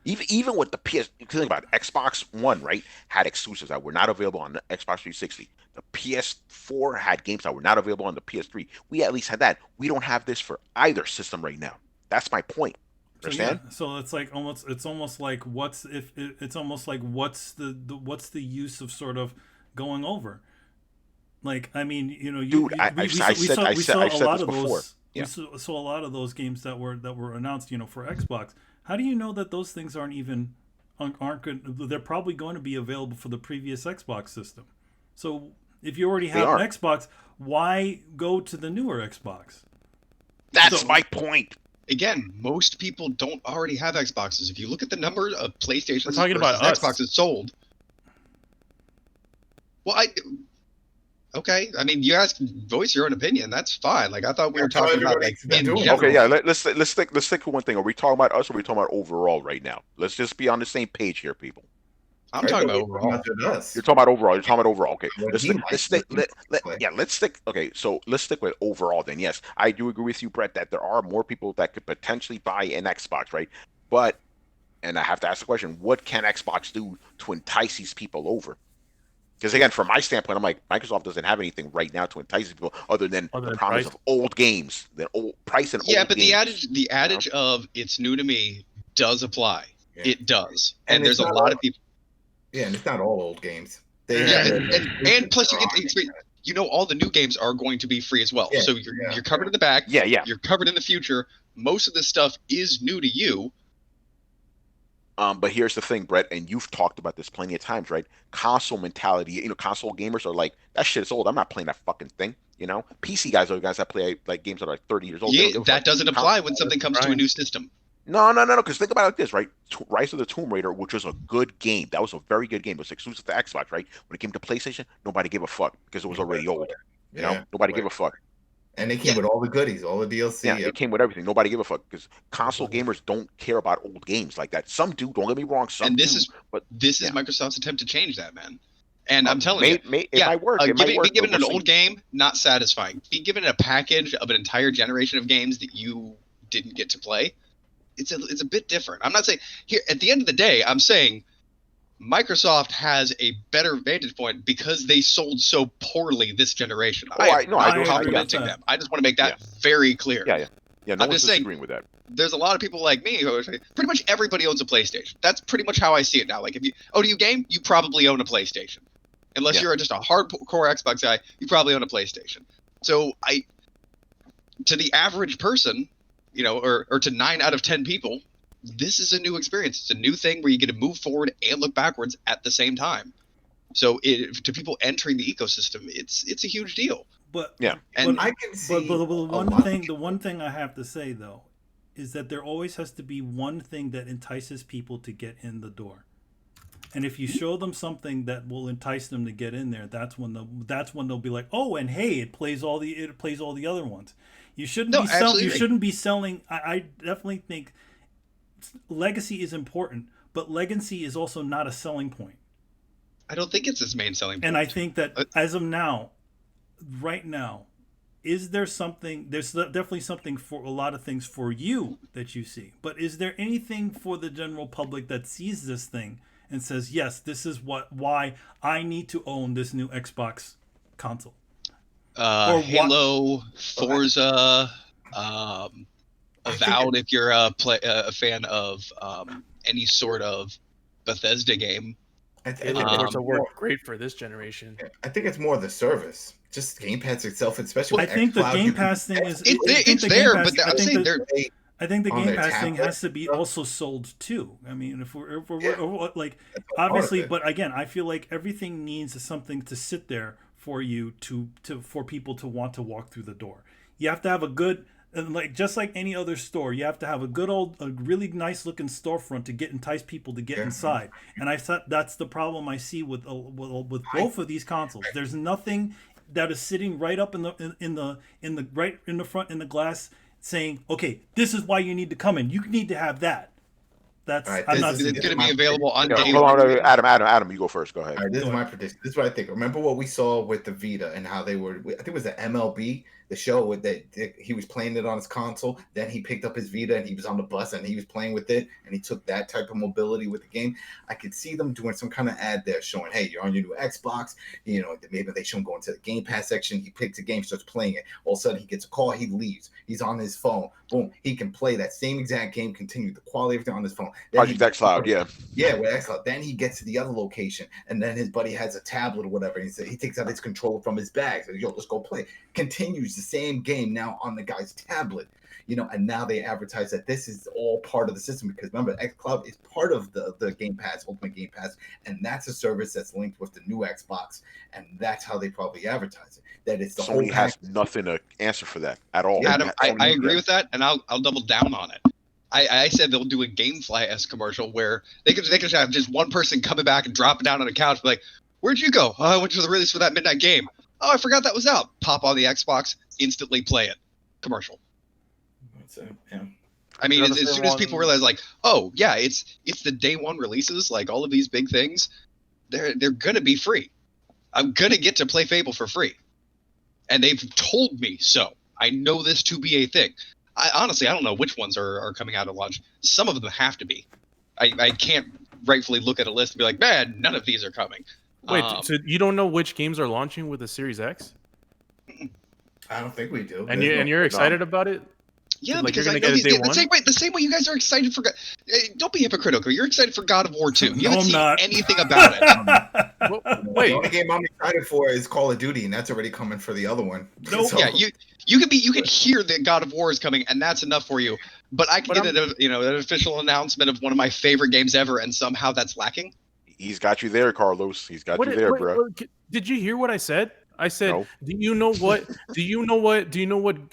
Even with the PS, think about it, Xbox One, right, had exclusives that were not available on the Xbox 360. The PS4 had games that were not available on the PS3. We at least had that. We don't have this for either system right now. That's my point. So Understand? yeah, so it's like almost like what's the use of sort of going over? Like, I mean, you know, Dude, I said this before. Yeah. We saw a lot of those games that were announced, you know, for Xbox. How do you know that those things aren't good? They're probably going to be available for the previous Xbox system. So if you already have an Xbox, why go to the newer Xbox? That's my point. Again, most people don't already have Xboxes. If you look at the number of PlayStations talking about us. Xboxes sold, well, okay. I mean, you guys can voice your own opinion. That's fine. Like, I thought we were talking about like in general. Okay, yeah. Let's stick to one thing. Are we talking about us or are we talking about overall right now? Let's just be on the same page here, people. I'm talking about overall. You're talking about overall. You're talking about overall. Okay. Let's stick. Okay, so let's stick with overall then. Yes, I do agree with you, Brett, that there are more people that could potentially buy an Xbox, right? But, and I have to ask the question: what can Xbox do to entice these people over? Because again, from my standpoint, I'm like, Microsoft doesn't have anything right now to entice people other than the promise of old games, the old price and yeah, old but games. the adage of "it's new to me" does apply. Yeah. It does, and there's a lot of people. Yeah, and it's not all old games. And plus you get the experience. You know, all the new games are going to be free as well. Yeah, So you're covered in the back. Yeah. You're covered in the future. Most of this stuff is new to you. But here's the thing, Brett, and you've talked about this plenty of times, right? Console mentality. You know, console gamers are like, that shit is old. I'm not playing that fucking thing. You know, PC guys are the guys that play like games that are like 30 years old. Yeah, that doesn't apply when something comes to a new system. No. Because think about it like this, right? Rise of the Tomb Raider, which was a good game. That was a very good game. It was exclusive to Xbox, right? When it came to PlayStation, nobody gave a fuck because it was already old. You know, nobody gave a fuck. And they came with all the goodies, all the DLC. Yeah, it came with everything. Nobody gave a fuck because console gamers don't care about old games like that. Some do. Don't get me wrong. Some and this do. This is Microsoft's attempt to change that, man. And I'm telling you, it might work. Be given an old game, not satisfying. Be given a package of an entire generation of games that you didn't get to play. It's a bit different. I'm not saying here at the end of the day, I'm saying Microsoft has a better vantage point because they sold so poorly this generation. I'm complimenting them. I just want to make that very clear. Yeah. No I'm one's just saying, disagreeing with that. There's a lot of people like me who are saying, pretty much everybody owns a PlayStation. That's pretty much how I see it now. Like, if you do you game, you probably own a PlayStation. Unless you're just a hardcore Xbox guy, you probably own a PlayStation. So to the average person, you know, or to 9 out of 10 people, this is a new experience. It's a new thing where you get to move forward and look backwards at the same time. So to people entering the ecosystem, it's a huge deal. But and I can see. But the one thing I have to say though is that there always has to be one thing that entices people to get in the door. And if you show them something that will entice them to get in there, that's when they'll be like, oh, and hey, it plays all the other ones. You shouldn't be selling. I definitely think legacy is important, but legacy is also not a selling point. I don't think it's its main selling point. And I think that as of now, right now, is there something? There's definitely something for a lot of things for you that you see, but is there anything for the general public that sees this thing and says, yes, this is why I need to own this new Xbox console? Halo, Forza, Avowed if you're a fan of any sort of Bethesda game. Forza worked great for this generation. I think it's more the service, just Game Pass itself, especially. I think the Game Pass thing is it's there, but I'm saying they're. I think the Game Pass thing has to be also sold too. I mean, if we're like, obviously, but again, I feel like everything needs something to sit there for you for people to want to walk through the door. You have to have a good, like just like any other store, you have to have a really nice looking storefront to entice people to get inside. And I thought that's the problem I see with both of these consoles. There's nothing that is sitting right up in the right in the front in the glass, saying, okay, this is why you need to come in. You need to have that. That's right, I'm not. It's going to be available on day one. Adam, you go first. Go ahead. All right, this is my prediction. This is what I think. Remember what we saw with the Vita and how they were. I think it was the MLB the show that he was playing it on his console. Then he picked up his Vita and he was on the bus and he was playing with it, and he took that type of mobility with the game. I could see them doing some kind of ad there showing, hey, you're on your new Xbox. You know, maybe they show him going to the Game Pass section. He picks a game, starts playing it. All of a sudden, he gets a call. He leaves. He's on his phone. Boom. He can play that same exact game, continue the quality of everything on his phone. Project xCloud, yeah. Yeah, with xCloud. Then he gets to the other location, and then his buddy has a tablet or whatever. And he takes out his controller from his bag. Says, yo, let's go play. Continues the same game now on the guy's tablet. You know, and now they advertise that this is all part of the system, because remember, xCloud is part of the Game Pass, Ultimate Game Pass, and that's a service that's linked with the new Xbox, and that's how they probably advertise it. That it's the whole Sony has nothing to answer for that at all. Adam, I agree with that, and I'll double down on it. I said they'll do a GameFly-esque commercial where they could have just one person coming back and dropping down on a couch, be like, "Where'd you go? Oh, I went to the release for that midnight game. Oh, I forgot that was out." Pop on the Xbox, instantly play it. Commercial. Yeah. I mean, as soon as people realize, like, oh yeah, it's the day one releases, like all of these big things, they're gonna be free. I'm gonna get to play Fable for free, and they've told me so. I know this to be a thing. Honestly, I don't know which ones are coming out at launch. Some of them have to be. I can't rightfully look at a list and be like, man, none of these are coming. Wait, so you don't know which games are launching with the Series X? I don't think we do. And you're excited about it? Yeah, Like, because you're I gonna know get it day the same way you guys are excited for. Don't be hypocritical. You're excited for God of War 2. You No, haven't I'm seen not. anything about it. Well, The wait, only game I'm excited for is Call of Duty, and that's already coming for the other one. Nope. So- Yeah, you can hear that God of War is coming, and that's enough for you. But I can But get an official announcement of one of my favorite games ever, and somehow that's lacking. He's got you there, Carlos. He's got you there, bro. Did you hear what I said? I said, No. do you know what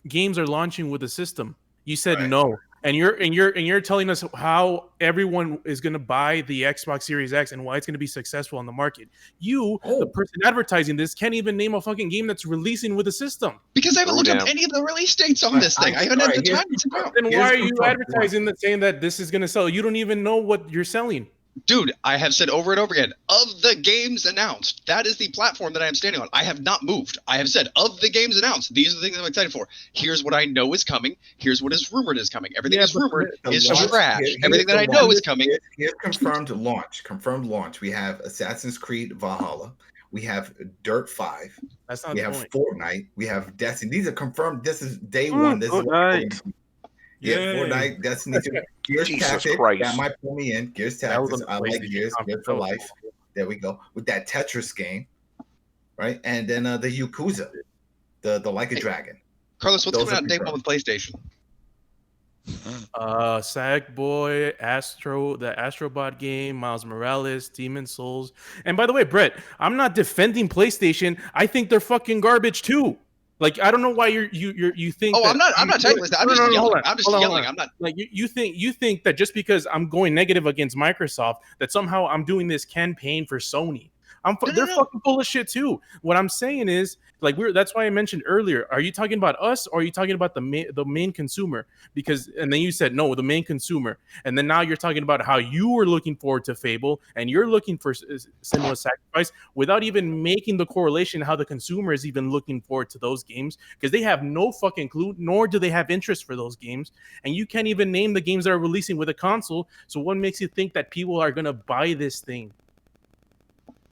games are launching with the system? You said Right. no. And you're telling us how everyone is going to buy the Xbox Series X and why it's going to be successful on the market. You, the person advertising this, can't even name a fucking game that's releasing with the system. Because I haven't looked up Damn. any of the release dates on this thing. I haven't had the time to go. Then Here's why are you confirmed. advertising that, saying that this is going to sell? You don't even know what you're selling. Dude, I have said over and over again, of the games announced, that is the platform that I am standing on. I have not moved. I have said, of the games announced, these are the things I'm excited for. Here's what I know is coming. Here's what is rumored is coming. Everything is rumored is trash. Everything that I know is coming. Here's confirmed launch. Confirmed launch. We have Assassin's Creed Valhalla. We have Dirt 5. That's not We the have point. Fortnite. We have Destiny. These are confirmed. This is day one. This is Fortnite. Yeah, Yay. Fortnite, Destiny 2. Gears Jesus Tactics. Christ. That might pull me in. Gears That was Tactics. on the I like PlayStation Gears. conference. Gears for life. There we go. With that Tetris game. Right? And then the Yakuza. The Like a Dragon. Carlos, what's Those coming are out in day one with PlayStation? Sackboy, the Astrobot game, Miles Morales, Demon Souls. And by the way, Brett, I'm not defending PlayStation. I think they're fucking garbage too. Like, I don't know why you think. Oh, that, I'm not taking this. I'm just hold yelling. on, I'm just hold on, yelling. hold on. I'm not. Like you think that just because I'm going negative against Microsoft, that somehow I'm doing this campaign for Sony. They're No. fucking full of shit too. What I'm saying is, like, that's why I mentioned earlier. Are you talking about us, or are you talking about the main consumer? Because, and then you said no, the main consumer, and then now you're talking about how you were looking forward to Fable, and you're looking for similar sacrifice without even making the correlation how the consumer is even looking forward to those games, because they have no fucking clue, nor do they have interest for those games, and you can't even name the games that are releasing with a console. So what makes you think that people are gonna buy this thing?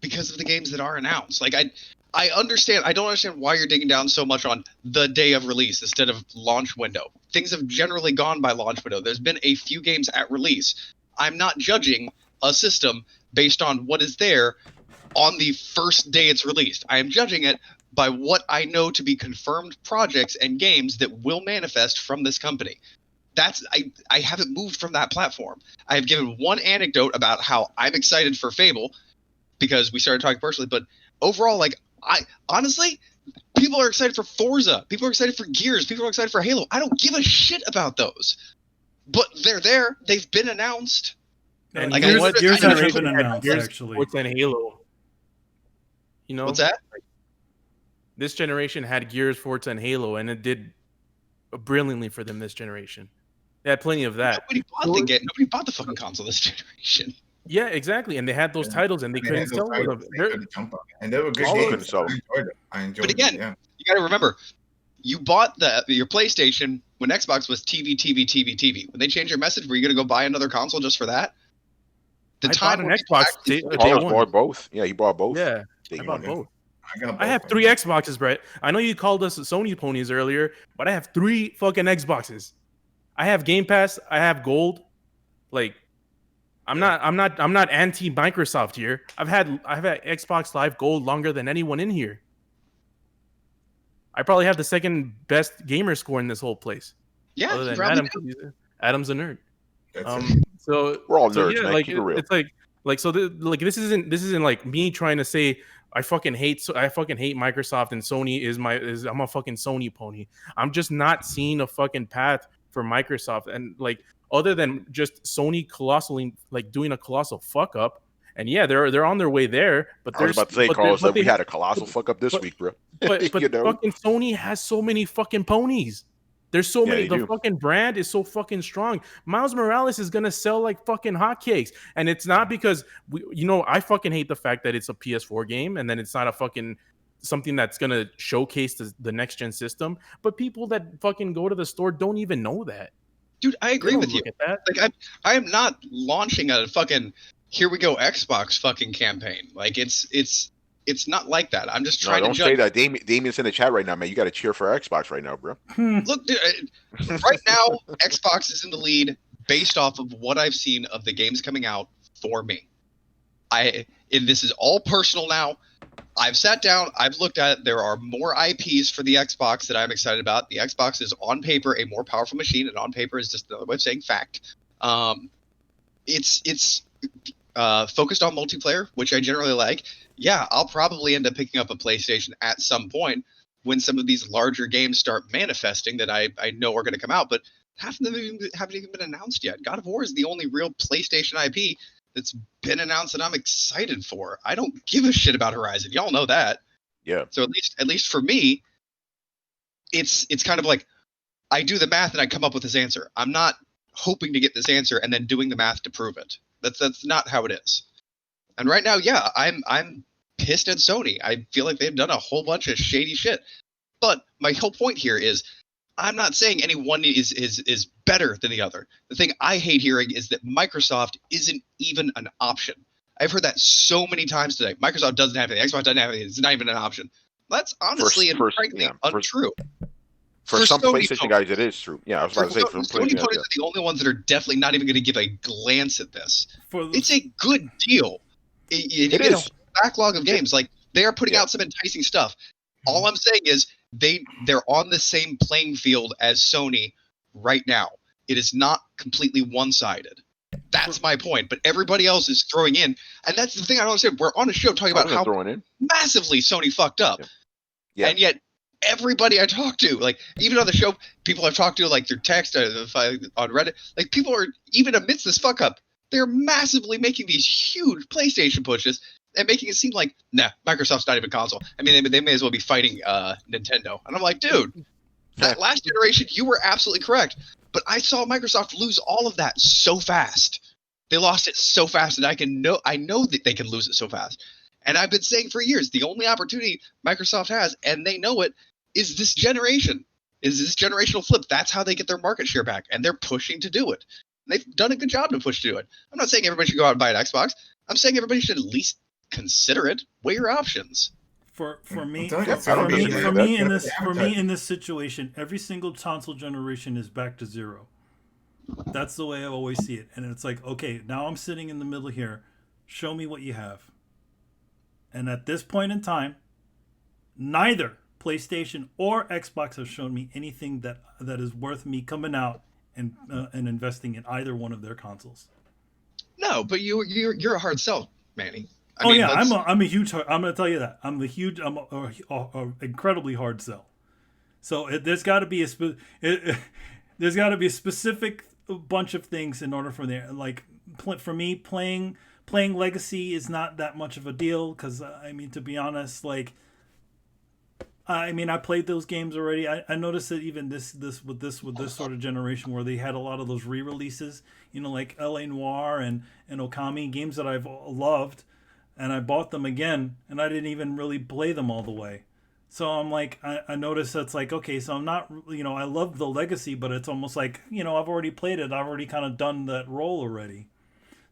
Because of the games that are announced. Like I understand. I don't understand why you're digging down so much on the day of release instead of launch window. Things have generally gone by launch window. There's been a few games at release. I'm not judging a system based on what is there on the first day it's released. I am judging it by what I know to be confirmed projects and games that will manifest from this company. I haven't moved from that platform. I have given one anecdote about how I'm excited for Fable, because we started talking personally, but overall, like, I honestly, people are excited for Forza, people are excited for Gears, people are excited for Halo. I don't give a shit about those, but they're there. They've been announced. And Like, Gears I hasn't know- been announced, Gears, actually. Forza, and Halo. You know, What's that? this generation had Gears, Forza, and Halo, and it did brilliantly for them this generation. They had plenty of that. Nobody bought the fucking console this generation. Yeah, exactly. And they had those titles, and they couldn't sell them. And they were good All of games. it, so. I enjoyed it. I enjoyed But again, it. Yeah. you got to remember, You bought your PlayStation when Xbox was TV. When they changed your message, were you going to go buy another console just for that? I bought an Xbox day Carlos one. bought both. Yeah, he bought both. Yeah, Day I bought one. both. I I have 3 Xboxes, Brett. I know you called us Sony ponies earlier, but I have 3 fucking Xboxes. I have Game Pass. I have Gold. Like, I'm not anti Microsoft here. I've had Xbox Live Gold longer than anyone in here. I probably have the second best gamer score in this whole place. Yeah, other you than probably Adam. do. Adam's a nerd. That's it. So We're all so nerds, yeah, man. like Keep it real. it's like so like this isn't like me trying to say I fucking hate Microsoft and Sony I'm a fucking Sony pony. I'm just not seeing a fucking path for Microsoft, and like other than just Sony colossally like doing a colossal fuck up. And yeah, they're on their way there, but I was about to say, Carlos, that we had a colossal fuck up this week, bro. But You know? fucking Sony has so many fucking ponies. There's so Yeah, many. they The do. fucking brand is so fucking strong. Miles Morales is gonna sell like fucking hotcakes, and it's not because I fucking hate the fact that it's a PS4 game, and then it's not a fucking something that's gonna showcase the next gen system. But people that fucking go to the store don't even know that. Dude, I They agree don't with you. look at that. Like I am not launching a fucking here we go Xbox fucking campaign. Like it's not like that. I'm just No, trying don't to judge. say that. Damien's in the chat right now, man. You got to cheer for Xbox right now, bro. Look, dude, right now Xbox is in the lead based off of what I've seen of the games coming out for me. And this is all personal now. I've sat down, I've looked at it. There are more IPs for the Xbox that I'm excited about. The Xbox is on paper a more powerful machine, and on paper is just another way of saying fact. It's focused on multiplayer, which I generally like. Yeah, I'll probably end up picking up a PlayStation at some point when some of these larger games start manifesting that I know are going to come out, but half of them haven't even been announced yet. God of War is the only real PlayStation IP that's been announced that I'm excited for. I don't give a shit about Horizon. Y'all know that. Yeah. So at least for me, it's kind of like I do the math and I come up with this answer. I'm not hoping to get this answer and then doing the math to prove it. That's not how it is. And right now, yeah, I'm pissed at Sony. I feel like they've done a whole bunch of shady shit. But my whole point here is I'm not saying any one is better than the other. The thing I hate hearing is that Microsoft isn't even an option. I've heard that so many times today. Microsoft doesn't have anything. Xbox doesn't have anything. It's not even an option. That's honestly and frankly untrue. For some Sony PlayStation ponies. guys, it is true. Yeah, I was about to say for Sony PlayStation. ponies are the only ones that are definitely not even going to give a glance at this. For It's a good deal. You It get is. a backlog of games. Like they are putting out some enticing stuff. All I'm saying is they're on the same playing field as Sony right now. It is not completely one-sided. That's my point. But everybody else is throwing in, and that's the thing I don't understand. We're on a show talking about how throwing in. massively Sony fucked up. Yeah. And yet everybody I talk to, like even on the show, people I've talked to, like through text on Reddit, like people are even amidst this fuck up, they're massively making these huge PlayStation pushes and making it seem like, nah, Microsoft's not even console. I mean, they may as well be fighting Nintendo. And I'm like, dude, that last generation, you were absolutely correct. But I saw Microsoft lose all of that so fast. They lost it so fast, and I know that they can lose it so fast. And I've been saying for years, the only opportunity Microsoft has, and they know it, is this generation. Is this generational flip. That's how they get their market share back, and they're pushing to do it. They've done a good job to push to do it. I'm not saying everybody should go out and buy an Xbox. I'm saying everybody should at least consider it. Weigh your options. For me in this situation, every single console generation is back to zero. That's the way I always see it. And it's like, okay, now I'm sitting in the middle here. Show me what you have. And at this point in time, neither PlayStation or Xbox have shown me anything that is worth me coming out and investing in either one of their consoles. No, but you're a hard sell, Manny. I'm a huge. I'm going to tell you that I'm a incredibly hard sell. So there's got to be there's got to be a specific bunch of things in order for there. Like for me, playing Legacy is not that much of a deal because I mean, to be honest, like. I mean, I played those games already. I noticed that even this sort of generation where they had a lot of those re-releases, like L.A. Noire and Okami, games that I've loved, and I bought them again, and I didn't even really play them all the way. So I'm like, I noticed that's like, okay, so I'm not, I love the legacy, but it's almost like, I've already played it. I've already kind of done that role already.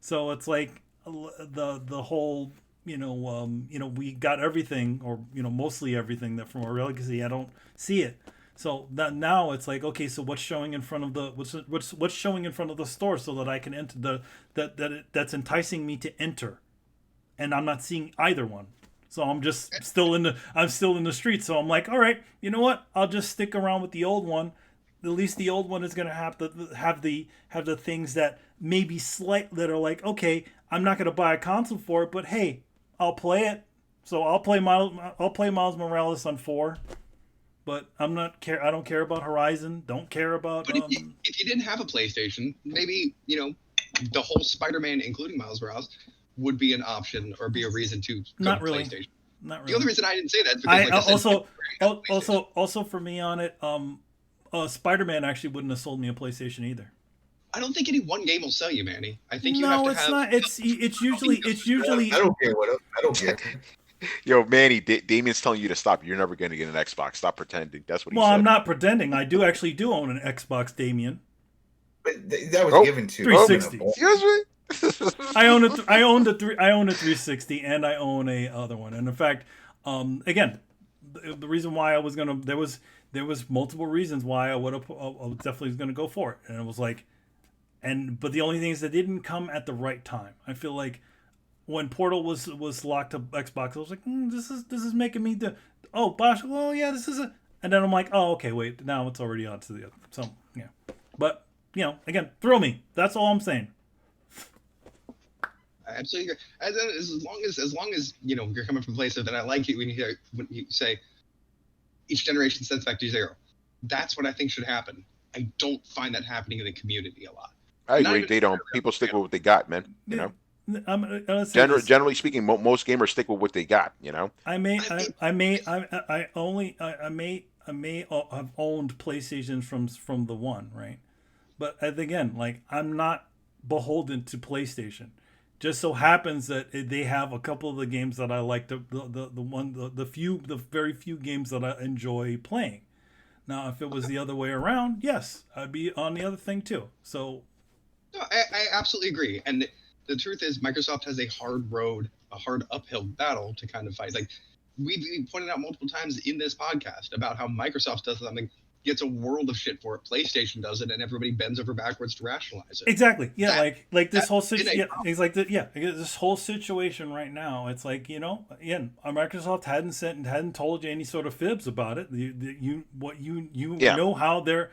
So it's like the whole, we got everything, or mostly everything that from our legacy. I don't see it. So that now it's like, okay, so what's showing in front of the what's showing in front of the store so that I can enter that's enticing me to enter, and I'm not seeing either one. So I'm just still in the street. So I'm like, all right, you know what? I'll just stick around with the old one. At least the old one is gonna have the things that maybe slight that are like, okay, I'm not gonna buy a console for it, but hey, I'll play it. So I'll play Miles Morales on 4, but I don't care about Horizon. Don't care about. But if you didn't have a PlayStation, maybe the whole Spider-Man, including Miles Morales, would be an option or be a reason to go Not to really. PlayStation. Not really. The only reason I didn't say that is because also for me on it, Spider-Man actually wouldn't have sold me a PlayStation either. I don't think any one game will sell you, Manny. I think you No, have to it's have. not. It's usually. I don't care what. I don't care. Yo, Manny, Damien's telling you to stop. You're never going to get an Xbox. Stop pretending. That's what he Well, said. I'm not pretending. I do actually own an Xbox, Damien. But that was given to 360. Excuse me. I own a 360, and I own a other one. And in fact, again, the reason why I was gonna there was multiple reasons why I definitely was gonna go for it, and it was like, but the only thing is that didn't come at the right time. I feel like when Portal was locked to Xbox, I was like, this is making me Bosh. Well, yeah, this is and then I'm like, oh, okay, wait, now it's already on to the other. So yeah, but again, thrill me. That's all I'm saying. I absolutely agree. As long as you're coming from a place that I like it when you say each generation sends back to 0. That's what I think should happen. I don't find that happening in the community a lot. I agree. They don't. People stick with what they got, man. Generally speaking, most gamers stick with what they got. I may have owned PlayStations from the 1, right? But again, like, I'm not beholden to PlayStation. Just so happens that they have a couple of the games that I like, the very few games that I enjoy playing. Now, if it was the other way around, yes, I'd be on the other thing too. So, no, I absolutely agree. And the truth is, Microsoft has a hard uphill battle to kind of fight. Like we've pointed out multiple times in this podcast about how Microsoft does something, gets a world of shit for it. PlayStation does it, and everybody bends over backwards to rationalize it. Exactly. Yeah, like this whole situation. Yeah, it's like this whole situation right now. It's like again, Microsoft hadn't told you any sort of fibs about it. Know how their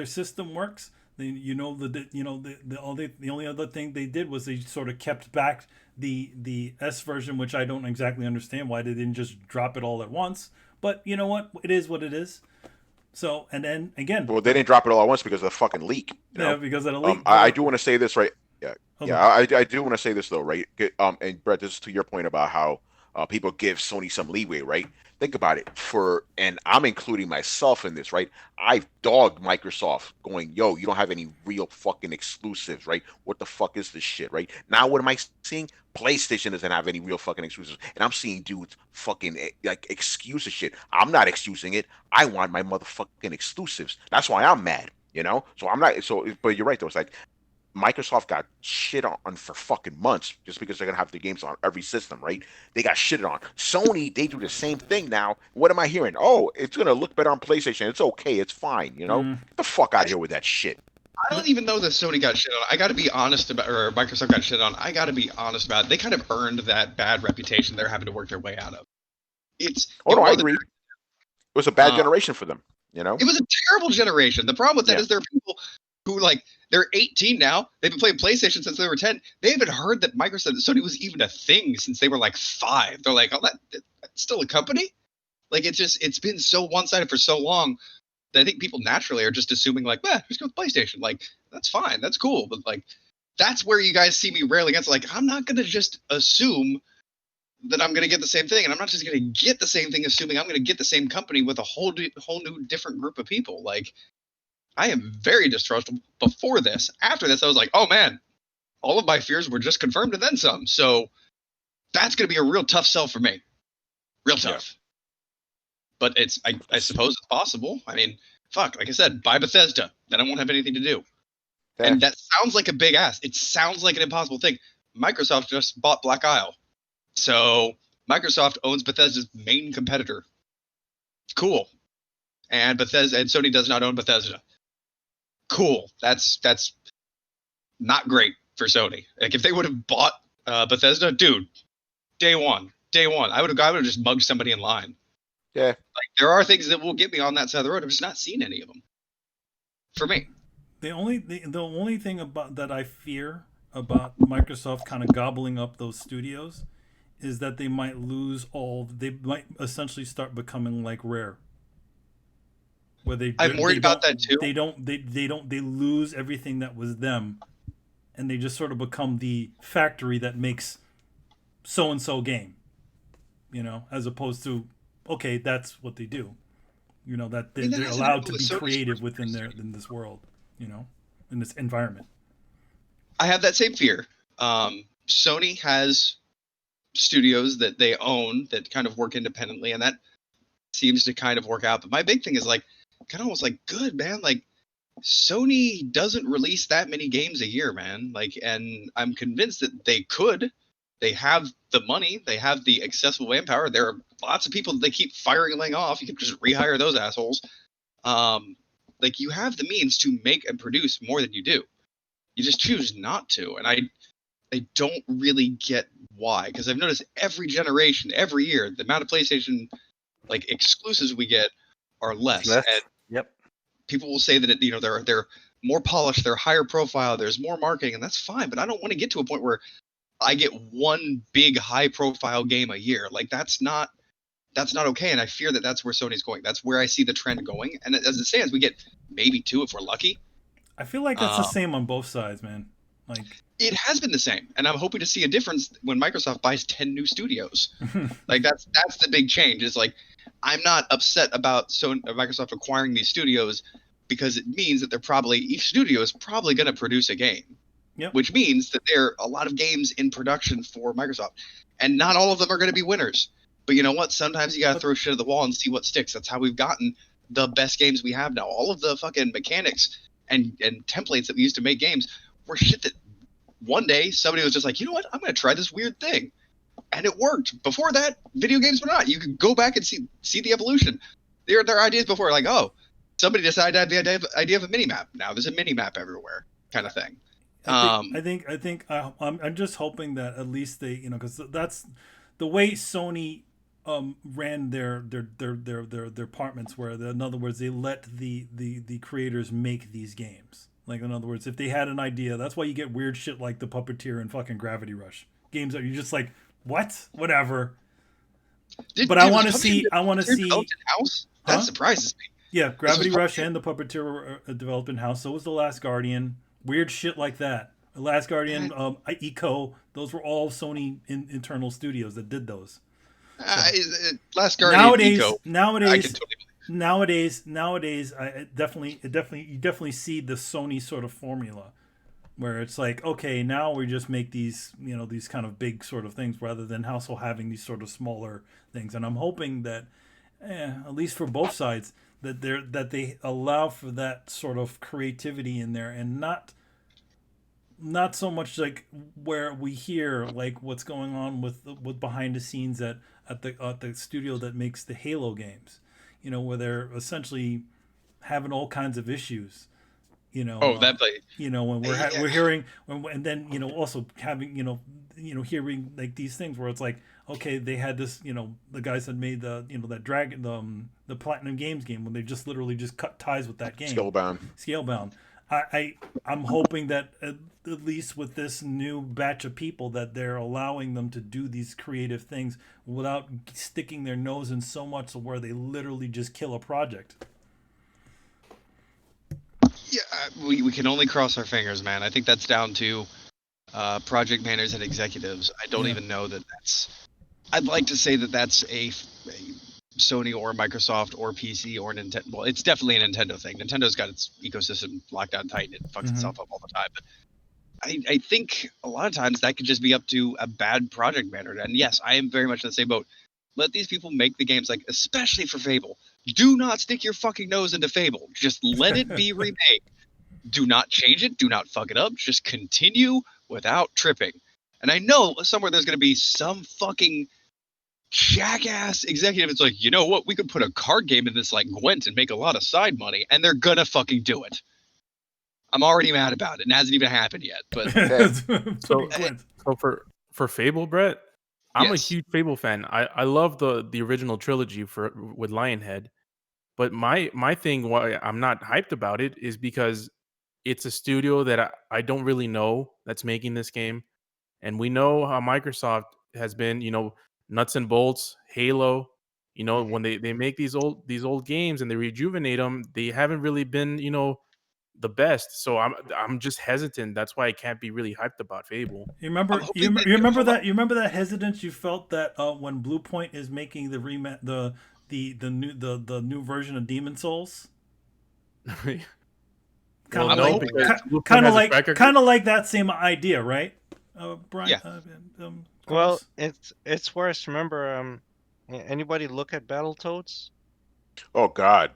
system works. The only other thing they did was they sort of kept back the S version, which I don't exactly understand why they didn't just drop it all at once. But you know what? It is what it is. So, and then again, well, they didn't drop it all at once because of the fucking leak. Yeah, because of the leak. I do want to say this, right? Yeah, I do want to say this though, right? And Brett, this is to your point about how people give Sony some leeway, right? Think about it. And I'm including myself in this, right? I've dogged Microsoft, going, "Yo, you don't have any real fucking exclusives, right? What the fuck is this shit, right?" Now, what am I seeing? PlayStation doesn't have any real fucking exclusives, and I'm seeing dudes fucking like excuse shit. I'm not excusing it. I want my motherfucking exclusives. That's why I'm mad, So I'm not. So, but you're right though. It's like Microsoft got shit on for fucking months just because they're gonna have the games on every system, right? They got shitted on. Sony, they do the same thing now. What am I hearing? Oh, it's gonna look better on PlayStation. It's okay. It's fine. Get the fuck out of here with that shit. I don't even know that Sony got shit on. I got to be honest about, or Microsoft got shit on. I got to be honest about it. They kind of earned that bad reputation they're having to work their way out of. I agree. It was a bad generation for them. It was a terrible generation. The problem with that is there are people who they're 18 now. They've been playing PlayStation since they were 10. They haven't heard that Sony was even a thing since they were 5. They're like, oh, that's still a company? It's been so one-sided for so long that I think people naturally are just assuming just go with PlayStation. That's fine. That's cool. But that's where you guys see me railing against. I'm not going to just assume that I'm going to get the same thing. And I'm not just going to get the same thing assuming I'm going to get the same company with a whole new different group of people. I am very distrustful before this. After this, I was like, oh man, all of my fears were just confirmed and then some. So that's going to be a real tough sell for me. Real tough. but I suppose it's possible. I mean, fuck, like I said, buy Bethesda, then I won't have anything to do. Yeah. And that sounds like a big ask. It sounds like an impossible thing. Microsoft just bought Black Isle, so Microsoft owns Bethesda's main competitor. Cool. And Bethesda and Sony does not own Bethesda. Cool. That's not great for Sony. Like if they would have bought Bethesda, dude, day one, I would have just mugged somebody in line. Yeah. Like there are things that will get me on that side of the road. I've just not seen any of them. For me. The only thing about that I fear about Microsoft kind of gobbling up those studios is that they might they might essentially start becoming like Rare. Where I'm worried about that too. They lose everything that was them, and they just sort of become the factory that makes so and so game, as opposed to okay, that's what they do, that they're allowed to be creative within in this world, in this environment. I have that same fear. Sony has studios that they own that kind of work independently, and that seems to kind of work out. But my big thing is like, kind of almost like, good man, like Sony doesn't release that many games a year, man. Like, and I'm convinced that they could. They have the money, they have the accessible manpower. There are lots of people that they keep firing and laying off. You can just rehire those assholes. Like you have the means to make and produce more than you do. You just choose not to, and I don't really get why, because I've noticed every generation, every year, the amount of PlayStation like exclusives we get are less. And yep. People will say that they're more polished, they're higher profile, there's more marketing, and that's fine. But I don't want to get to a point where I get one big high profile game a year. Like that's not okay, and I fear that that's where Sony's going. That's where I see the trend going. And as it stands, we get maybe 2 if we're lucky. I feel like that's the same on both sides, man. Like it has been the same, and I'm hoping to see a difference when Microsoft buys 10 new studios. Like that's the big change. Is like I'm not upset about Microsoft acquiring these studios because it means that each studio is probably going to produce a game. Yep. Which means that there are a lot of games in production for Microsoft, and not all of them are going to be winners. But you know what? Sometimes you got to throw shit at the wall and see what sticks. That's how we've gotten the best games we have now. All of the fucking mechanics and templates that we used to make games were shit that one day somebody was just like, you know what? I'm going to try this weird thing. And it worked. Before that, video games were not. You could go back and see the evolution. There are ideas before, like, oh, somebody decided to have the idea of a mini-map. Now there's a mini-map everywhere kind of thing. I'm just hoping that at least they, because that's the way Sony ran their departments, where in other words they let the creators make these games. Like in other words, if they had an idea, that's why you get weird shit like the Puppeteer and fucking Gravity Rush games that you're just like, what, whatever. But I want to see. House? That surprises me. Yeah, Gravity Rush and the Puppeteer were developed in house. So was The Last Guardian. Weird shit like that. The Last Guardian, Eco, those were all Sony internal studios that did those. Last Guardian, nowadays, I definitely see the Sony sort of formula, where it's like, okay, now we just make these, these kind of big sort of things rather than also having these sort of smaller things. And I'm hoping that, at least for both sides, that they allow for that sort of creativity in there, and not so much like where we hear like what's going on with behind the scenes at the studio that makes the Halo games, where they're essentially having all kinds of issues, when we're hearing, and then also having hearing like these things where it's like, okay, they had this, the guys that made the that Dragon the Platinum Games game, when they just literally just cut ties with that game. Scalebound. I'm hoping that at least with this new batch of people, that they're allowing them to do these creative things without sticking their nose in so much to where they literally just kill a project. Yeah, we can only cross our fingers, man. I think that's down to project managers and executives. I don't even know that that's. I'd like to say that that's a Sony or Microsoft or PC or Nintendo. Well, it's definitely a Nintendo thing. Nintendo's got its ecosystem locked down tight, and it fucks itself up all the time. But I think a lot of times that could just be up to a bad project manager. And yes, I am very much in the same boat. Let these people make the games, like, especially for Fable. Do not stick your fucking nose into Fable. Just let it be remade. Do not change it. Do not fuck it up. Just continue without tripping. And I know somewhere there's going to be some fucking jackass executive that's like, you know what? We could put a card game in this like Gwent and make a lot of side money. And they're going to fucking do it. I'm already mad about it. It hasn't even happened yet. But So for Fable, Brett, I'm a huge Fable fan. I love the original trilogy with Lionhead. But my thing why I'm not hyped about it is because it's a studio that I don't really know that's making this game. And we know how Microsoft has been, nuts and bolts, Halo. When they make these old games and they rejuvenate them, they haven't really been, the best. So I'm just hesitant. That's why I can't be really hyped about Fable. You remember that hesitance you felt that when Blue Point is making the new version of Demon Souls? Kind of like that same idea, right? Brian. Yeah. Well, it's worse. Remember, anybody look at Battletoads? Oh God.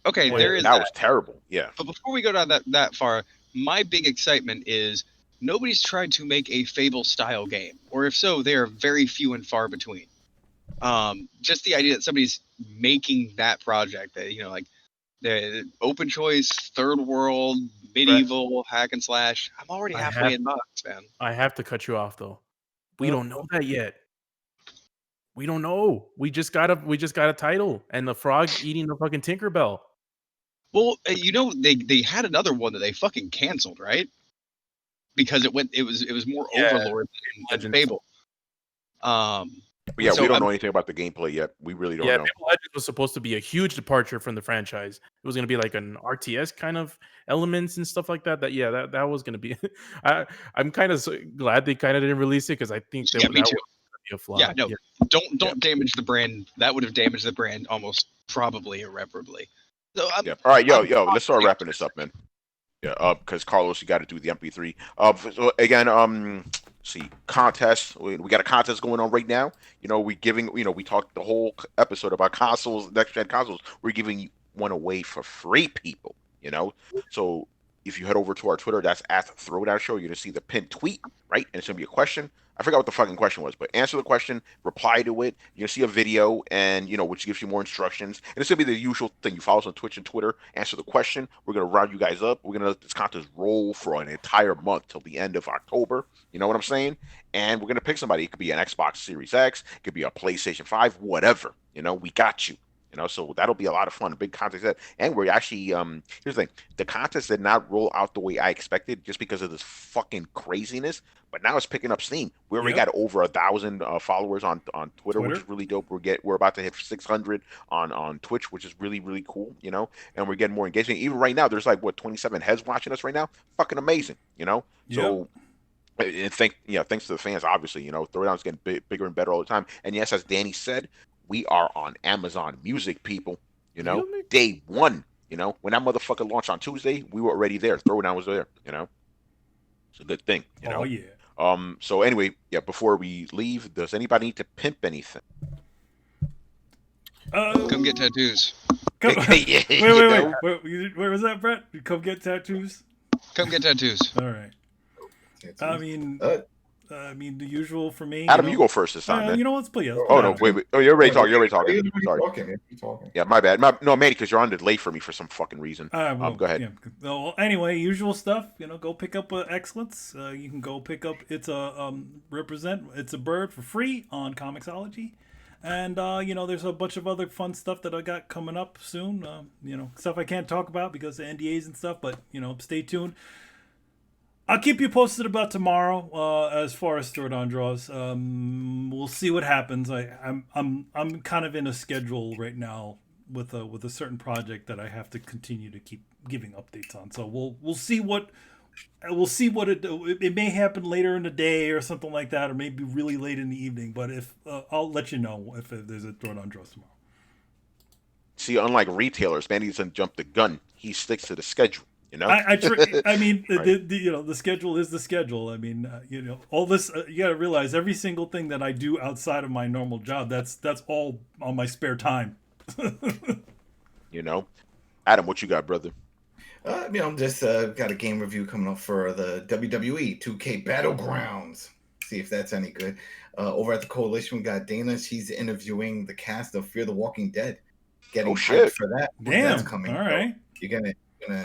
Okay, that was terrible. Yeah. But before we go down that far, my big excitement is nobody's tried to make a Fable style game, or if so, they are very few and far between. Just the idea that somebody's making that project, that like the open choice, third world, medieval hack and slash. I'm already halfway in box, man. I have to cut you off though. We don't know that yet. We don't know. We just got a title and the frog eating the fucking Tinkerbell. Well, they had another one that they fucking canceled, right? Because it was more Overlord than Fable. But yeah, we don't know anything about the gameplay yet. We really don't know. Fable Legends was supposed to be a huge departure from the franchise. It was going to be like an RTS kind of elements and stuff like that. That was going to be. I'm kind of glad they kind of didn't release it because I think that me too. Be a flop. Yeah, no, don't damage the brand. That would have damaged the brand almost probably irreparably. So all right, yo, let's start wrapping this up, man. Yeah, because Carlos, you got to do the MP3. So again, see, contest. We got a contest going on right now. We talked the whole episode about consoles, next gen consoles. We're giving one away for free, people. So if you head over to our Twitter, that's at Throwdown Show. You're gonna see the pinned tweet, right? And it's gonna be a question. I forgot what the fucking question was, but answer the question, reply to it. You're gonna see a video, and which gives you more instructions. And it's gonna be the usual thing. You follow us on Twitch and Twitter. Answer the question. We're gonna round you guys up. We're gonna let this contest roll for an entire month till the end of October. You know what I'm saying? And we're gonna pick somebody. It could be an Xbox Series X. It could be a PlayStation 5. Whatever. We got you. So that'll be a lot of fun. A big contest. And we're actually, here's the thing. The contest did not roll out the way I expected just because of this fucking craziness. But now it's picking up steam. We already got over 1,000 followers on Twitter, which is really dope. We're about to hit 600 on Twitch, which is really, really cool, and we're getting more engagement. Even right now, there's 27 heads watching us right now. Fucking amazing, So and thanks to the fans, obviously, Throwdown's getting bigger and better all the time. And yes, as Danny said, we are on Amazon Music, people. Day one. When that motherfucker launched on Tuesday, we were already there. Throwdown was there. It's a good thing. Oh yeah. So anyway, before we leave, does anybody need to pimp anything? Come get tattoos. Wait. Where was that, Brett? Come get tattoos. Come get tattoos. All right. I mean, the usual for me. Adam, you go first this time, man. Let's play. No, wait. Oh, you're already talking. Sorry. You're talking. Yeah, my bad. No, Manny, because you're on delay for me for some fucking reason. Go ahead. Yeah. Well, anyway, usual stuff. Go pick up Excellence. You can go pick up It's a Bird for free on Comixology. And, there's a bunch of other fun stuff that I got coming up soon. Stuff I can't talk about because of NDAs and stuff, but, stay tuned. I'll keep you posted about tomorrow as far as Throwdown draws. We'll see what happens. I'm kind of in a schedule right now with a certain project that I have to continue to keep giving updates on. So we'll see what it may happen later in the day or something like that, or maybe really late in the evening. But if I'll let you know if there's a Throwdown draws tomorrow. See, unlike retailers, Manny doesn't jump the gun. He sticks to the schedule. You know, I mean, Right. the schedule is the schedule. I mean, all this. You got to realize every single thing that I do outside of my normal job. That's all on my spare time. you know, Adam, what you got, brother? I'm just got a game review coming up for the WWE 2K Battlegrounds. See if that's any good. Over at the Coalition, we got Dana. She's interviewing the cast of Fear the Walking Dead, getting Oh hyped shit! for that. That's Damn. coming. All So right. you're gonna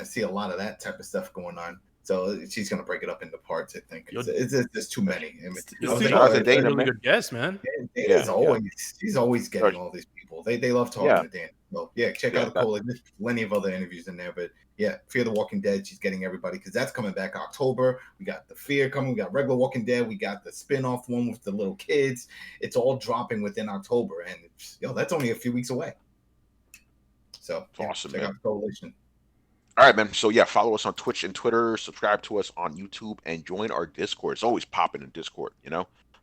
see a lot of that type of stuff going on. So she's gonna break it up into parts. I think it's too many. I mean, I was like, Shout out to That's a Dana, really man. good guess, man. Dana's Yeah. she's always getting all these people. They love talking Yeah. to Dana. So yeah, check Yeah, out the Coalition. There's plenty of other interviews in there, but yeah, Fear the Walking Dead. She's getting everybody because that's coming back October. We got the Fear coming. We got regular Walking Dead. We got the spin-off one with the little kids. It's all dropping within October, and that's only a few weeks away. So It's awesome, check man. out the Coalition. All right, man. So yeah, follow us on Twitch and Twitter. Subscribe to us on YouTube and join our Discord. It's always popping in Discord.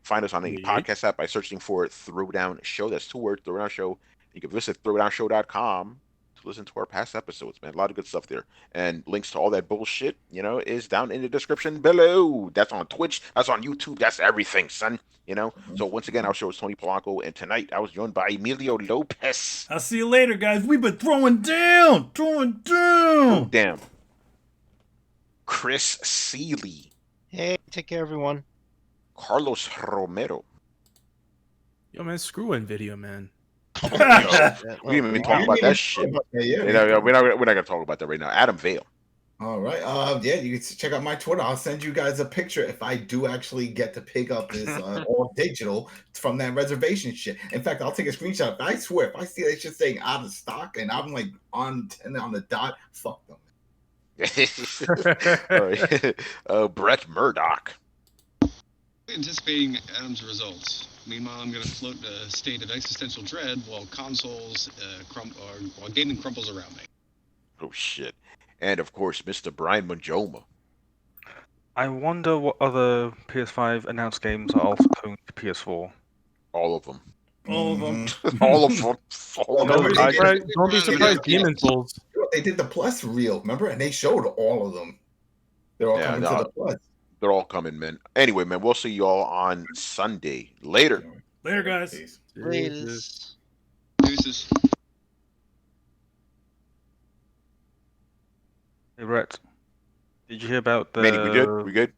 Find us on any Yeah. podcast app by searching for Throwdown Show. That's 2 words, Throwdown Show. You can visit throwdownshow.com to listen to our past episodes, man. A lot of good stuff there. And links to all that bullshit, is down in the description below. That's on Twitch. That's on YouTube. That's everything, son. So once again, our show is Tony Polanco, and tonight I was joined by Emilio Lopez. I'll see you later, guys. We've been throwing down. Oh, damn. Chris Seeley. Hey, take care, everyone. Carlos Romero. Yo, man, screw NVIDIA, man. We didn't even talk about that shit. Yeah, We're not gonna talk about that right now. Adam Vale. All right. You can check out my Twitter. I'll send you guys a picture if I do actually get to pick up this all digital from that reservation shit. In fact, I'll take a screenshot. I swear, if I see that shit saying out of stock and I'm like on the dot, fuck them. All right. Brett Murdoch. Anticipating Adam's results. Meanwhile, I'm going to float a state of existential dread while while gaming crumples around me. Oh shit. And of course, Mr. Brian Manjoma. I wonder what other PS5 announced games are also coming to PS4. All of them. All of them. All of them. Don't be surprised. Demon Souls. They did the Plus reel, remember? And they showed all of them. They're all coming to the Plus. They're all coming, man. Anyway, man, we'll see you all on Sunday. Later. Later, guys. Please. Deuces. Hey, Brett, did you hear about the... Manny, we good?